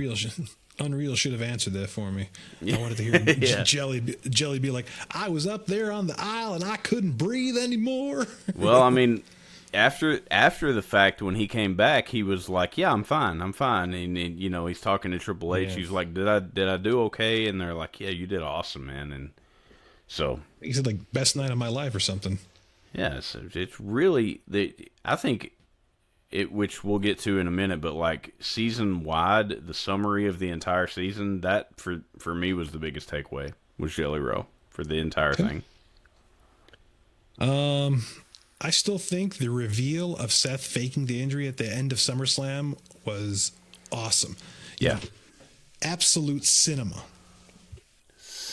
Unreal should have answered that for me. I wanted to hear Jelly be like, I was up there on the aisle and I couldn't breathe anymore. Well, I mean, after the fact, when he came back, he was like, yeah, I'm fine. And he's talking to Triple H. Yeah. He's like, did I do okay? And they're like, yeah, you did awesome, man. And so he said like best night of my life or something. Yeah, so it's really I think it, which we'll get to in a minute, but like season wide, the summary of the entire season, that for me was the biggest takeaway was Jelly Roll for the entire thing. I still think the reveal of Seth faking the injury at the end of SummerSlam was awesome. Yeah, absolute cinema.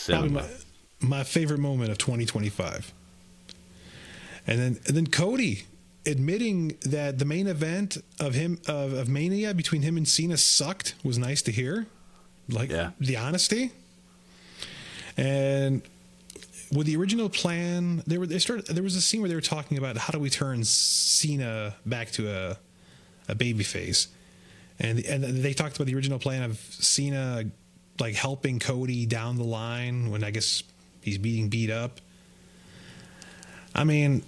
Probably my favorite moment of 2025. And then Cody admitting that the main event of Mania between him and Cena sucked was nice to hear. The honesty. And with the original plan, there was a scene where they were talking about how do we turn Cena back to a baby face. And they talked about the original plan of Cena like helping Cody down the line when I guess he's being beat up. I mean,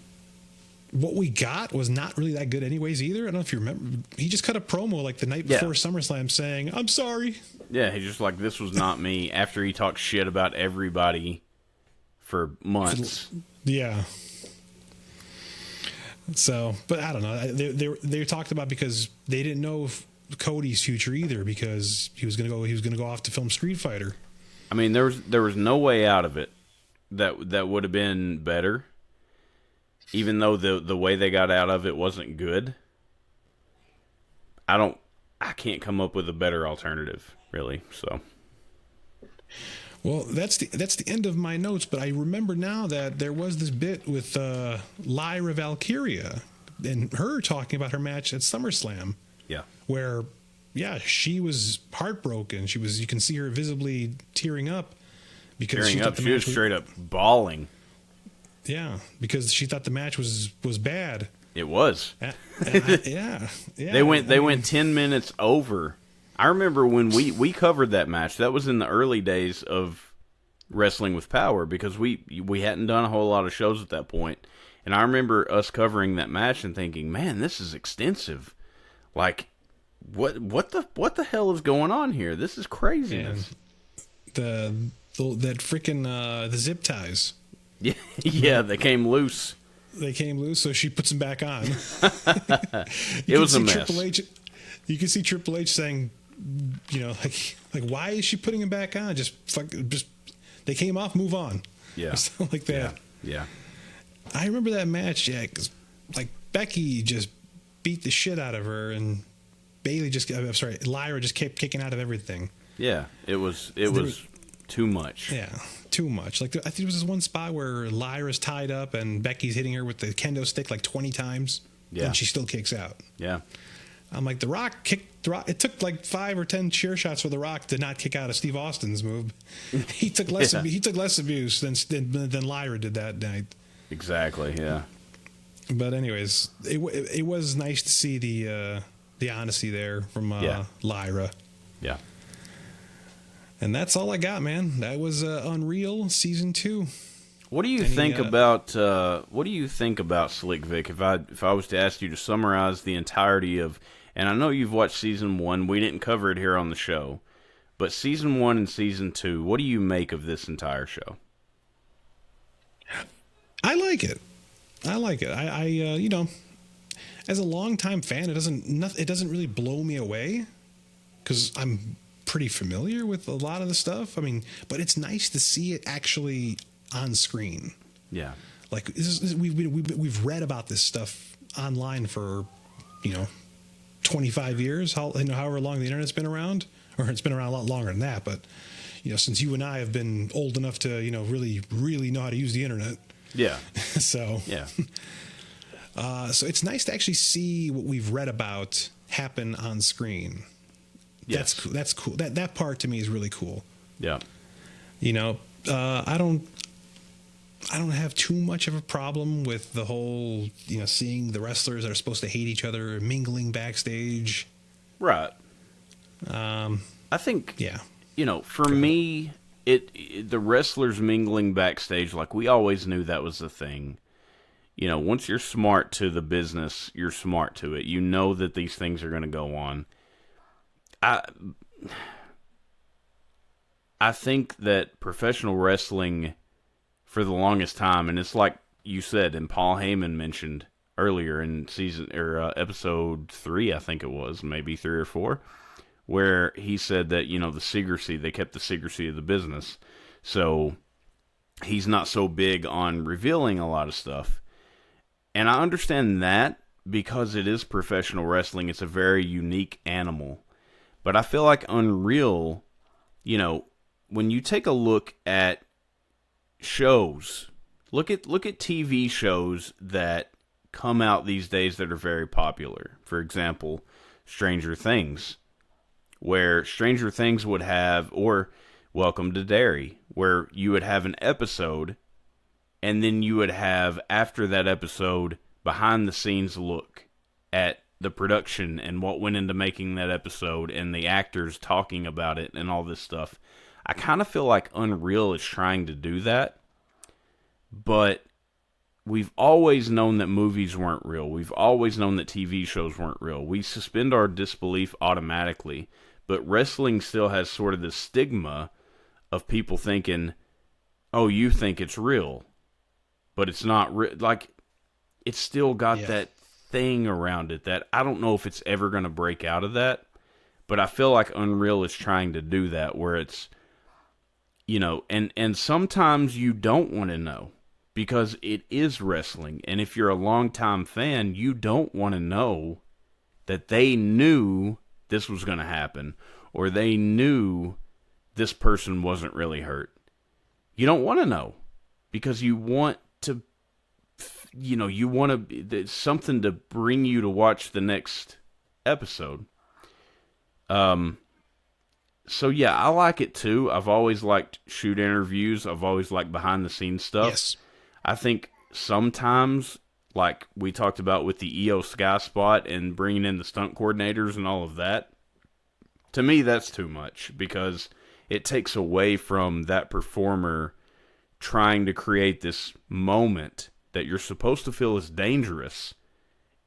what we got was not really that good anyways either. I don't know if you remember. He just cut a promo like the night before SummerSlam saying, I'm sorry. Yeah, he's just like, this was not me, after he talked shit about everybody for months. Yeah. So, but I don't know. They talked about because they didn't know Cody's future either, because he was going to go off to film Street Fighter. I mean, there was no way out of it that would have been better. Even though the way they got out of it wasn't good, I can't come up with a better alternative, really. So, well, that's the end of my notes. But I remember now that there was this bit with Lyra Valkyria and her talking about her match at SummerSlam, Yeah. where, yeah, she was heartbroken. You can see her visibly tearing up because Tearing up. She was straight up bawling. Yeah, because she thought the match was bad. It was. Yeah. They went 10 minutes over. I remember when we covered that match. That was in the early days of Wrestling with Power, because we hadn't done a whole lot of shows at that point. And I remember us covering that match and thinking, man, this is extensive. Like, what the hell is going on here? This is craziness. And that freaking the zip ties. Yeah, they came loose. They came loose, so she puts them back on. It was a mess. You can see Triple H saying, like why is she putting them back on? Just they came off, move on. Yeah, something like that. Yeah. I remember that match. Yeah, 'cause, like, Becky just beat the shit out of her, and Lyra just kept kicking out of everything. Yeah, it was too much. Yeah, too much. Like, I think there was this one spot where Lyra's tied up and Becky's hitting her with the kendo stick like 20 times. Yeah. And she still kicks out. Yeah. I'm like, The Rock kicked. It took like 5 or 10 chair shots for The Rock to not kick out of Steve Austin's move. He took less. He took less abuse than Lyra did that night. Exactly. Yeah. But anyways, it was nice to see the honesty there from Lyra. Yeah. And that's all I got, man. That was Unreal Season 2. What do you think about Slick Vic? If I was to ask you to summarize the entirety of, and I know you've watched Season 1, we didn't cover it here on the show, but Season 1 and Season 2, what do you make of this entire show? I like it. I as a longtime fan, it doesn't really blow me away, because I'm pretty familiar with a lot of the stuff. I mean, but it's nice to see it actually on screen. Yeah. Like, we've read about this stuff online for 25 years, however long the internet's been around, or it's been around a lot longer than that. But since you and I have been old enough to really know how to use the internet. Yeah. So yeah. So it's nice to actually see what we've read about happen on screen. Yes. That's cool. That part to me is really cool. Yeah. I don't have too much of a problem with the whole, seeing the wrestlers that are supposed to hate each other mingling backstage. Right. I think, yeah. For me, the wrestlers mingling backstage, like, we always knew that was the thing. Once you're smart to the business, you're smart to it. You know that these things are going to go on. I think that professional wrestling, for the longest time, and it's like you said, and Paul Heyman mentioned earlier in episode 3, I think it was, maybe 3 or 4, where he said that, the secrecy, they kept the secrecy of the business. So he's not so big on revealing a lot of stuff. And I understand that, because it is professional wrestling. It's a very unique animal. But I feel like Unreal, when you take a look at shows, look at TV shows that come out these days that are very popular. For example, Stranger Things, where Stranger Things would have, or Welcome to Derry, where you would have an episode, and then you would have, after that episode, behind the scenes look at the production and what went into making that episode, and the actors talking about it and all this stuff. I kind of feel like Unreal is trying to do that, but we've always known that movies weren't real. We've always known that TV shows weren't real. We suspend our disbelief automatically, but wrestling still has sort of this stigma of people thinking, oh, you think it's real, but it's not real. Like, it's still got that thing around it that I don't know if it's ever going to break out of that, but I feel like Unreal is trying to do that, where it's, and sometimes you don't want to know, because it is wrestling, and if you're a longtime fan, you don't want to know that they knew this was going to happen, or they knew this person wasn't really hurt. You don't want to know, because you want to you want to, something to bring you to watch the next episode. So yeah, I like it too. I've always liked shoot interviews. I've always liked behind the scenes stuff. Yes. I think sometimes, like we talked about with the EO Sky spot and bringing in the stunt coordinators and all of that, to me that's too much because it takes away from that performer trying to create this moment that you're supposed to feel is dangerous,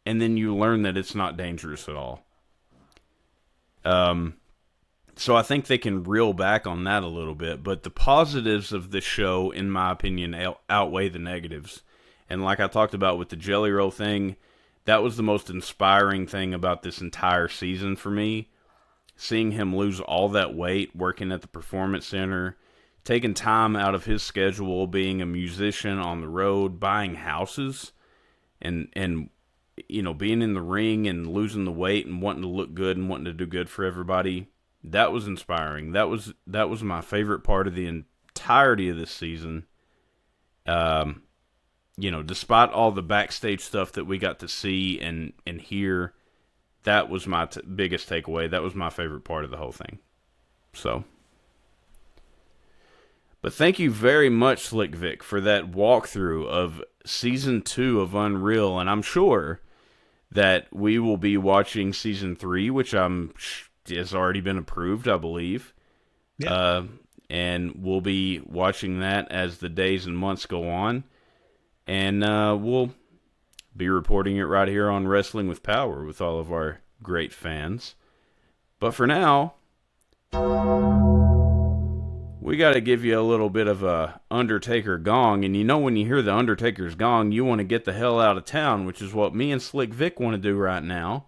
and then you learn that it's not dangerous at all. So I think they can reel back on that a little bit, but the positives of this show, in my opinion, outweigh the negatives. And like I talked about with the Jelly Roll thing, that was the most inspiring thing about this entire season for me. Seeing him lose all that weight, working at the Performance Center, taking time out of his schedule, being a musician on the road, buying houses, and being in the ring and losing the weight and wanting to look good and wanting to do good for everybody. That was inspiring. That was my favorite part of the entirety of this season. Despite all the backstage stuff that we got to see and hear, that was my biggest takeaway. That was my favorite part of the whole thing. So, but thank you very much, Slick Vic, for that walkthrough of Season 2 of Unreal, and I'm sure that we will be watching Season 3, which has already been approved, I believe. Yeah. And we'll be watching that as the days and months go on. And we'll be reporting it right here on Wrestling with Power with all of our great fans. But for now, we got to give you a little bit of a Undertaker gong. And when you hear the Undertaker's gong, you want to get the hell out of town, which is what me and Slick Vic want to do right now.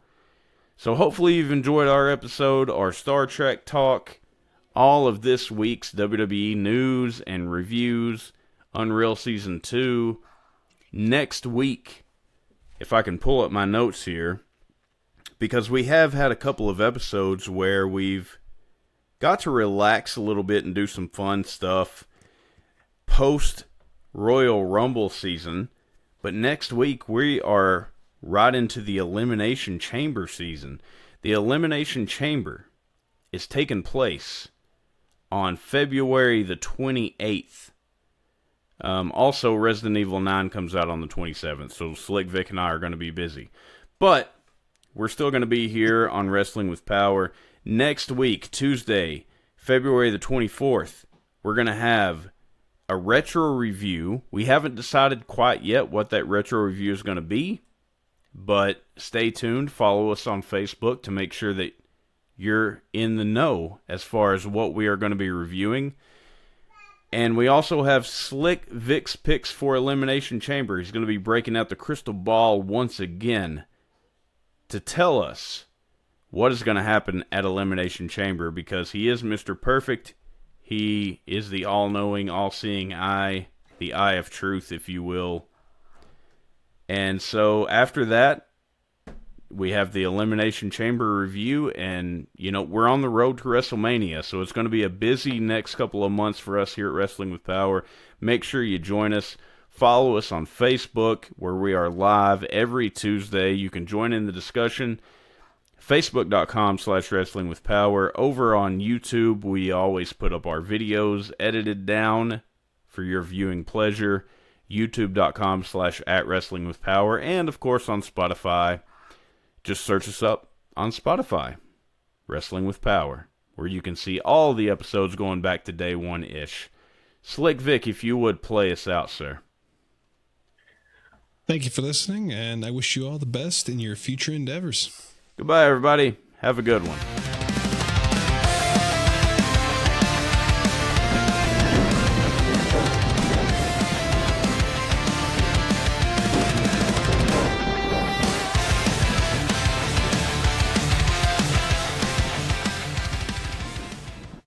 So hopefully you've enjoyed our episode, our Star Trek talk, all of this week's WWE news and reviews, Unreal Season 2. Next week, if I can pull up my notes here, because we have had a couple of episodes where we've got to relax a little bit and do some fun stuff post Royal Rumble season. But next week we are right into the Elimination Chamber season. The Elimination Chamber is taking place on February the 28th. Also, Resident Evil 9 comes out on the 27th, so Slick Vic and I are going to be busy. But we're still going to be here on Wrestling with Power. Next week, Tuesday, February the 24th, we're going to have a retro review. We haven't decided quite yet what that retro review is going to be, but stay tuned. Follow us on Facebook to make sure that you're in the know as far as what we are going to be reviewing. And we also have Slick Vic's picks for Elimination Chamber. He's going to be breaking out the crystal ball once again to tell us what is going to happen at Elimination Chamber, because he is Mr. Perfect. He is the all-knowing, all-seeing eye, the eye of truth, if you will. And so after that, we have the Elimination Chamber review, and, we're on the road to WrestleMania, so it's going to be a busy next couple of months for us here at Wrestling with Power. Make sure you join us. Follow us on Facebook, where we are live every Tuesday. You can join in the discussion. Facebook.com/WrestlingWithPower. Over on YouTube, we always put up our videos edited down for your viewing pleasure. YouTube.com/@WrestlingWithPower. And, of course, on Spotify. Just search us up on Spotify, Wrestling with Power, where you can see all the episodes going back to day one-ish. Slick Vic, if you would play us out, sir. Thank you for listening, and I wish you all the best in your future endeavors. Goodbye, everybody. Have a good one.